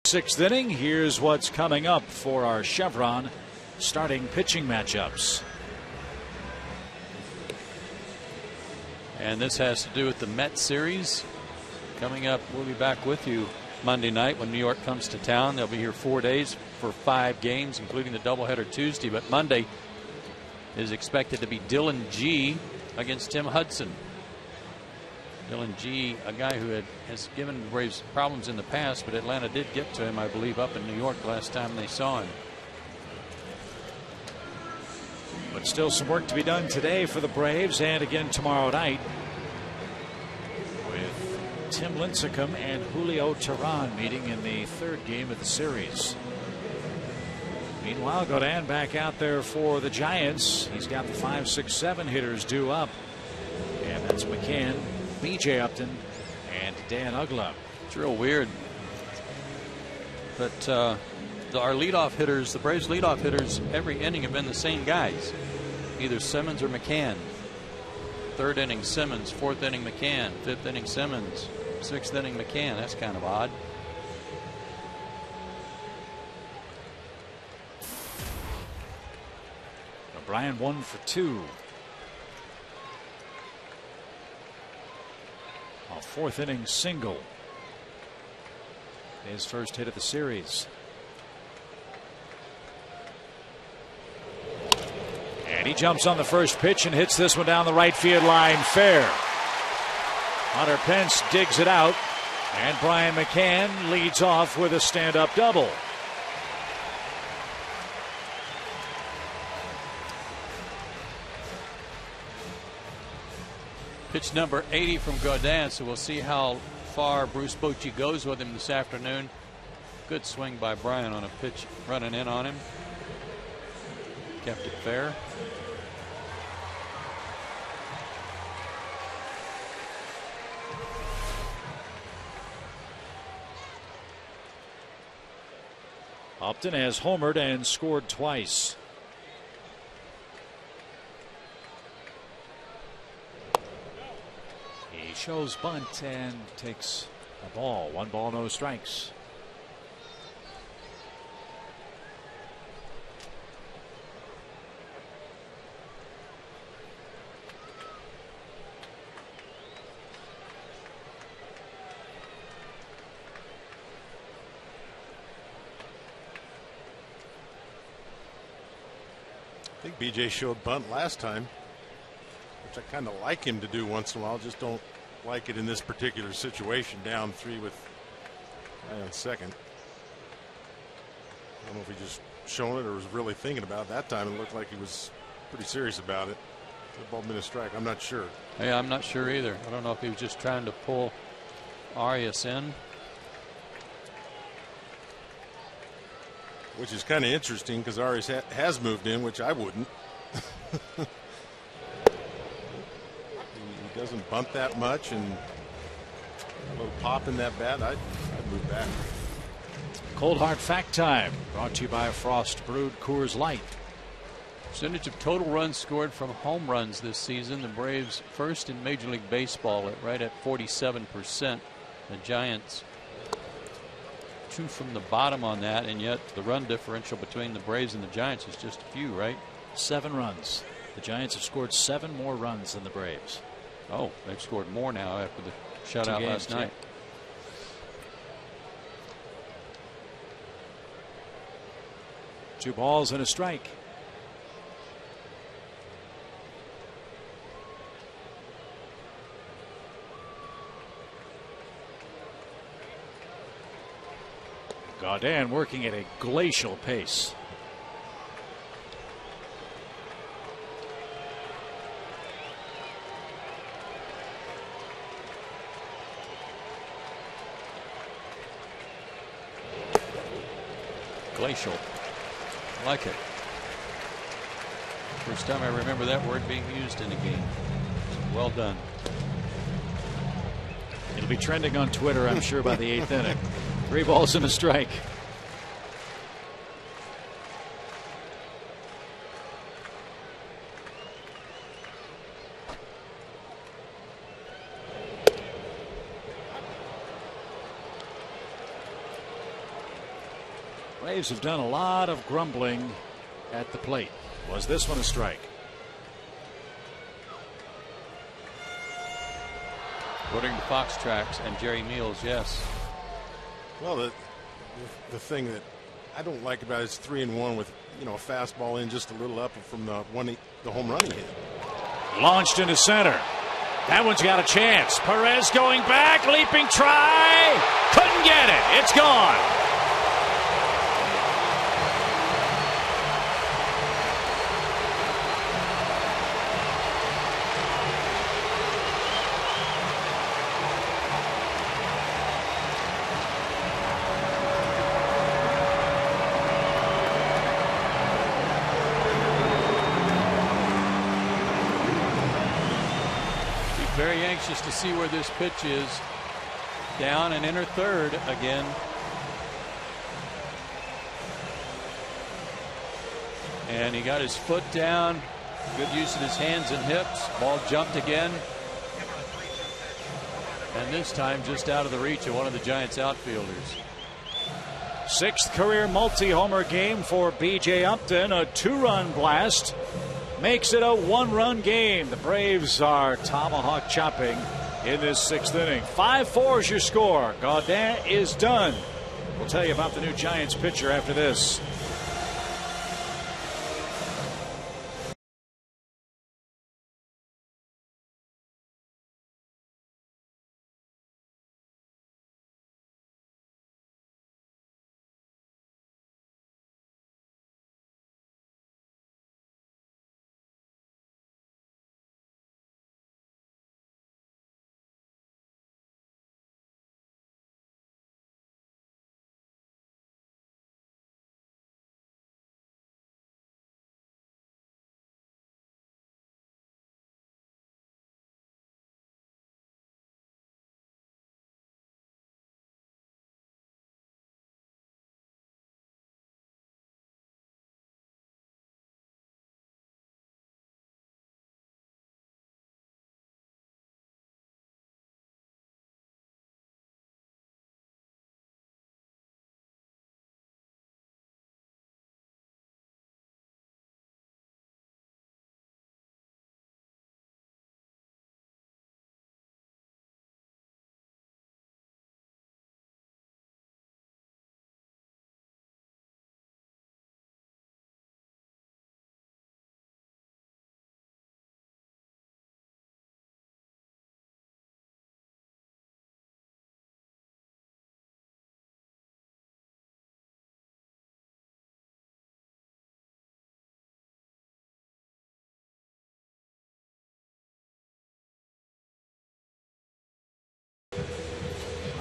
6th inning. Here's what's coming up for our Chevron starting pitching matchups.
And this has to do with the Mets series coming up. We'll be back with you Monday night when New York comes to town. They'll be here 4 days for 5 games, including the doubleheader Tuesday. But Monday is expected to be Dylan G against Tim Hudson. Dylan G, a guy who has given the Braves problems in the past, but Atlanta did get to him, I believe, up in New York last time they saw him.
But still some work to be done today for the Braves, and again tomorrow night with Tim Lincecum and Julio Teheran meeting in the 3rd game of the series. Meanwhile, Godin back out there for the Giants. He's got the 5, 6, 7 hitters due up, and that's McCann, B.J. Upton, and Dan Uggla.
It's real weird, but our leadoff hitters, the Braves leadoff hitters, every inning have been the same guys, either Simmons or McCann. 3rd inning Simmons, 4th inning McCann, 5th inning Simmons, 6th inning McCann. That's kind of odd.
O'Brien 1 for 2. A 4th inning single. His first hit of the series. And he jumps on the first pitch and hits this one down the right field line fair. Hunter Pence digs it out, and Brian McCann leads off with a stand-up double.
Pitch number 80 from Godin, so we'll see how far Bruce Bochy goes with him this afternoon. Good swing by Brian on a pitch running in on him. Kept it fair.
Upton has homered and scored twice. He shows bunt and takes a ball. 1 ball, no strikes.
I think BJ showed bunt last time, which I kind of like him to do once in a while. Just don't like it in this particular situation. Down 3 with guy on second. I don't know if he just shown it or was really thinking about it. That time it looked like he was pretty serious about it. The ball been a strike. I'm not sure.
Yeah, I'm not sure either. I don't know if he was just trying to pull Arias in.
Which is kind of interesting because Arias has moved in, which I wouldn't. He doesn't bunt that much, and a little pop in that bat, I'd move back.
Cold Hard Fact Time, brought to you by Frost Brewed Coors Light.
Percentage of total runs scored from home runs this season. The Braves first in Major League Baseball at right at 47%. The Giants 2 from the bottom on that, and yet the run differential between the Braves and the Giants is just a few, right?
7 runs. The Giants have scored 7 more runs than the Braves.
Oh, they've scored more now after the shutout last night.
2 balls and a strike. Godin working at a glacial pace.
Glacial. I like it. First time I remember that word being used in a game. Well done.
It'll be trending on Twitter, I'm sure, by the 8th inning. 3 balls and a strike. Braves have done a lot of grumbling at the plate. Was this one a strike?
According to Fox Tracks and Jerry Meals, yes.
Well, the thing that I don't like about it is 3-1 with, you know, a fastball in just a little up from the home run he hit.
Launched into center. That one's got a chance. Perez going back, leaping try. Couldn't get it. It's gone.
Very anxious to see where this pitch is. Down and enter third again. And he got his foot down. Good use of his hands and hips. Ball jumped again. And this time just out of the reach of one of the Giants outfielders.
6th career multi-homer game for B.J. Upton. A 2-run blast makes it a 1-run game. The Braves are tomahawk chopping in this 6th inning. 5-4 is your score. Gaudin is done. We'll tell you about the new Giants pitcher after this.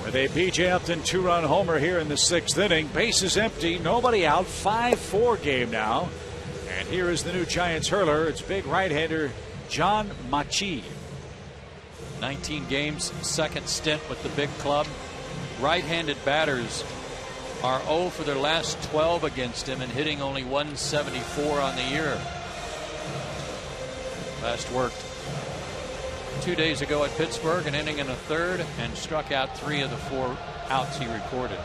With a B.J. Upton 2-run homer here in the 6th inning. Bases empty, nobody out. 5-4 game now. And here is the new Giants hurler. It's big right-hander John Machi.
19 games, 2nd stint with the big club. Right-handed batters are 0 for their last 12 against him and hitting only 174 on the year. Last worked 2 days ago at Pittsburgh, an inning and a third, and struck out 3 of the 4 outs he recorded.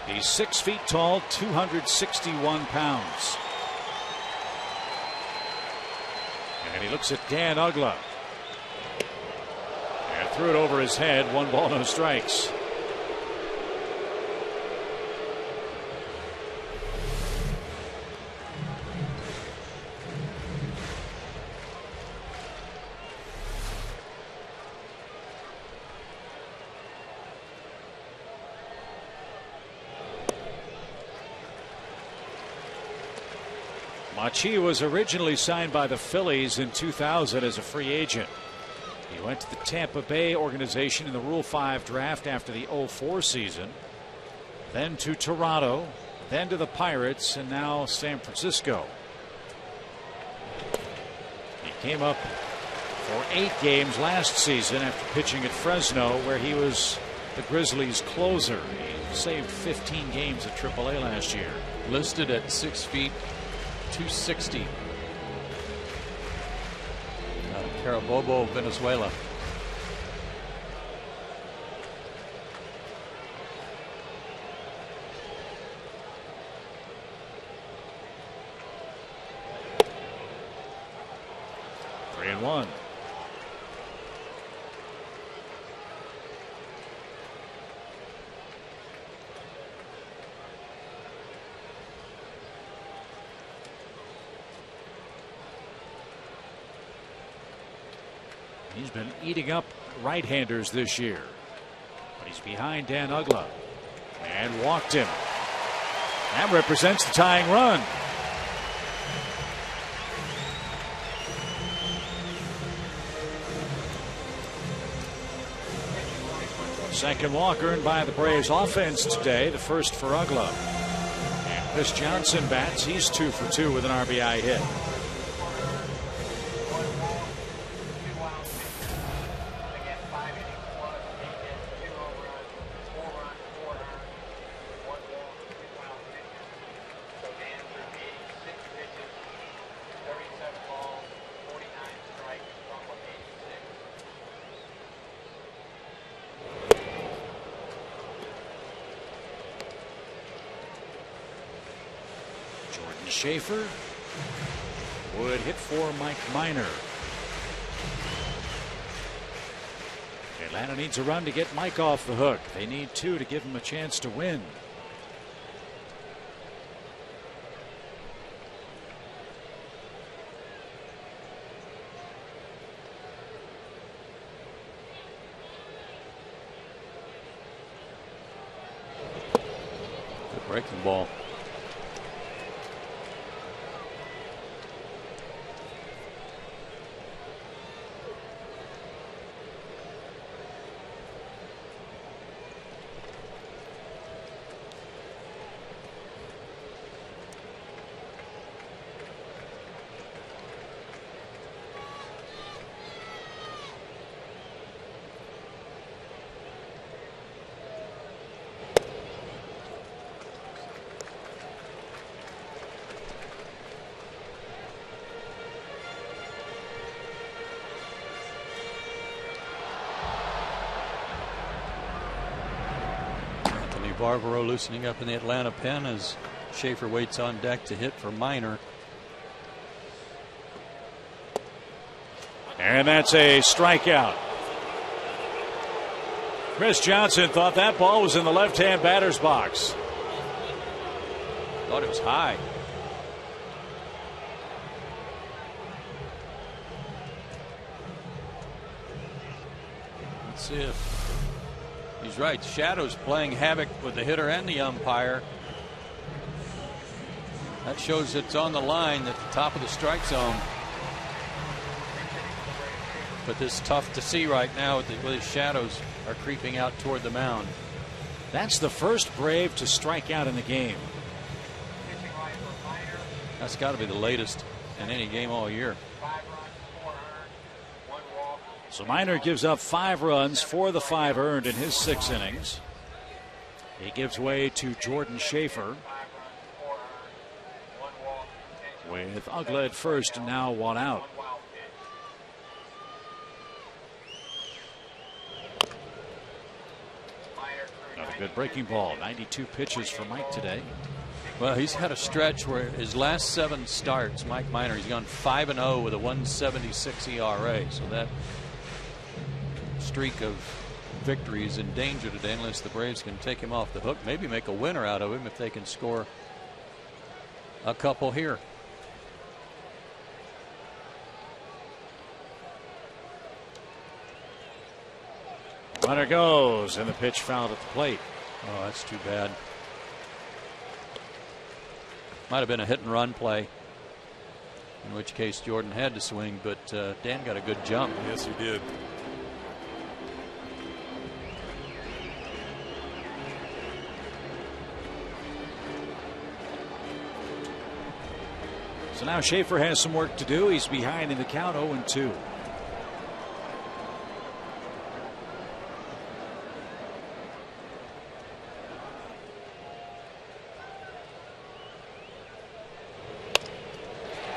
He's 6 feet tall, 261 pounds. And he looks at Dan Uggla. And threw it over his head. 1 ball, no strikes. Machi was originally signed by the Phillies in 2000 as a free agent. He went to the Tampa Bay organization in the Rule 5 draft after the 04 season, then to Toronto, then to the Pirates, and now San Francisco. He came up for 8 games last season after pitching at Fresno, where he was the Grizzlies' closer. He saved 15 games at AAA last year.
Listed at 6 feet 260. Carabobo, Venezuela.
1-1. He's been eating up right-handers this year. But he's behind Dan Uggla. And walked him. That represents the tying run. Second walk earned by the Braves offense today, the first for Uggla. And Chris Johnson bats. He's 2 for 2 with an RBI hit. Schaefer would hit for Mike Minor. Atlanta needs a run to get Mike off the hook. They need 2 to give him a chance to win.
Good breaking ball. Barbaro loosening up in the Atlanta pen as Schaefer waits on deck to hit for Minor.
And that's a strikeout. Chris Johnson thought that ball was in the left-hand batter's box.
Thought it was high. Let's see if he's right. Shadow's playing havoc with the hitter and the umpire. That shows it's on the line at the top of the strike zone. But this is tough to see right now with the shadows are creeping out toward the mound.
That's the first Brave to strike out in the game.
That's got to be the latest in any game all year.
So Minor gives up 5 runs for the 5 earned in his 6 innings. He gives way to Jordan Schaefer with Uggla at first and now 1 out. Another good breaking ball. 92 pitches for Mike today.
Well, he's had a stretch where his last 7 starts, Mike Minor, he's gone 5-0 with a 1.76 ERA. So that streak of victories in danger today unless the Braves can take him off the hook, maybe make a winner out of him if they can score a couple here.
Runner goes and the pitch fouled at the plate.
Oh, that's too bad. Might have been a hit and run play, in which case Jordan had to swing, but Dan got a good jump.
Yes, he did.
So now Schaefer has some work to do. He's behind in the count, 0-2.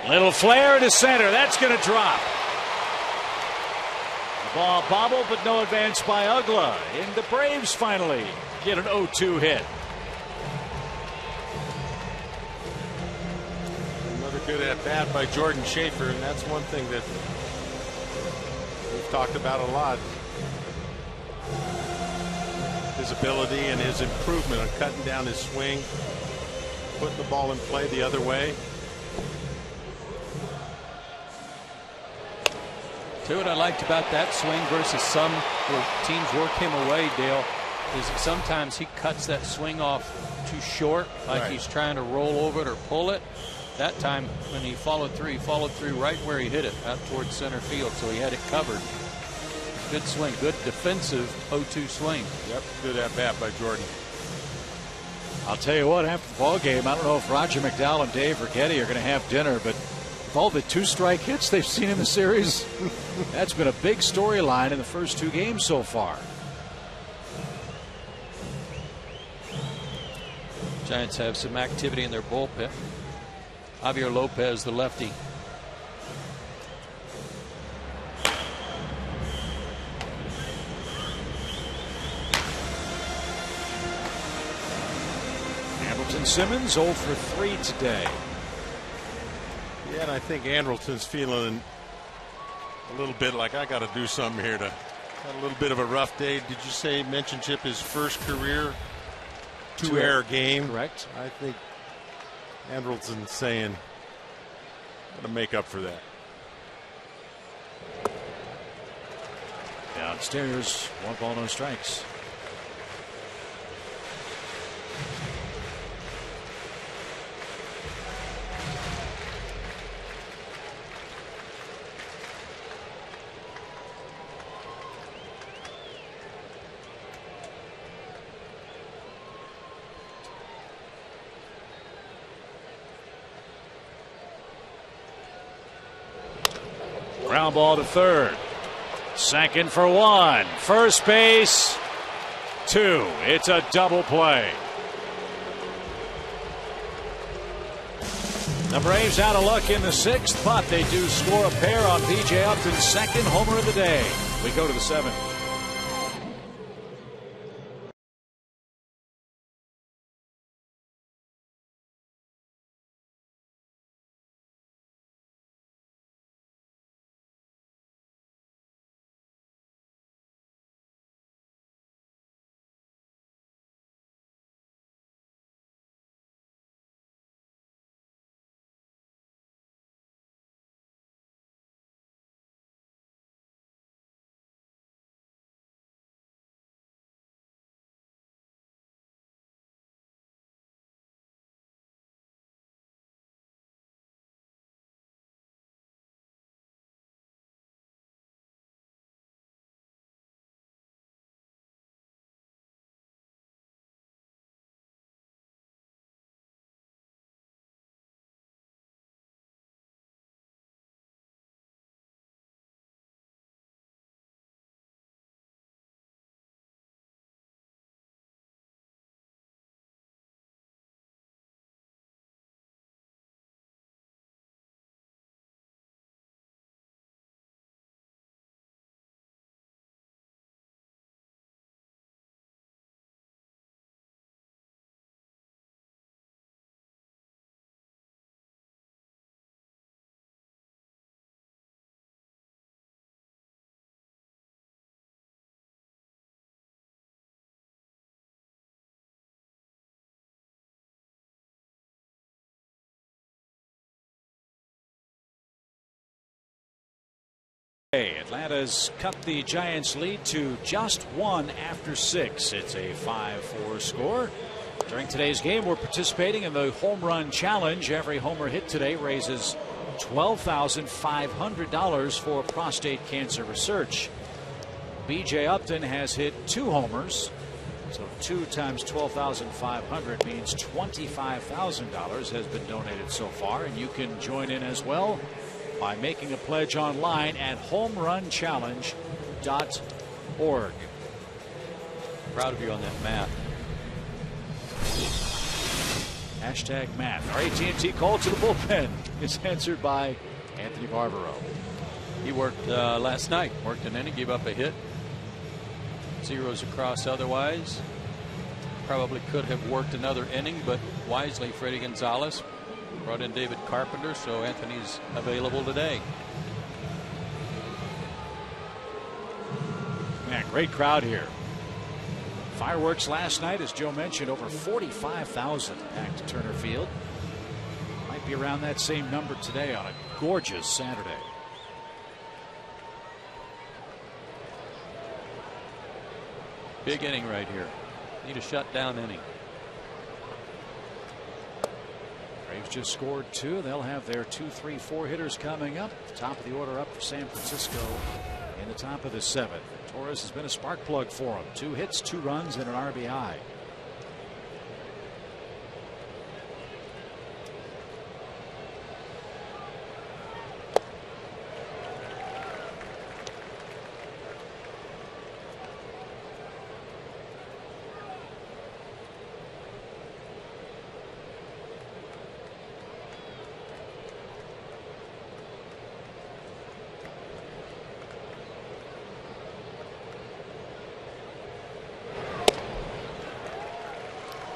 Little flare to center. That's going to drop. The ball bobbled, but no advance by Uggla. And the Braves finally get an 0-2 hit.
Another good at bat by Jordan Schaefer, and that's one thing that we've talked about a lot. His ability and his improvement on cutting down his swing, putting the ball in play the other way.
See what I liked about that swing versus some where teams work him away, Dale, is that sometimes he cuts that swing off too short, like he's trying to roll over it or pull it. That time when he followed through right where he hit it, out towards center field, so he had it covered. Good swing, good defensive 0-2 swing.
Yep, good at bat by Jordan.
I'll tell you what, after the ball game, I don't know if Roger McDowell and Dave Rigetti are going to have dinner, but with all the 2-strike hits they've seen in the series, that's been a big storyline in the first 2 games so far.
Giants have some activity in their bullpen. Javier Lopez, the lefty.
Hamilton Simmons 0 for 3 today.
Yeah, and I think Andrelton's feeling a little bit like I got to do something here. Had a little bit of a rough day. Did you mention Chip his first career 2-error game?
Correct.
I think Andrelton's saying, got to make up for that.
Downstairs, 1 ball, no strikes. Ground ball to third. Second for 1. First base 2. It's a double play. The Braves out of luck in the 6th, but they do score a pair on B.J. Upton's second homer of the day. We go to the 7th. Atlanta's cut the Giants lead to just 1 after 6. It's a 5-4 score. During today's game, we're participating in the home run challenge. Every homer hit today raises $12,500 for prostate cancer research. B.J. Upton has hit 2 homers. So 2 times $12,500 means $25,000 has been donated so far, and you can join in as well by making a pledge online at homerunchallenge.org.
Proud of you on that math.
Hashtag math. Our AT&T call to the bullpen is answered by Anthony Barbaro.
He worked last night. Worked an inning, gave up a hit. Zeros across otherwise. Probably could have worked another inning, but wisely Freddie Gonzalez brought in David Carpenter, so Anthony's available today.
Man, great crowd here. Fireworks last night, as Joe mentioned, over 45,000 packed Turner Field. Might be around that same number today on a gorgeous Saturday.
Big inning right here. Need a shutdown inning.
Braves just scored 2. They'll have their 2, 3, 4 hitters coming up. Top of the order up for San Francisco in the top of the 7th. Torres has been a spark plug for him. 2 hits, 2 runs, and an RBI.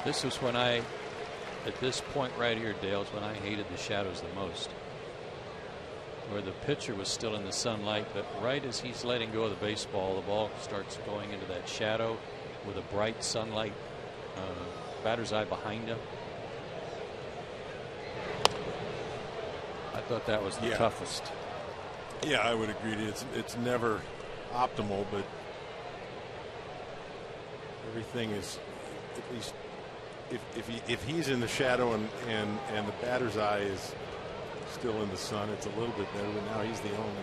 This was when at this point right here, Dale, is when I hated the shadows the most. Where the pitcher was still in the sunlight, but right as he's letting go of the baseball, the ball starts going into that shadow with a bright sunlight batter's eye behind him. I thought that was the toughest.
Yeah, I would agree. It's never optimal, but everything is, at least if he's in the shadow and the batter's eye is still in the sun, it's a little bit better. But now he's the only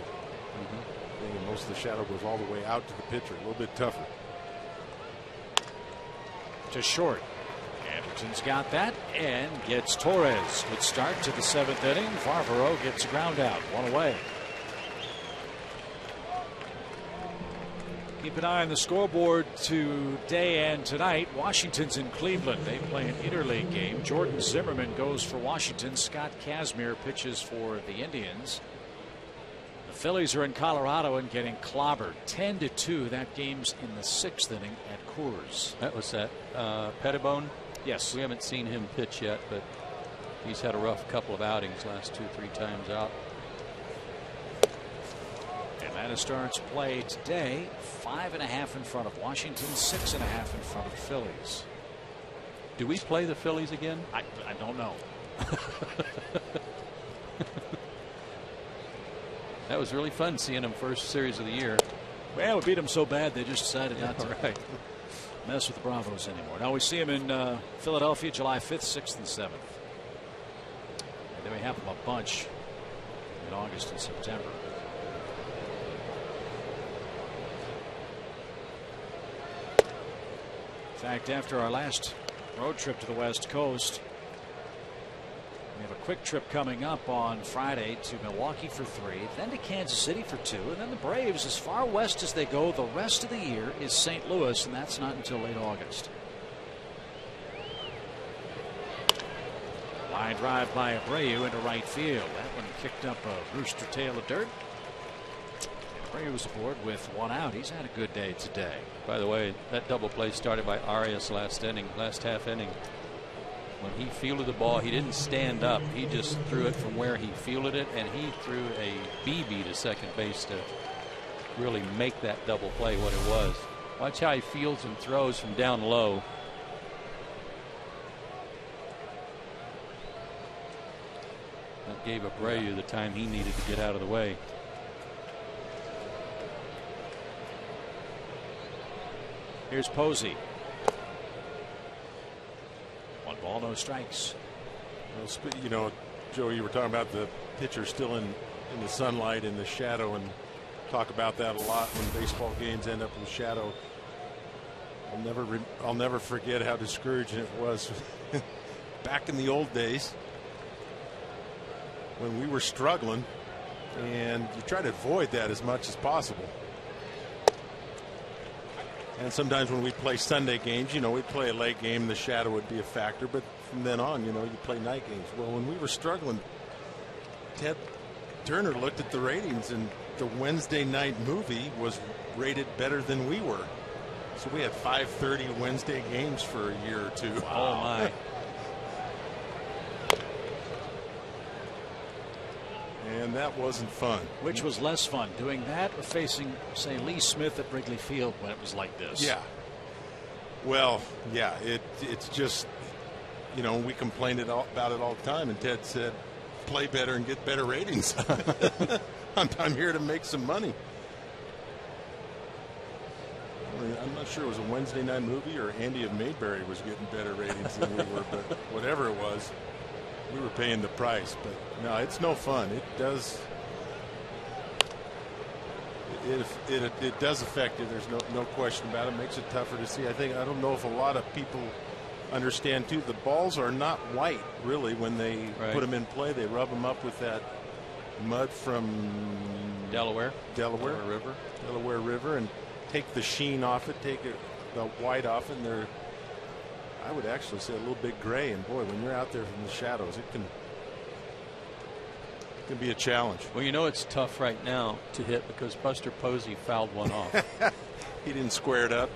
thing, and most of the shadow goes all the way out to the pitcher. A little bit tougher.
To short. Anderson's got that and gets Torres. Good start to the 7th inning. Farvaro gets a ground out. 1 away. Keep an eye on the scoreboard today and tonight. Washington's in Cleveland. They play an interleague game. Jordan Zimmerman goes for Washington. Scott Kazmir pitches for the Indians. The Phillies are in Colorado and getting clobbered 10-2. That game's in the 6th inning at Coors.
That was that Pettibone.
Yes.
We haven't seen him pitch yet, but he's had a rough couple of outings last 2-3 times out.
Atlanta starts play today 5.5 in front of Washington, 6.5 in front of the Phillies.
Do we play the Phillies again?
I don't know.
That was really fun seeing them first series of the year.
Well, we beat them so bad they just decided not to
right.
mess with the Bravos anymore. Now we see them in Philadelphia July 5th, 6th, and 7th. And then we have them a bunch in August and September. In fact, after our last road trip to the West Coast, we have a quick trip coming up on Friday to Milwaukee for 3, then to Kansas City for 2, and then the Braves, as far west as they go the rest of the year, is St. Louis, and that's not until late August. Line drive by Abreu into right field. That one kicked up a rooster tail of dirt. Abreu was aboard with 1 out. He's had a good day today.
By the way, that double play started by Arias last half inning. When he fielded the ball, he didn't stand up. He just threw it from where he fielded it, and he threw a BB to second base to really make that double play what it was. Watch how he fields and throws from down low. That gave Abreu the time he needed to get out of the way.
Here's Posey. 1 ball, no strikes.
Well, you know, Joe, you were talking about the pitcher still in the sunlight, in the shadow, and talk about that a lot when baseball games end up in shadow. I'll never forget how discouraging it was back in the old days when we were struggling, and you try to avoid that as much as possible. And sometimes when we play Sunday games, you know, we'd play a late game, the shadow would be a factor, but from then on, you know, you play night games. Well, when we were struggling, Ted Turner looked at the ratings, and the Wednesday night movie was rated better than we were. So we had 5:30 Wednesday games for a year or 2.
Wow. Oh my.
and that wasn't fun.
Which was less fun, doing that or facing, say, Lee Smith at Wrigley Field when it was like this?
Yeah. Well, yeah, it's just, you know, we complained about it all the time, and Ted said, play better and get better ratings. I'm here to make some money. I'm not sure it was a Wednesday night movie or Andy of Mayberry was getting better ratings than we were, but whatever it was, we were paying the price. But no, it's no fun. It does. It does affect you. There's no question about it. It makes it tougher to see. I don't know if a lot of people understand too. The balls are not white really when they put them in play. They rub them up with that mud from
Delaware
River, and take the sheen off it, take the white off it, and they're, I would actually say, a little bit gray. And boy, when you're out there from the shadows, it can be a challenge.
Well, you know it's tough right now to hit because Buster Posey fouled one off.
He didn't square it up.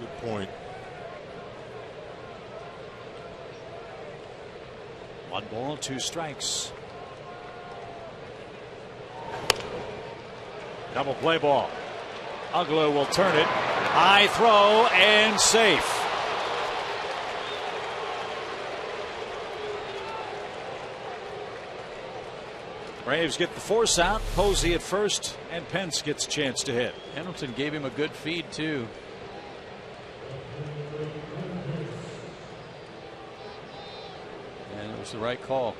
Good point.
1 ball, 2 strikes. Double play ball. Uglo will turn it. High throw and safe. Braves get the force out. Posey at first, and Pence gets a chance to hit.
Hamilton gave him a good feed too. And it was the right call.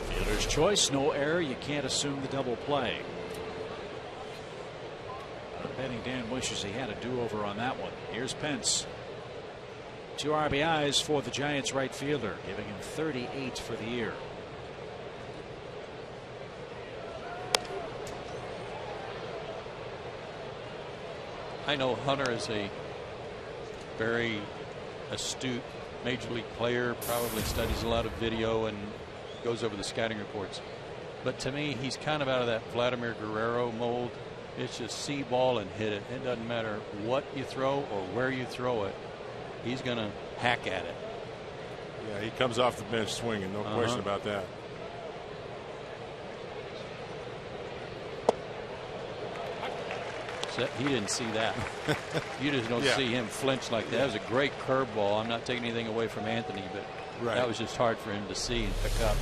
Fielder's choice, no error. You can't assume the double play. I'm betting Dan wishes he had a do-over on that one. Here's Pence. 2 RBIs for the Giants right fielder, giving him 38 for the year.
I know Hunter is a very astute major league player, probably studies a lot of video and goes over the scouting reports. But to me, he's kind of out of that Vladimir Guerrero mold. It's just see ball and hit it. It doesn't matter what you throw or where you throw it. He's going to hack at it.
Yeah, he comes off the bench swinging, no question about that.
So he didn't see that. You just don't see him flinch like that. That was a great curveball. I'm not taking anything away from Anthony, but that was just hard for him to see and pick up.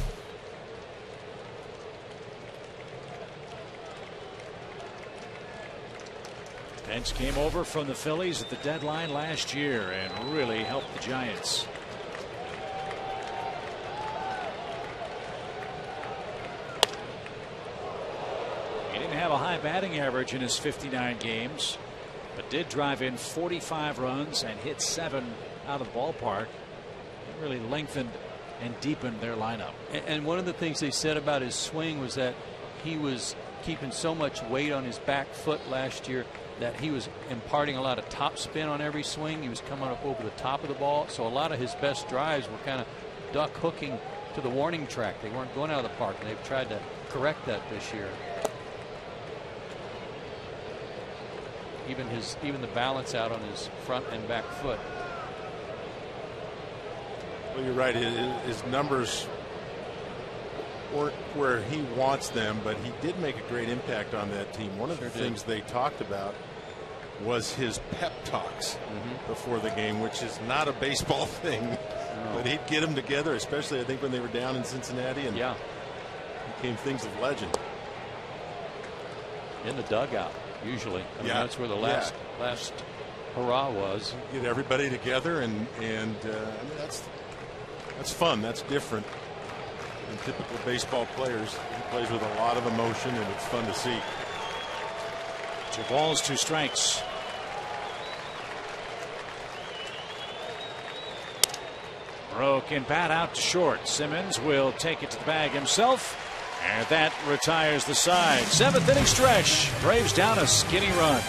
Pence came over from the Phillies at the deadline last year and really helped the Giants. He didn't have a high batting average in his 59 games, but did drive in 45 runs and hit 7 out of the ballpark. It really lengthened and deepened their lineup.
And one of the things they said about his swing was that he was keeping so much weight on his back foot last year that he was imparting a lot of top spin on every swing. He was coming up over the top of the ball. So a lot of his best drives were kind of duck hooking to the warning track. They weren't going out of the park, and they've tried to correct that this year. Even the balance out on his front and back foot.
Well, you're right. His numbers weren't where he wants them, but he did make a great impact on that team. One of the things they talked about was his pep talks before the game, which is not a baseball thing, but he'd get them together, especially I think when they were down in Cincinnati, and became things of legend.
In the dugout, usually. I mean, that's where the last hurrah was.
Get everybody together, and I mean, that's fun. That's different than typical baseball players. He plays with a lot of emotion, and it's fun to see.
2 balls, 2 strikes. Broken bat out to short. Simmons will take it to the bag himself, and that retires the side. 7th inning stretch. Braves down a skinny run.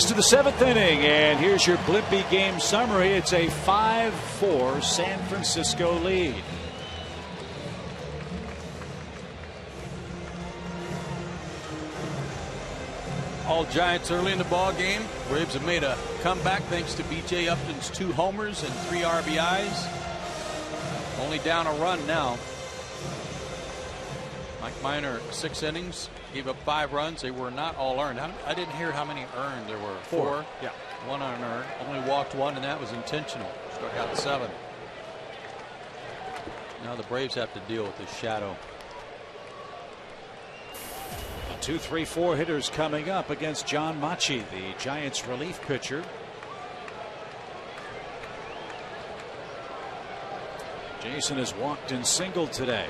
Last of the 7th inning, and here's your Blimpie game summary. It's a 5-4 San Francisco lead.
All Giants early in the ball game. Braves have made a comeback thanks to B.J. Upton's 2 homers and 3 RBIs. Only down a run now. Mike Minor, 6 innings, gave up 5 runs. They were not all earned. I didn't hear how many earned there were. 4.
Yeah.
1 unearned. Only walked 1, and that was intentional. Struck out 7. Now the Braves have to deal with this shadow.
2, 3, 4 hitters coming up against John Machi, the Giants relief pitcher. Jason has walked and singled today.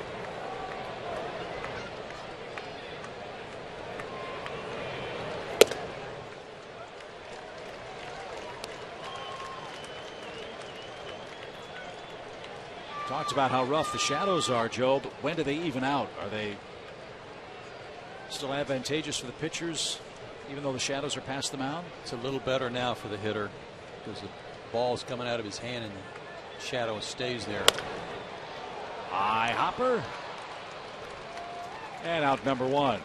Talked about how rough the shadows are, Joe, but when do they even out? Are they still advantageous for the pitchers, even though the shadows are past the mound?
It's a little better now for the hitter because the ball is coming out of his hand and the shadow stays there.
High hopper. And out number 1.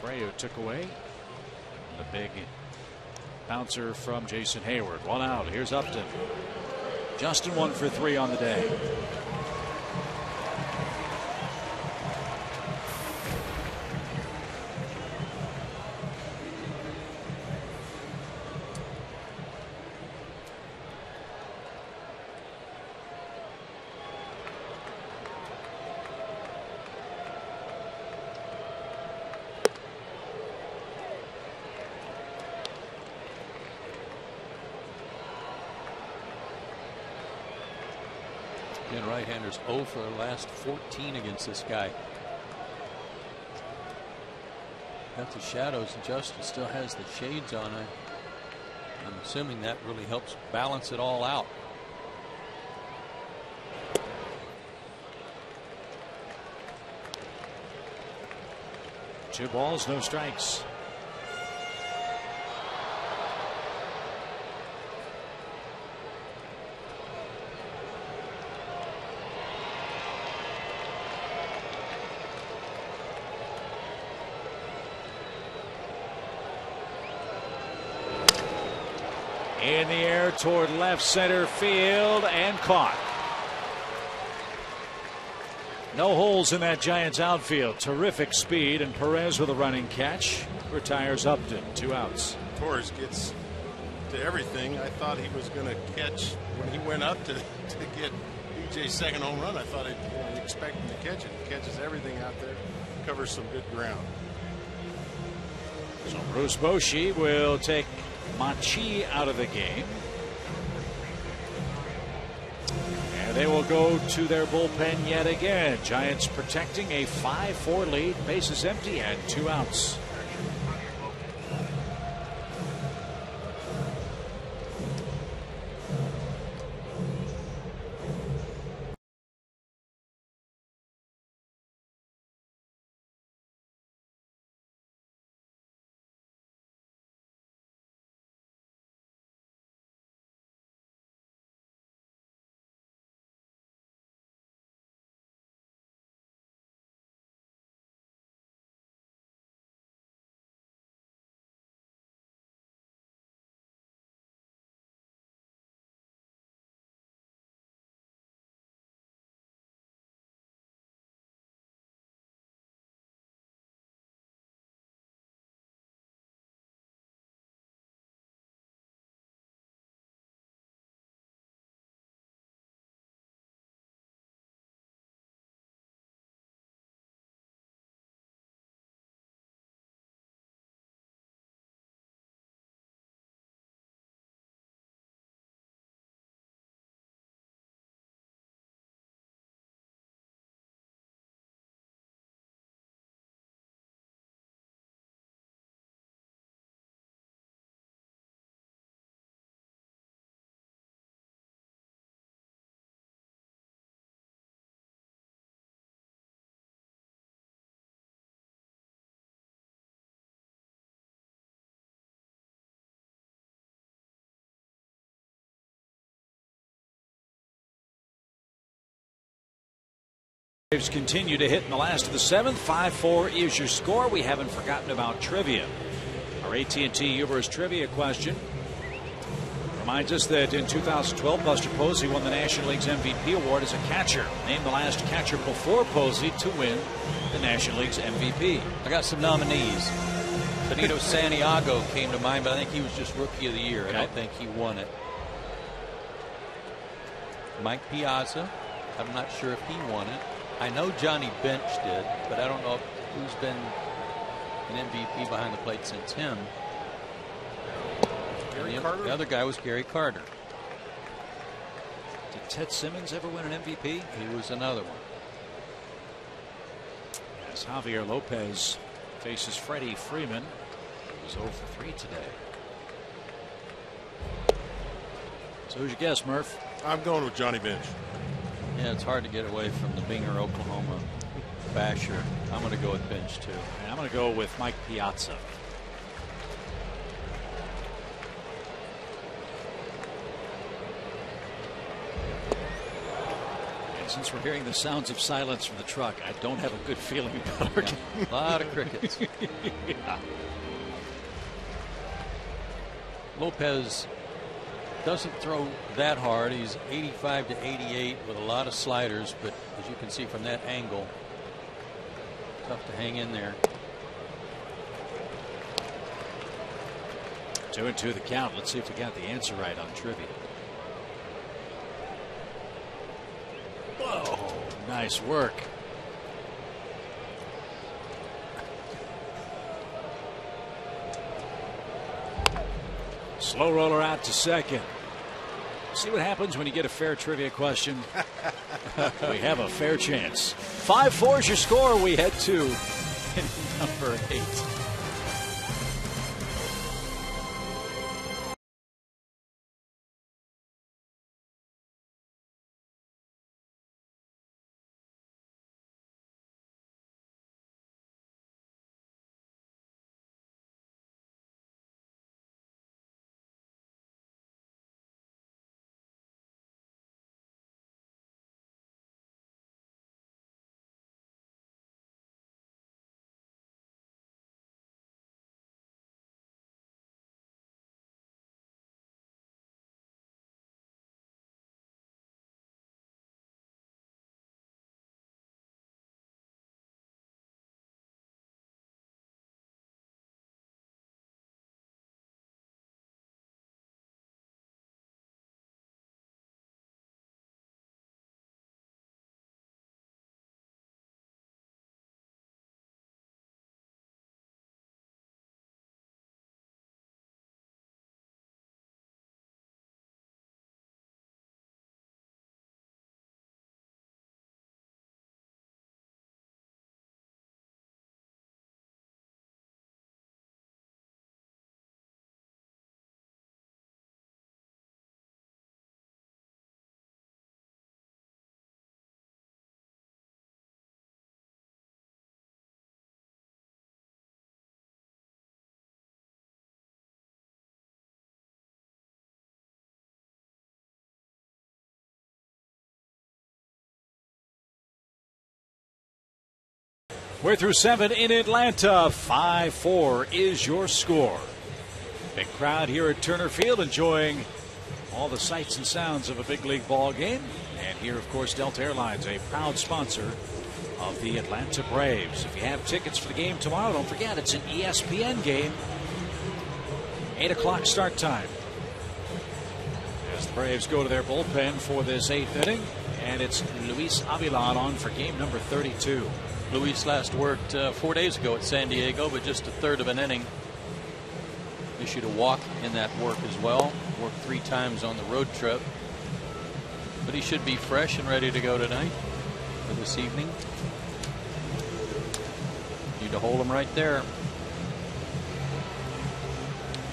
Abreu took away the big bouncer from Jason Hayward. 1 out. Here's Upton. Justin 1 for 3 on the day.
Again, right-handers 0 for the last 14 against this guy. Got the shadows, and Justin still has the shades on. I'm assuming that really helps balance it all out.
Two balls, no strikes. In the air toward left center field and caught. No holes in that Giants outfield. Terrific speed, and Perez with a running catch retires Upton. 2 outs.
Torres gets to everything. I thought he was going to catch when he went up to get BJ's second home run. I thought he'd expect him to catch it. He catches everything out there, covers some good ground.
So Bruce Bochy will take Machi out of the game. And they will go to their bullpen yet again. Giants protecting a 5-4 lead. Bases empty and 2 outs. Braves continue to hit in the last of the seventh. 5-4 is your score. We haven't forgotten about trivia. Our AT&T Ubers trivia question reminds us that in 2012, Buster Posey won the National League's MVP award as a catcher. Named the last catcher before Posey to win the National League's MVP.
I got some nominees. Benito Santiago came to mind, but I think he was just Rookie of the Year. Okay. I don't think he won it. Mike Piazza, I'm not sure if he won it. I know Johnny Bench did, but I don't know who's been an MVP behind the plate since him. The other guy was Gary Carter.
Did Ted Simmons ever win an MVP?
He was another one.
As Javier Lopez faces Freddie Freeman, who's 0 for 3 today. So who's your guess, Murph?
I'm going with Johnny Bench.
Yeah, it's hard to get away from the Binger, Oklahoma basher. I'm going to go with Bench too.
And I'm going to go with Mike Piazza. And since we're hearing the sounds of silence from the truck, I don't have a good feeling about our game.
A lot of crickets.
Yeah.
Lopez doesn't throw that hard. He's 85 to 88 with a lot of sliders, but as you can see from that angle, tough to hang in there.
2-2 the count. Let's see if we got the answer right on trivia. Whoa, nice work. Slow roller out to second. See what happens when you get a fair trivia question. We have a fair chance. 5-4 is your score. We head to number 8. We're through 7 in Atlanta. 5-4 is your score. Big crowd here at Turner Field enjoying all the sights and sounds of a big league ball game. And here, of course, Delta Airlines, a proud sponsor of the Atlanta Braves. If you have tickets for the game tomorrow, don't forget it's an ESPN game. 8 o'clock start time. As the Braves go to their bullpen for this 8th inning. And it's Luis Avilan on for game number 32.
Luis last worked 4 days ago at San Diego, but just a third of an inning. Issued a walk in that work as well. Worked 3 times on the road trip. But he should be fresh and ready to go tonight or this evening. Need to hold him right there.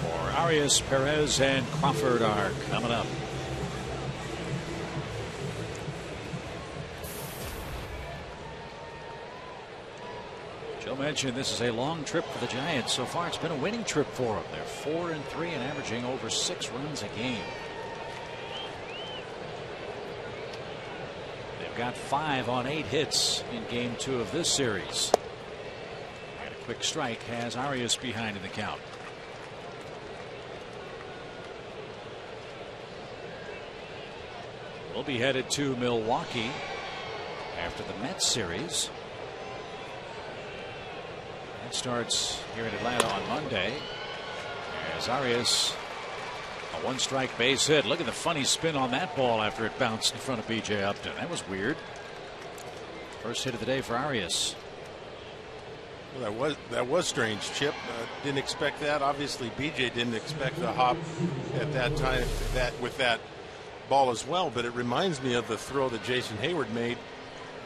For Arias, Perez, and Crawford are coming up. Joe mentioned this is a long trip for the Giants. So far, it's been a winning trip for them. They're 4-3 and averaging over 6 runs a game. They've got 5 on 8 hits in game 2 of this series. And a quick strike has Arias behind in the count. We'll be headed to Milwaukee after the Mets series. That starts here in Atlanta on Monday. As Arias, a 1-strike base hit. Look at the funny spin on that ball after it bounced in front of B.J. Upton. That was weird. First hit of the day for Arias.
Well, that was strange, Chip. Didn't expect that. Obviously, B.J. didn't expect the hop at that time with that ball as well. But it reminds me of the throw that Jason Hayward made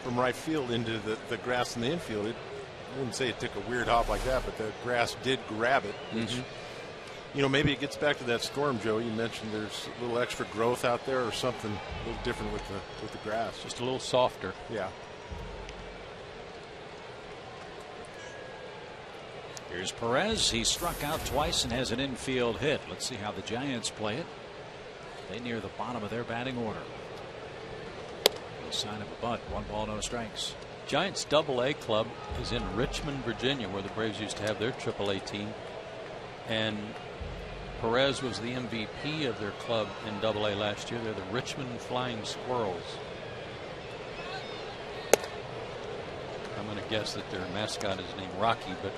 from right field into the grass in the infield. I wouldn't say it took a weird hop like that, but the grass did grab it. Which, you know, maybe it gets back to that storm, Joe. You mentioned there's a little extra growth out there, or something a little different with the grass.
Just a little softer.
Yeah.
Here's Perez. He struck out twice and has an infield hit. Let's see how the Giants play it. They near the bottom of their batting order. No sign of a bunt. 1 ball, no strikes.
Giants AA club is in Richmond, Virginia, where the Braves used to have their AAA team. And Perez was the MVP of their club in AA last year. They're the Richmond Flying Squirrels. I'm going to guess that their mascot is named Rocky, but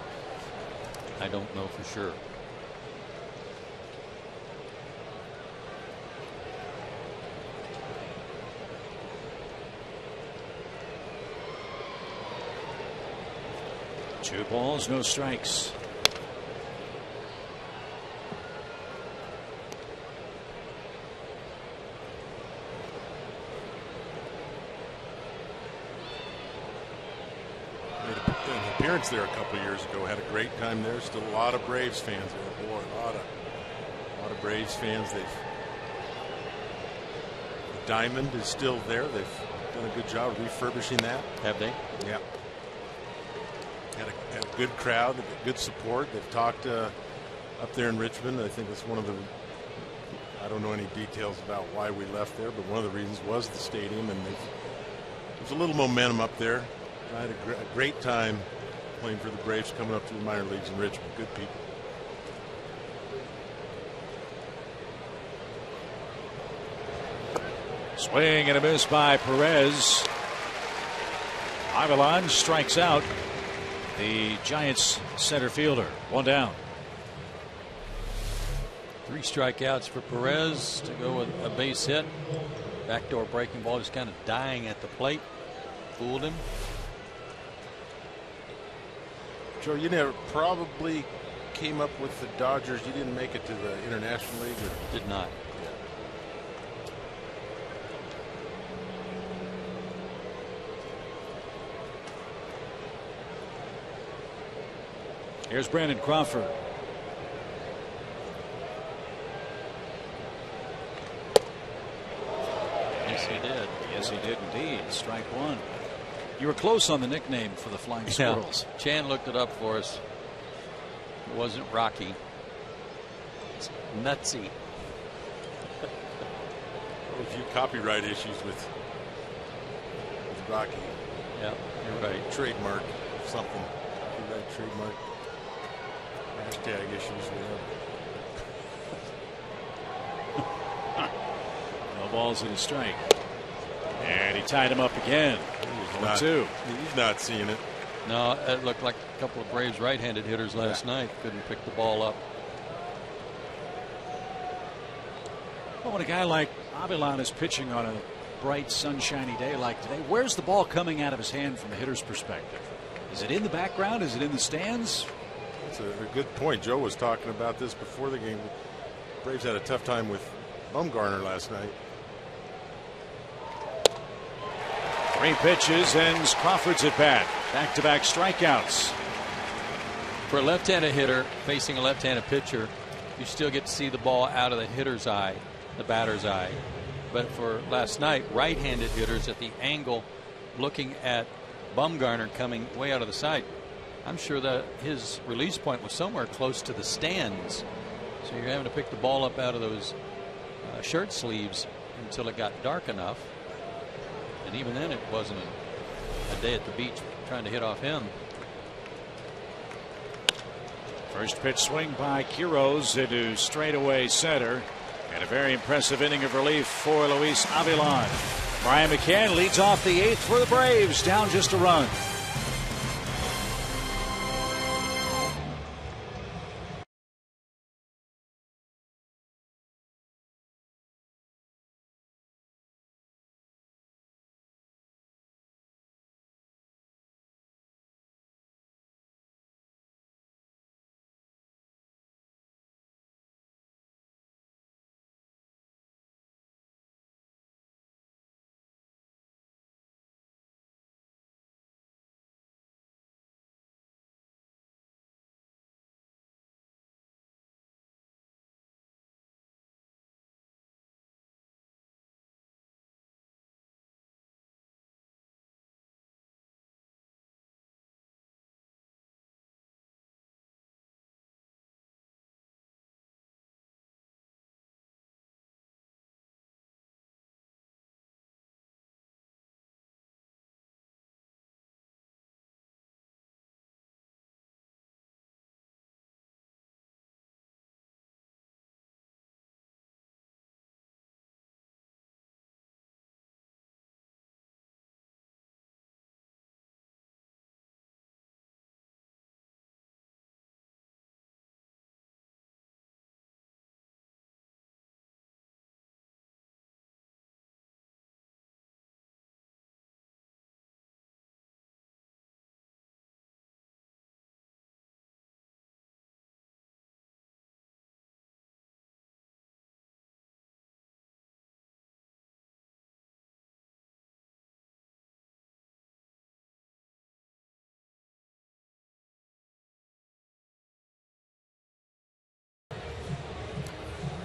I don't know for sure.
Two balls, no strikes.
Made an appearance there a couple of years ago. Had a great time there. Still a lot of Braves fans there. Boy, a lot of Braves fans. The diamond is still there. They've done a good job refurbishing that.
Have they?
Yeah. Had a good crowd, good support. They've talked up there in Richmond. I think it's one of the, I don't know any details about why we left there, but one of the reasons was the stadium, and there's a little momentum up there. I had a great time playing for the Braves coming up to the minor leagues in Richmond. Good people.
Swing and a miss by Perez. Avilan strikes out the Giants center fielder. 1 down.
3 strikeouts for Perez to go with a base hit. Backdoor breaking ball just kind of dying at the plate. Fooled him.
Joe, you never probably came up with the Dodgers. You didn't make it to the International League? Or?
Did not.
Here's Brandon Crawford.
Yes, he did.
Yes, he did indeed. Strike 1. You were close on the nickname for the Flying Squirrels.
Yeah. Chan looked it up for us. It wasn't Rocky. It's Nutsy.
A few copyright issues with Rocky.
Yeah, you're right.
Trademark something. Copyright trademark. Hashtag issues.
No balls in a strike. And he tied him up again.
He's not seeing it.
No, it looked like a couple of Braves right-handed hitters last night couldn't pick the ball up.
Well, when a guy like Avilan is pitching on a bright, sunshiny day like today, where's the ball coming out of his hand from the hitter's perspective? Is it in the background? Is it in the stands?
That's a good point. Joe was talking about this before the game. Braves had a tough time with Bumgarner last night.
3 pitches ends Crawford's at bat. Back-to-back strikeouts.
For a left-handed hitter facing a left-handed pitcher, you still get to see the ball out of the hitter's eye, the batter's eye. But for last night, right-handed hitters at the angle looking at Bumgarner coming way out of the side, I'm sure that his release point was somewhere close to the stands. So you're having to pick the ball up out of those shirt sleeves until it got dark enough. And even then, it wasn't a day at the beach trying to hit off him.
First pitch swing by Quiroz into straightaway center. And a very impressive inning of relief for Luis Avilan. Brian McCann leads off the 8th for the Braves, down just a run.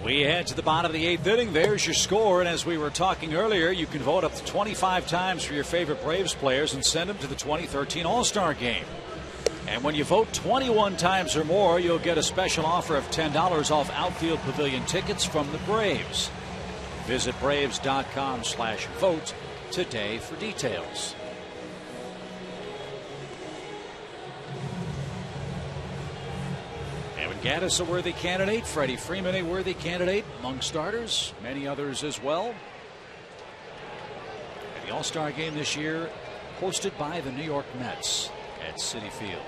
We head to the bottom of the 8th inning. There's your score. And as we were talking earlier, you can vote up to 25 times for your favorite Braves players and send them to the 2013 All-Star Game. And when you vote 21 times or more, you'll get a special offer of $10 off outfield pavilion tickets from the Braves. Visit Braves.com/vote today for details. Gaddis, a worthy candidate. Freddie Freeman, a worthy candidate among starters. Many others as well. And the All-Star Game this year hosted by the New York Mets at Citi Field.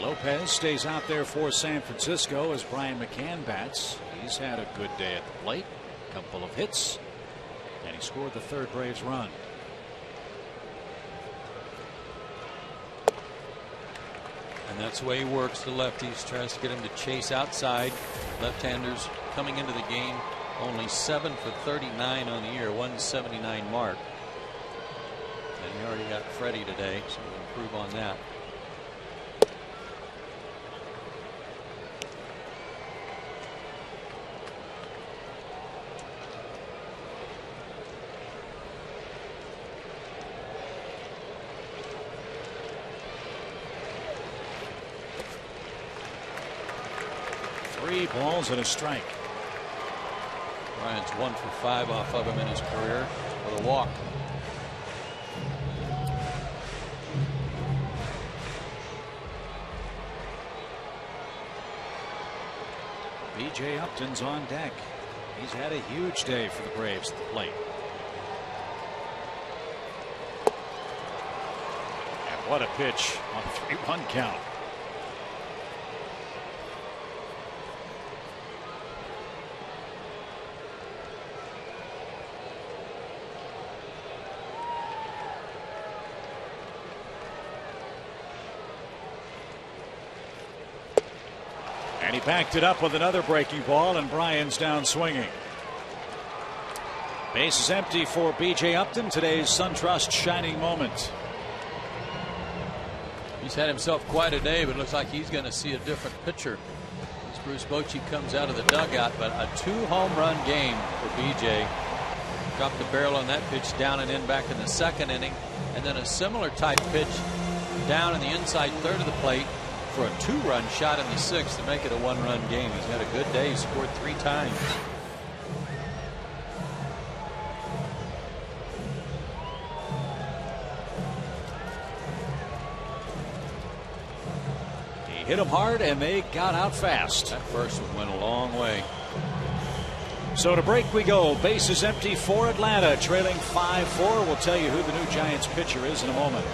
Lopez stays out there for San Francisco as Brian McCann bats. He's had a good day at the plate. A couple of hits. And he scored the 3rd Braves run.
And that's the way he works the lefties. Tries to get him to chase outside. Left-handers coming into the game only 7 for 39 on the year, 179 mark. And he already got Freddie today, so we'll improve on that.
Three balls and a strike.
Ryan's 1 for 5 off of him in his career with a walk.
B.J. Upton's on deck. He's had a huge day for the Braves at the plate. And what a pitch on a 3-1 count. And he backed it up with another breaking ball, and Bryan's down swinging. Base is empty for B.J. Upton, today's SunTrust shining moment.
He's had himself quite a day, but looks like he's going to see a different pitcher as Bruce Bochy comes out of the dugout. But a 2-home run game for B.J. Dropped the barrel on that pitch down and in back in the 2nd inning, and then a similar type pitch down in the inside 3rd of the plate for a 2-run shot in the 6th to make it a 1-run game. He's had a good day. He scored 3 times.
He hit him hard, and they got out fast.
That first one went a long way.
So to break we go. Bases empty for Atlanta, trailing 5-4. We'll tell you who the new Giants pitcher is in a moment.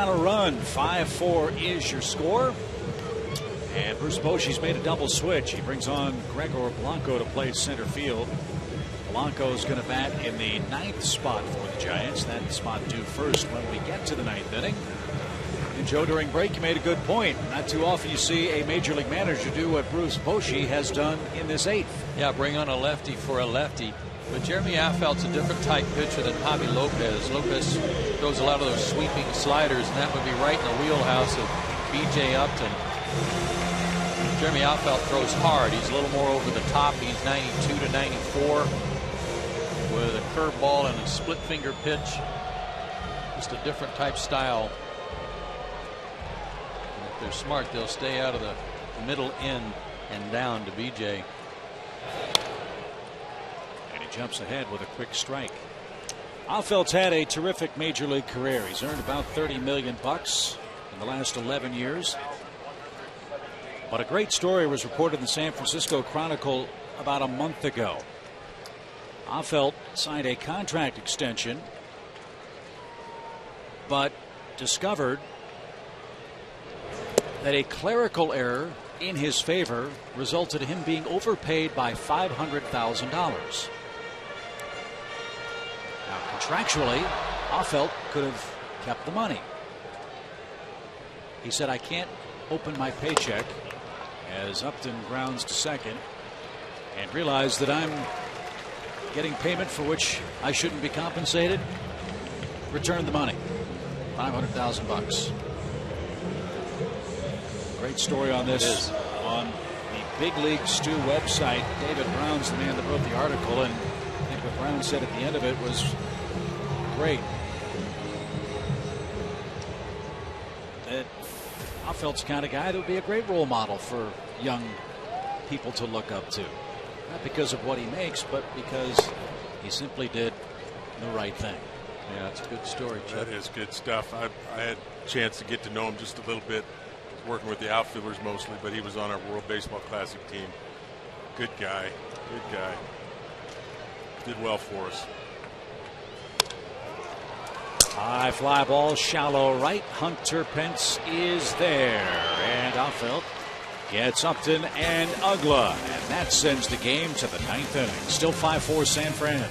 On a run, 5-4 is your score. And Bruce Bochy's made a double switch. He brings on Gregor Blanco to play center field. Blanco's going to bat in the 9th spot for the Giants. That spot due first when we get to the 9th inning. And Joe, during break, you made a good point. Not too often you see a major league manager do what Bruce Bochy has done in this 8th.
Yeah, bring on a lefty for a lefty. But Jeremy Affeld's a different type pitcher than Javi Lopez. Lopez throws a lot of those sweeping sliders, and that would be right in the wheelhouse of B.J. Upton. Jeremy Affeld throws hard. He's a little more over the top. He's 92 to 94 with a curveball and a split finger pitch. Just a different type style. And if they're smart, they'll stay out of the middle end and down to B.J.
Jumps ahead with a quick strike. Affeld's had a terrific major league career. He's earned about $30 million in the last 11 years. But a great story was reported in the San Francisco Chronicle about a month ago. Affeld signed a contract extension, but discovered that a clerical error in his favor resulted in him being overpaid by $500,000. Now, contractually, Affeld could have kept the money. He said, "I can't open my paycheck," as Upton grounds to second, and realized that I'm getting payment for which I shouldn't be compensated. Return the money. $500,000. Great story on this on the Big League Stew website. David Brown's the man that wrote the article, and I think what Brown said at the end of it was great. That Affeld's the kind of guy that would be a great role model for young people to look up to. Not because of what he makes, but because he simply did the right thing.
Yeah, it's a good story, Chuck.
That is good stuff. I had a chance to get to know him just a little bit, working with the outfielders mostly, but he was on our World Baseball Classic team. Good guy. Good guy. Did well for us.
High fly ball, shallow right. Hunter Pence is there. And Affeld gets Upton and Ugla. And that sends the game to the 9th inning. Still 5-4 San Fran.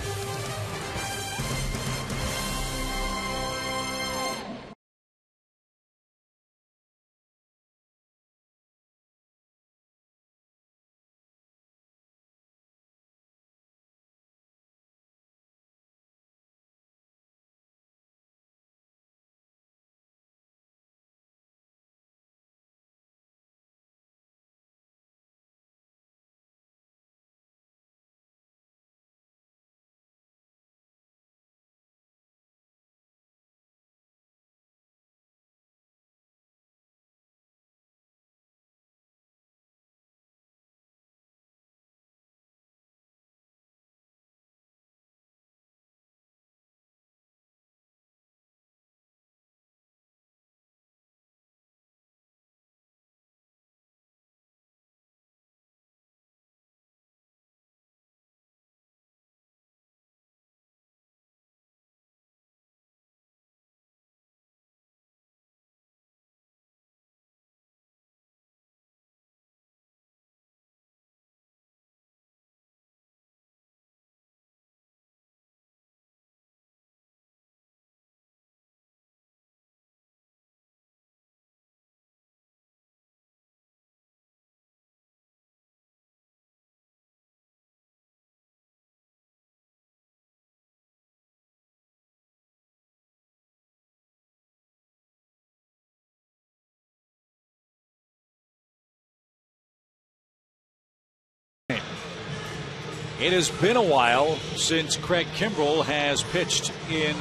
It has been a while since Craig Kimbrell has pitched in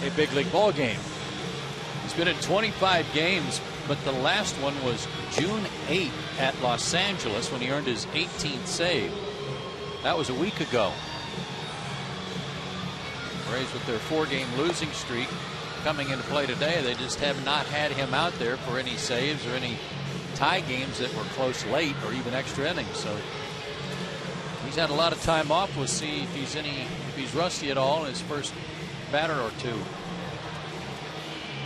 a big league ball game.
He's been in 25 games, but the last one was June 8th at Los Angeles when he earned his 18th save. That was a week ago. Braves with their 4-game losing streak coming into play today, they just have not had him out there for any saves or any tie games that were close late or even extra innings. So he's had a lot of time off. We'll see if he's rusty at all in his first batter or two.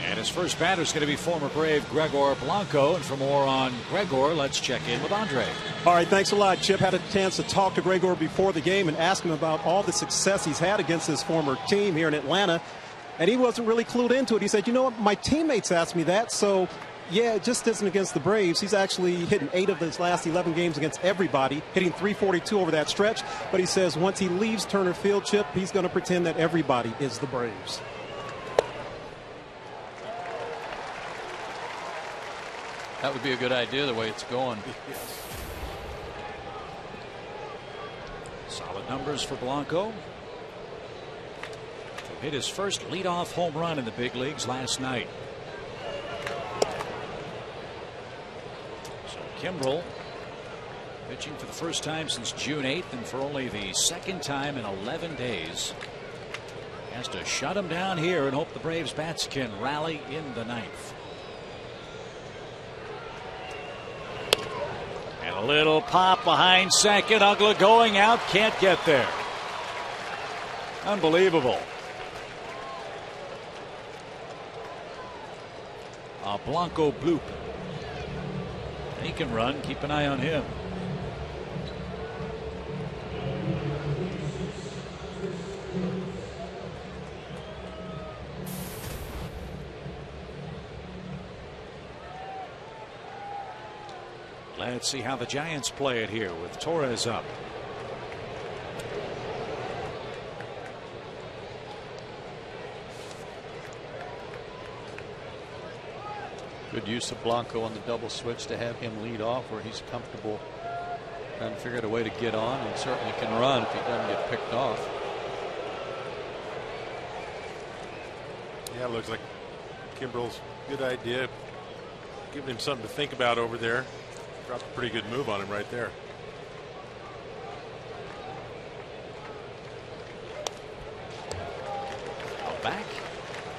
And his first batter is going to be former Brave Gregor Blanco. And for more on Gregor, let's check in with Andre.
All right, thanks a lot, Chip. Had a chance to talk to Gregor before the game and ask him about all the success he's had against his former team here in Atlanta. And he wasn't really clued into it. He said, you know what, my teammates asked me that, so yeah, it just isn't against the Braves. He's actually hitting 8 of his last 11 games against everybody, hitting .342 over that stretch. But he says once he leaves Turner Field, Chip, he's going to pretend that everybody is the Braves.
That would be a good idea the way it's going.
Solid numbers for Blanco. He hit his first leadoff home run in the big leagues last night. So Kimbrell pitching for the first time since June 8th and for only the second time in 11 days. Has to shut him down here and hope the Braves bats can rally in the 9th. And a little pop behind second. Ugla going out, can't get there. Unbelievable. A Blanco bloop. He can run. Keep an eye on him. Let's see how the Giants play it here with Torres up.
Good use of Blanco on the double switch to have him lead off where he's comfortable trying to figure out a way to get on, and certainly can run if he doesn't get picked off.
Yeah, it looks like Kimbrell's good idea. Giving him something to think about over there. Dropped a pretty good move on him right there.
Back.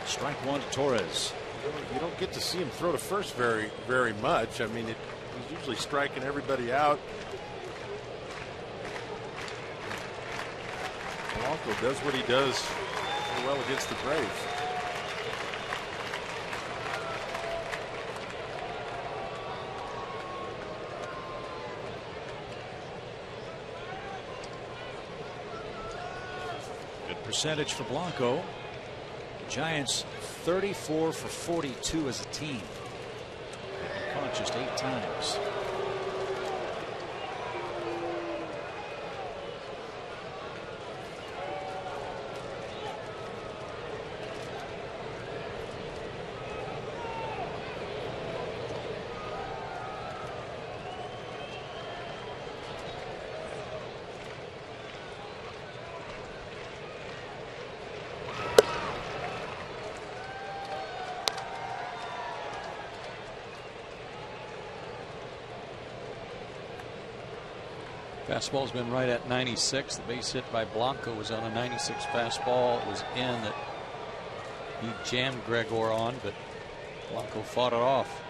Strike one to Torres.
You don't get to see him throw to first very much. I mean, he's usually striking everybody out. Blanco does what he does so well against the Braves.
Good percentage for Blanco. The Giants 34 for 42 as a team. Caught just 8 times.
Fastball's been right at 96. The base hit by Blanco was on a 96 fastball. It was in that he jammed Gregor on, but Blanco fought it off.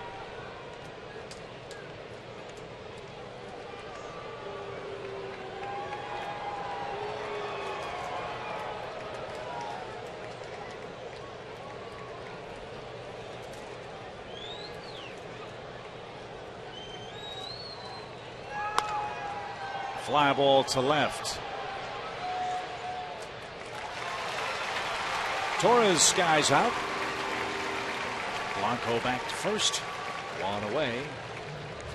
Fly ball to left. Torres skies out. Blanco back to first. One away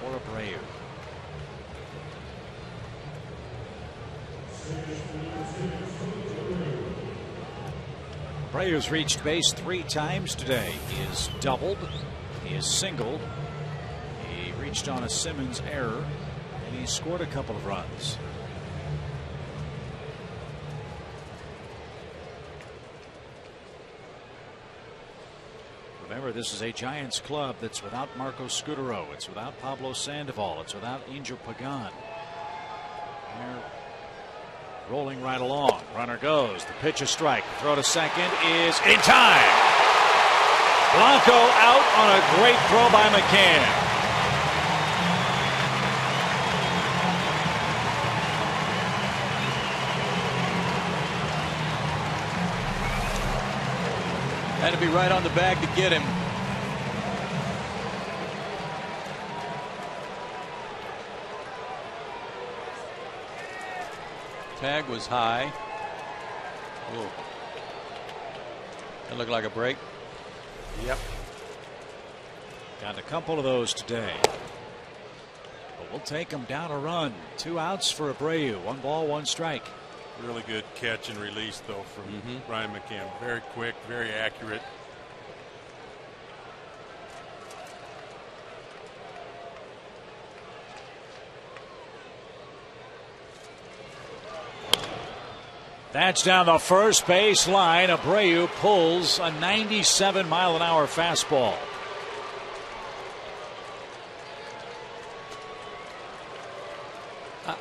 for a Brave. Braves reached base 3 times today. He is doubled. He is singled. He reached on a Simmons error. And he scored a couple of runs. Remember, this is a Giants club that's without Marco Scudero. It's without Pablo Sandoval. It's without Angel Pagan. They're rolling right along. Runner goes. The pitch, a strike. Throw to second is in time. Blanco out on a great throw by McCann.
Had to be right on the bag to get him. Tag was high. Oh, that looked like a break.
Yep.
Got a couple of those today. But we'll take him down a run. 2 outs for Abreu. 1 ball, 1 strike.
Really good catch and release, though, from Brian McCann. Very quick, very accurate.
That's down the first base line. Abreu pulls a 97-mile-an-hour fastball.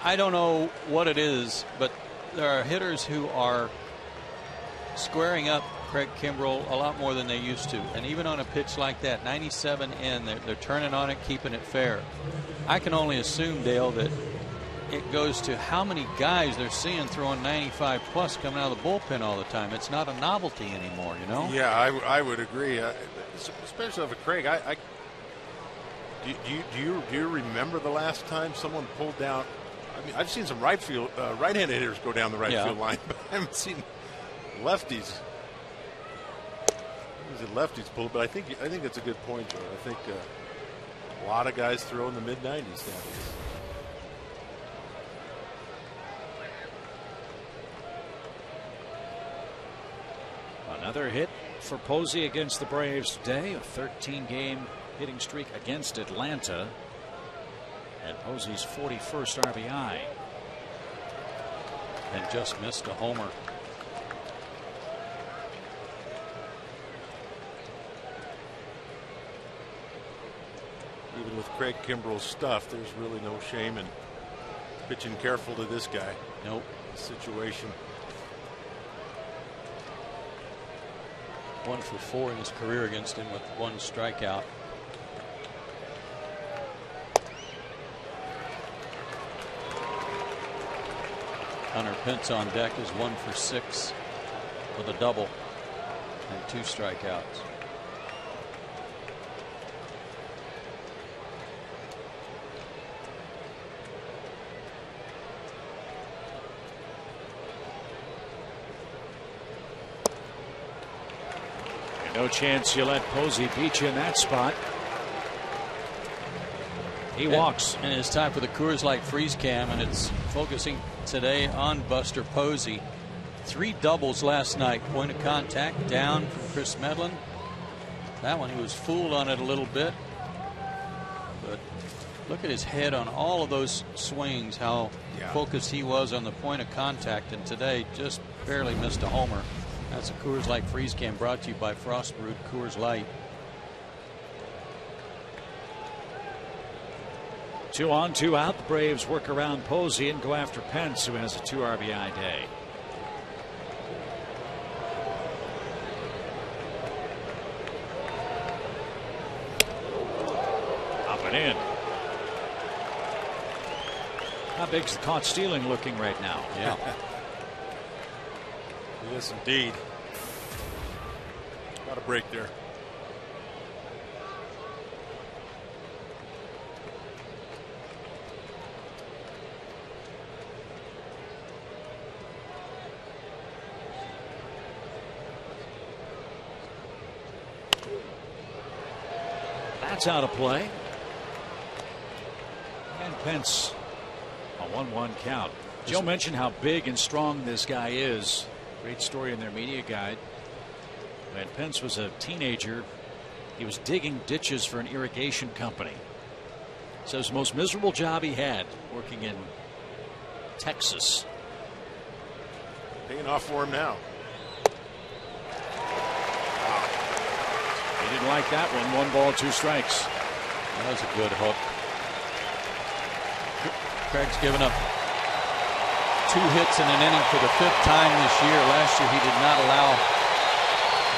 I don't know what it is, but there are hitters who are squaring up Craig Kimbrell a lot more than they used to. And even on a pitch like that, 97 in, they're turning on it, keeping it fair. I can only assume, Dale, that it goes to how many guys they're seeing throwing 95 plus coming out of the bullpen all the time. It's not a novelty anymore, you know?
Yeah, I would agree. Especially with Craig. Do you remember the last time someone pulled down? I mean, I've seen some right-handed hitters go down the right field line, but I haven't seen lefties. Lefties pull, but I think it's a good point, Joe. I think a lot of guys throw in the mid-90s nowadays.
Another hit for Posey against the Braves today. A 13-game hitting streak against Atlanta. And Posey's 41st RBI.
And just missed a homer.
Even with Craig Kimbrell's stuff, there's really no shame in pitching careful to this guy.
Nope.
Situation.
1 for 4 in his career against him with 1 strikeout. Hunter Pence on deck is 1 for 6 with a double and 2 strikeouts.
No chance you let Posey beat you in that spot. He walks.
And it's time for the Coors Light Freeze Cam, and it's focusing today on Buster Posey. 3 doubles last night. Point of contact down from Chris Medlin. That one, he was fooled on it a little bit. But look at his head on all of those swings, how focused he was on the point of contact. And today, just barely missed a homer. That's a Coors Light Freeze Cam brought to you by Frost Brewed Coors Light.
2 on, 2 out. The Braves work around Posey and go after Pence, who has a 2 RBI day. Up and in. How big's the caught stealing looking right now?
Yeah.
Yes, indeed. Got a break there.
That's out of play. And Pence, a 1-1 count. Joe mentioned how big and strong this guy is. Great story in their media guide. When Pence was a teenager, he was digging ditches for an irrigation company. So it was the most miserable job he had, working in Texas.
Paying off for him now.
He didn't like that one. 1 ball, 2 strikes.
That was a good hook. Craig's given up 2 hits in an inning for the 5th time this year. Last year he did not allow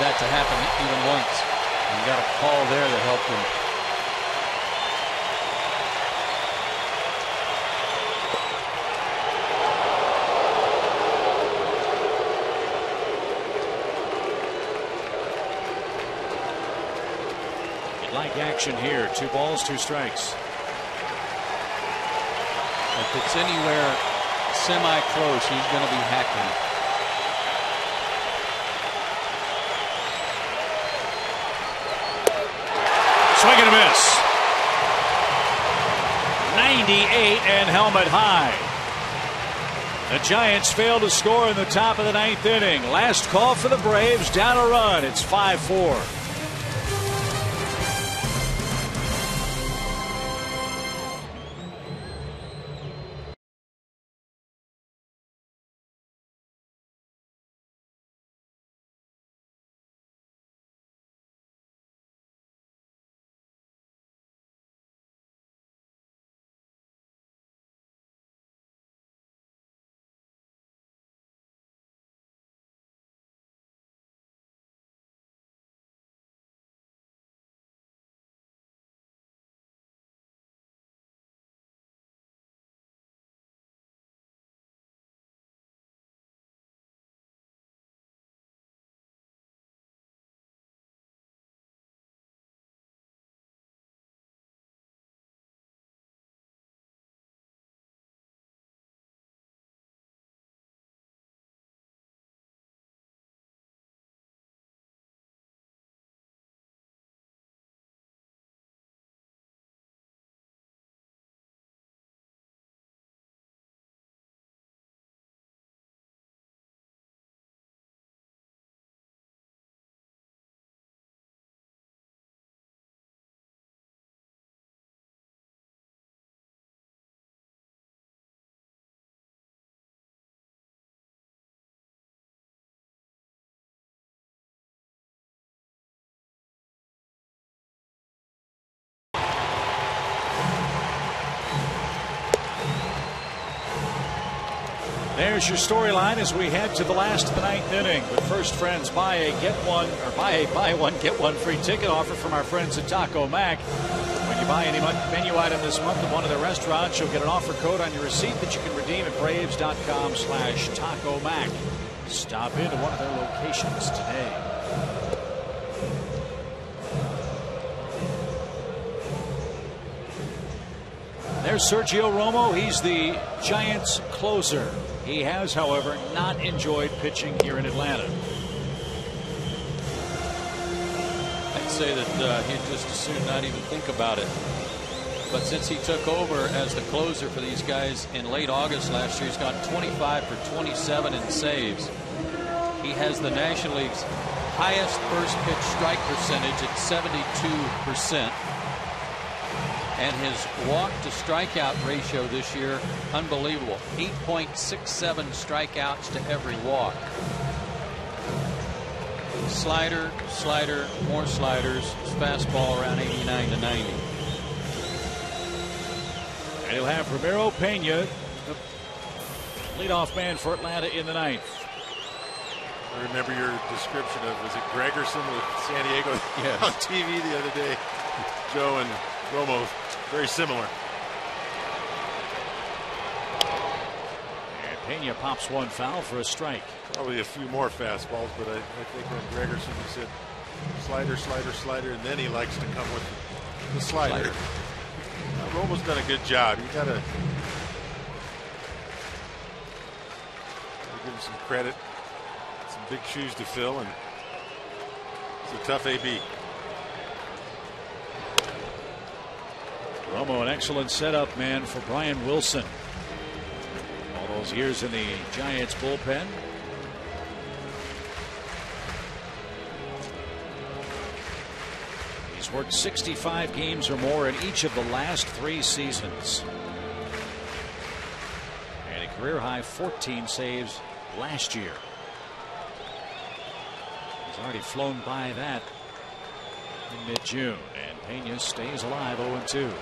that to happen even once. And he got a call there that helped him.
Like action here. 2 balls, 2 strikes.
If it's anywhere semi-close, he's going to be hacking.
Swing and a miss. 98 and helmet high. The Giants failed to score in the top of the 9th inning. Last call for the Braves. Down a run. It's 5-4. There's your storyline as we head to the last of the 9th inning. But first, friends, buy one get one free ticket offer from our friends at Taco Mac. When you buy any menu item this month at one of their restaurants, you'll get an offer code on your receipt that you can redeem at Braves.com/Taco Mac. Stop into one of their locations today. There's Sergio Romo. He's the Giants' closer. He has, however, not enjoyed pitching here in Atlanta.
I'd say that he'd just as soon not even think about it. But since he took over as the closer for these guys in late August last year, he's gone 25 for 27 in saves. He has the National League's highest first pitch strike percentage at 72%. And his walk to strikeout ratio this year, unbelievable. 8.67 strikeouts to every walk. Slider, slider, more sliders. His fastball around 89 to 90.
And he'll have Ramiro Pena, the leadoff man for Atlanta in the 9th.
I remember your description of, was it Gregerson with San Diego on TV the other day? Joe and Romo, very similar.
And Pena pops one foul for a strike.
Probably a few more fastballs, but I think when Gregerson, he said slider, slider, slider, and then he likes to come with the slider. Romo's done a good job. You gotta give him some credit. Some big shoes to fill, and it's a tough AB.
Romo, an excellent setup man for Brian Wilson. All those years in the Giants bullpen. He's worked 65 games or more in each of the last 3 seasons. And a career high 14 saves last year. He's already flown by that in mid-June. And Pena stays alive 0-2.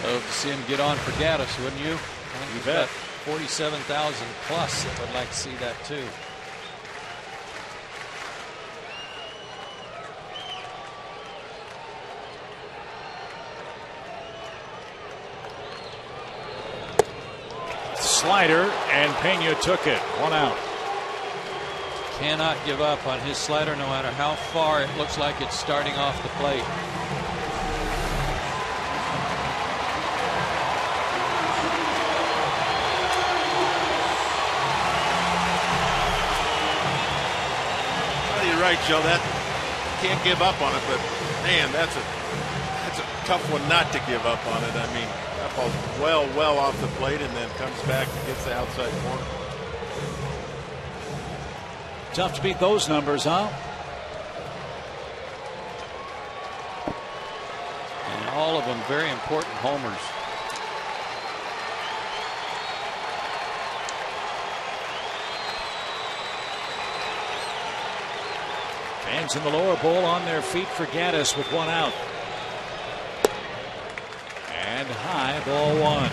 Love to see him get on for Gaddis, wouldn't you?
You bet.
47,000 plus that would like to see that too.
Slider, and Pena took it. 1 out.
Cannot give up on his slider no matter how far it looks like it's starting off the plate.
You're right, Joe. That can't give up on it, but man, that's a tough one not to give up on it. I mean, that ball's well off the plate and then comes back and gets the outside corner.
Tough to beat those numbers, huh?
And all of them very important homers.
Fans in the lower bowl on their feet for Gaddis with 1 out. And high, ball 1.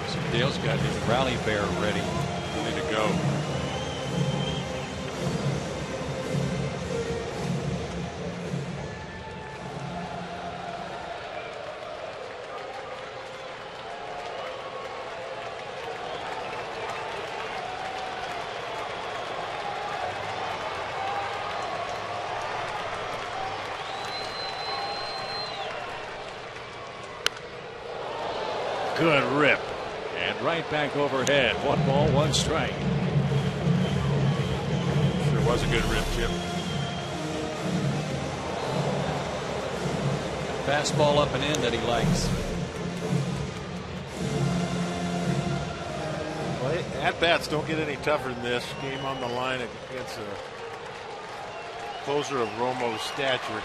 So Dale's got his rally bear ready to go.
Good rip. And right back overhead. 1 ball, 1 strike.
Sure was a good rip, Chip.
Fastball up and in that he likes.
Well, at-bats don't get any tougher than this. Game on the line against a closer of Romo's stature.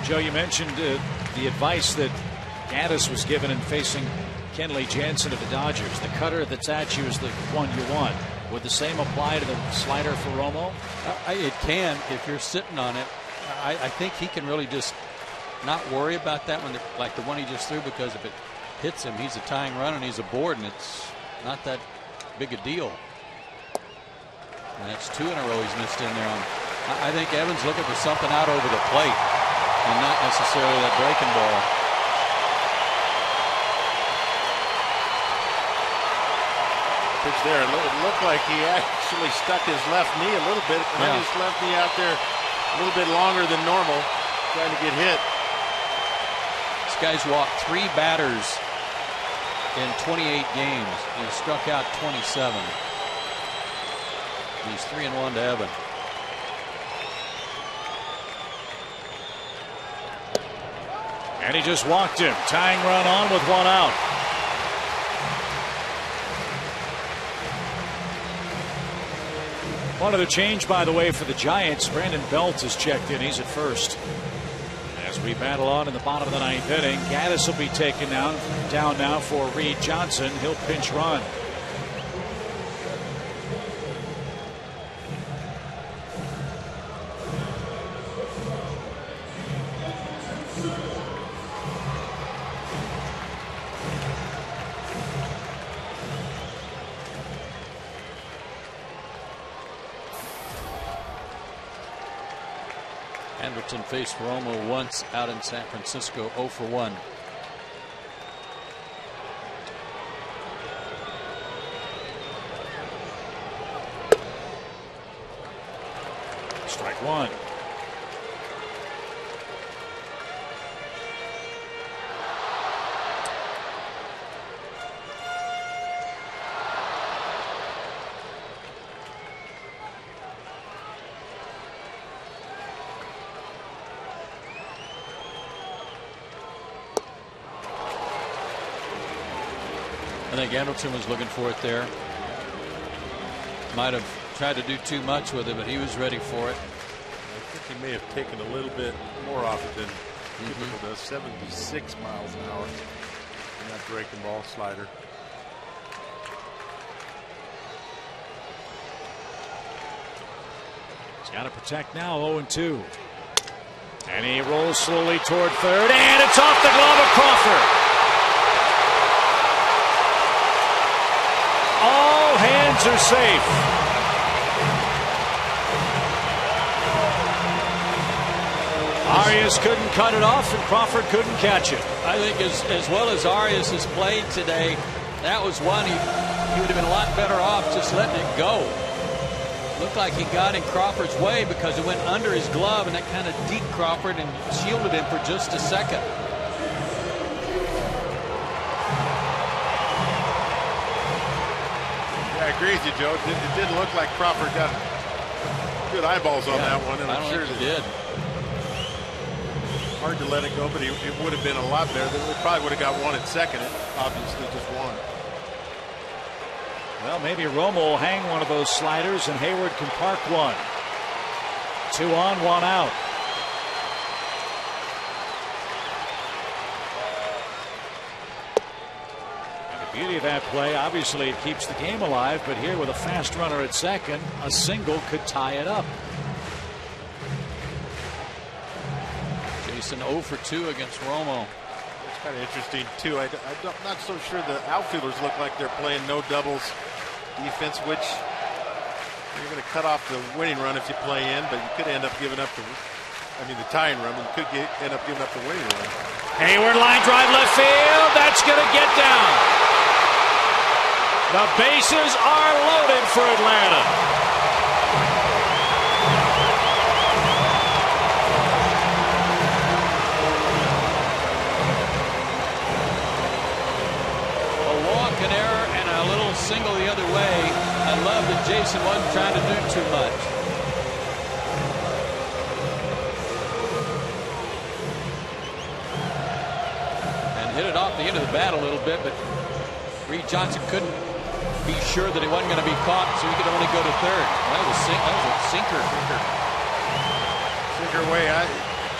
Joe, you mentioned the advice that Gaddis was given in facing Kenley Jansen of the Dodgers. The cutter that's at you is the one you want. Would the same apply to the slider for Romo?
It can if you're sitting on it. I think he can really just not worry about that one, like the one he just threw, because if it hits him, he's a tying run and he's aboard, and it's not that big a deal. And that's 2 in a row he's missed in there on. I think Evans looking for something out over the plate, and not necessarily that breaking ball.
Pitch there. It looked like he actually stuck his left knee a little bit. Hung his left knee out there a little bit longer than normal, trying to get hit.
This guy's walked 3 batters in 28 games. He struck out 27. He's 3-1 to Evan.
And he just walked him. Tying run on with 1 out. One other change, by the way, for the Giants. Brandon Belt has checked in. He's at first. As we battle on in the bottom of the 9th inning, Gaddis will be taken down now for Reed Johnson. He'll pinch run.
Anderson faced Romo once out in San Francisco, 0 for 1.
Strike one.
I think Anderson was looking for it there. Might have tried to do too much with it, but he was ready for it.
I think he may have taken a little bit more off it than typical does. 76 miles an hour. And that breaking ball slider.
He's got to protect now. 0-2. And he rolls slowly toward third, and it's off the glove of Crawford. All hands are safe. Arias couldn't cut it off, and Crawford couldn't catch it.
I think as well as Arias has played today, that was one he would have been a lot better off just letting it go. Looked like he got in Crawford's way because it went under his glove, and that kind of deked Crawford and shielded him for just a second.
I agree with you, Joe. It didn't look like Crawford got good eyeballs on that one, and I'm sure
he did.
Hard to let it go, but it would have been a lot better. They probably would have got one at second. It obviously just one.
Well, maybe Romo will hang one of those sliders, and Hayward can park one. 2 on, 1 out. Beauty of that play, obviously it keeps the game alive, but here with a fast runner at second, a single could tie it up.
Jason 0 for 2 against Romo.
It's kind of interesting too. I'm not so sure the outfielders look like they're playing no doubles defense, which you're going to cut off the winning run if you play in, but you could end up giving up the tying run, and you could end up giving up the winning run.
Hayward line drive left field. That's going to get down. The bases are loaded for Atlanta.
A walk, an error, and a little single the other way. I love that Jason wasn't trying to do too much. And hit it off the end of the bat a little bit, but Reed Johnson couldn't be sure that he wasn't going to be caught, so he could only go to third. That was a sinker.
Sinker away.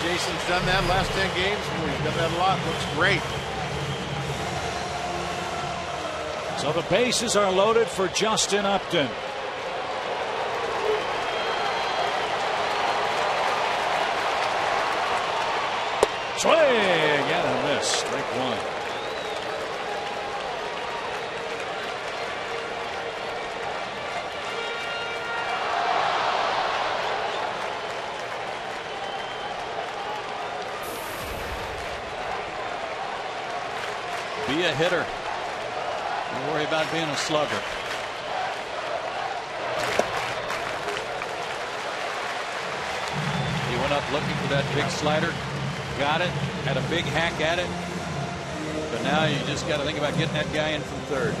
Jason's done that last 10 games. He's done that a lot. Looks great.
So the bases are loaded for Justin Upton. Swing and a miss. Strike one.
Be a hitter. Don't worry about being a slugger. He went up looking for that big slider. Got it. Had a big hack at it. But now you just got to think about getting that guy in from third.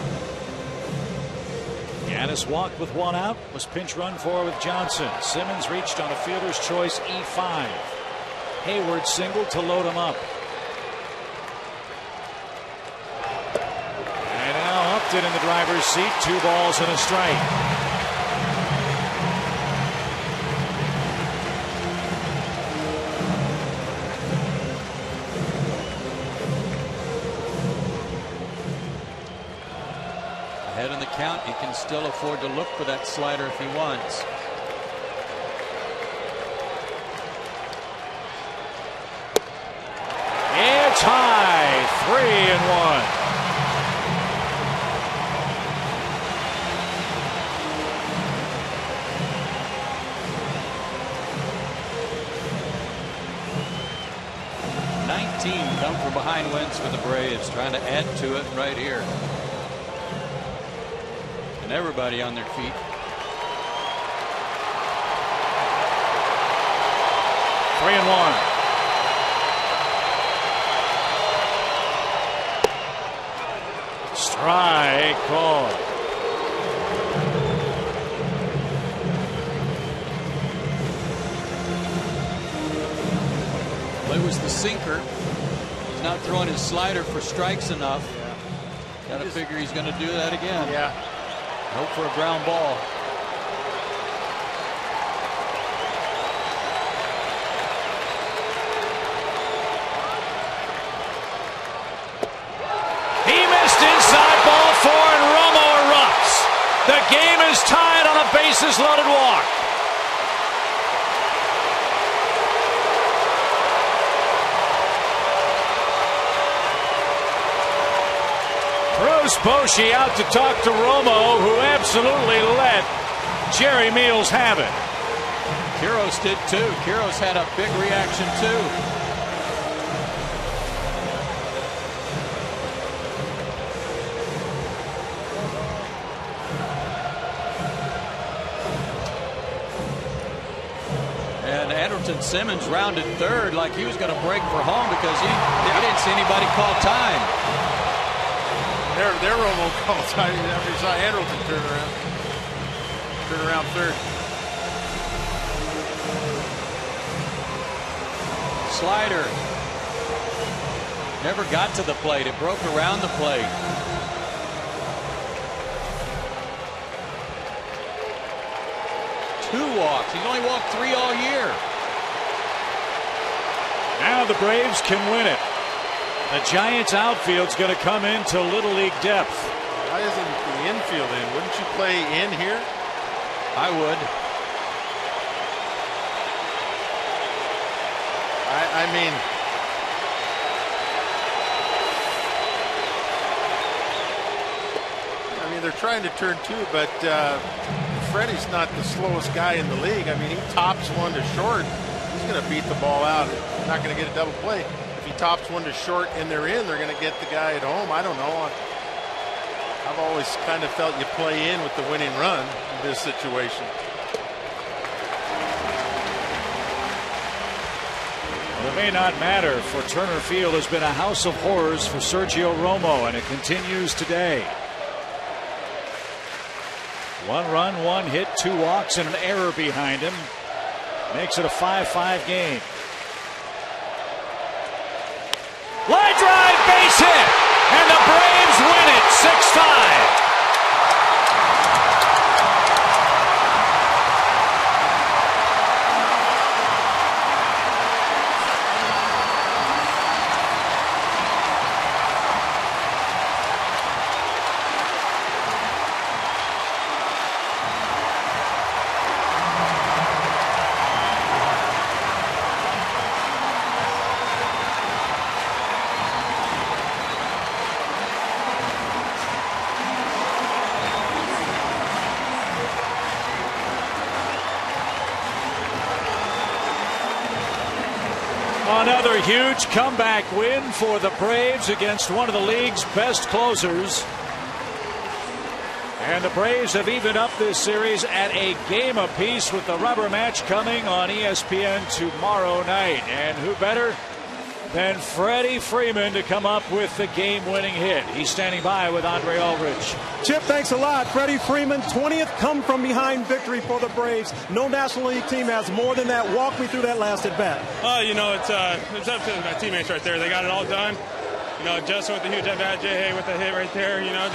Gaddis walked with 1 out. Was pinch run for with Johnson. Simmons reached on a fielder's choice E5. Hayward singled to load him up. In the driver's seat, 2 balls and a strike.
Ahead in the count, he can still afford to look for that slider if he wants.
It's high, 3-1.
Come from behind wins for the Braves, trying to add to it right here. And everybody on their feet.
3-1. Strike call.
It was the sinker. He's not throwing his slider for strikes enough. Got to figure he's going to do that again.
Yeah.
Hope for a ground ball.
He missed inside, ball 4, and Romo erupts. The game is tied on a bases-loaded walk. Bruce Bochy out to talk to Romo, who absolutely let Jerry Meals have it.
Quiros did too. Quiros had a big reaction too. And Andrelton Simmons rounded third like he was going to break for home because he didn't see anybody call time.
Their Romo call time after he saw Andrelton turn around third.
Slider never got to the plate. It broke around the plate. Two walks. He's only walked 3 all year.
Now the Braves can win it. The Giants outfield's going to come into Little League depth.
Why isn't the infield in? Wouldn't you play in here?
I would.
I mean, they're trying to turn two, but Freddie's not the slowest guy in the league. I mean, he tops one to short. He's going to beat the ball out. He's not going to get a double play. If he tops one to short and they're in, they're going to get the guy at home. I don't know. I've always kind of felt you play in with the winning run in this situation.
Well, it may not matter, for Turner Field has been a house of horrors for Sergio Romo, and it continues today. 1 run, 1 hit, 2 walks, and an error behind him. Makes it a 5-5 game. Line drive, base hit, and the Braves win it 6-5. Another huge comeback win for the Braves against one of the league's best closers. And the Braves have evened up this series at a game apiece, with the rubber match coming on ESPN tomorrow night. And who better than Freddie Freeman to come up with the game-winning hit? He's standing by with Andre Aldrich.
Chip, thanks a lot. Freddie Freeman, 20th come-from-behind victory for the Braves. No National League team has more than that. Walk me through that last at-bat.
You know, it's up to my teammates right there. They got it all done. You know, Justin with the huge at-bat, J.A. with the hit right there. You know,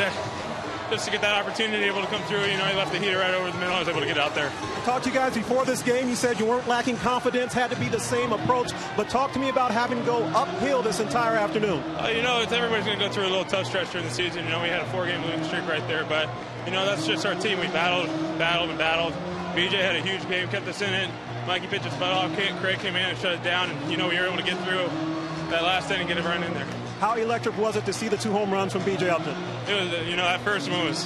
just to get that opportunity, able to come through. You know, he left the heater right over the middle. I was able to get out there.
Talked to you guys before this game. You said you weren't lacking confidence, had to be the same approach. But talk to me about having to go uphill this entire afternoon.
You know, everybody's going to go through a little tough stretch during the season. You know, we had a 4-game losing streak right there. But, you know, that's just our team. We battled. BJ had a huge game, kept us in it. Mikey pitched his butt off. Craig came in and shut it down. And, you know, we were able to get through that last inning and get it run in there.
How electric was it to see the 2 home runs from BJ Upton?
It was, you know, that first one was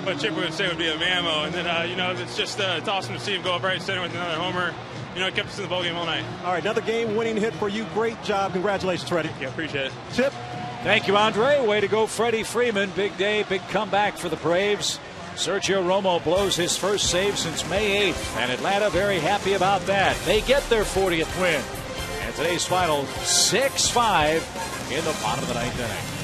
what Chip would say would be a mammo. And then, you know, it's just it's awesome to see him go up right center with another homer. You know, it kept us in the ballgame all night.
All right, another game-winning hit for you. Great job. Congratulations, Freddie.
Yeah, appreciate it.
Chip.
Thank you, Andre. Way to go, Freddie Freeman. Big day, big comeback for the Braves. Sergio Romo blows his first save since May 8th, and Atlanta very happy about that. They get their 40th win. And today's final 6-5 in the bottom of the ninth inning.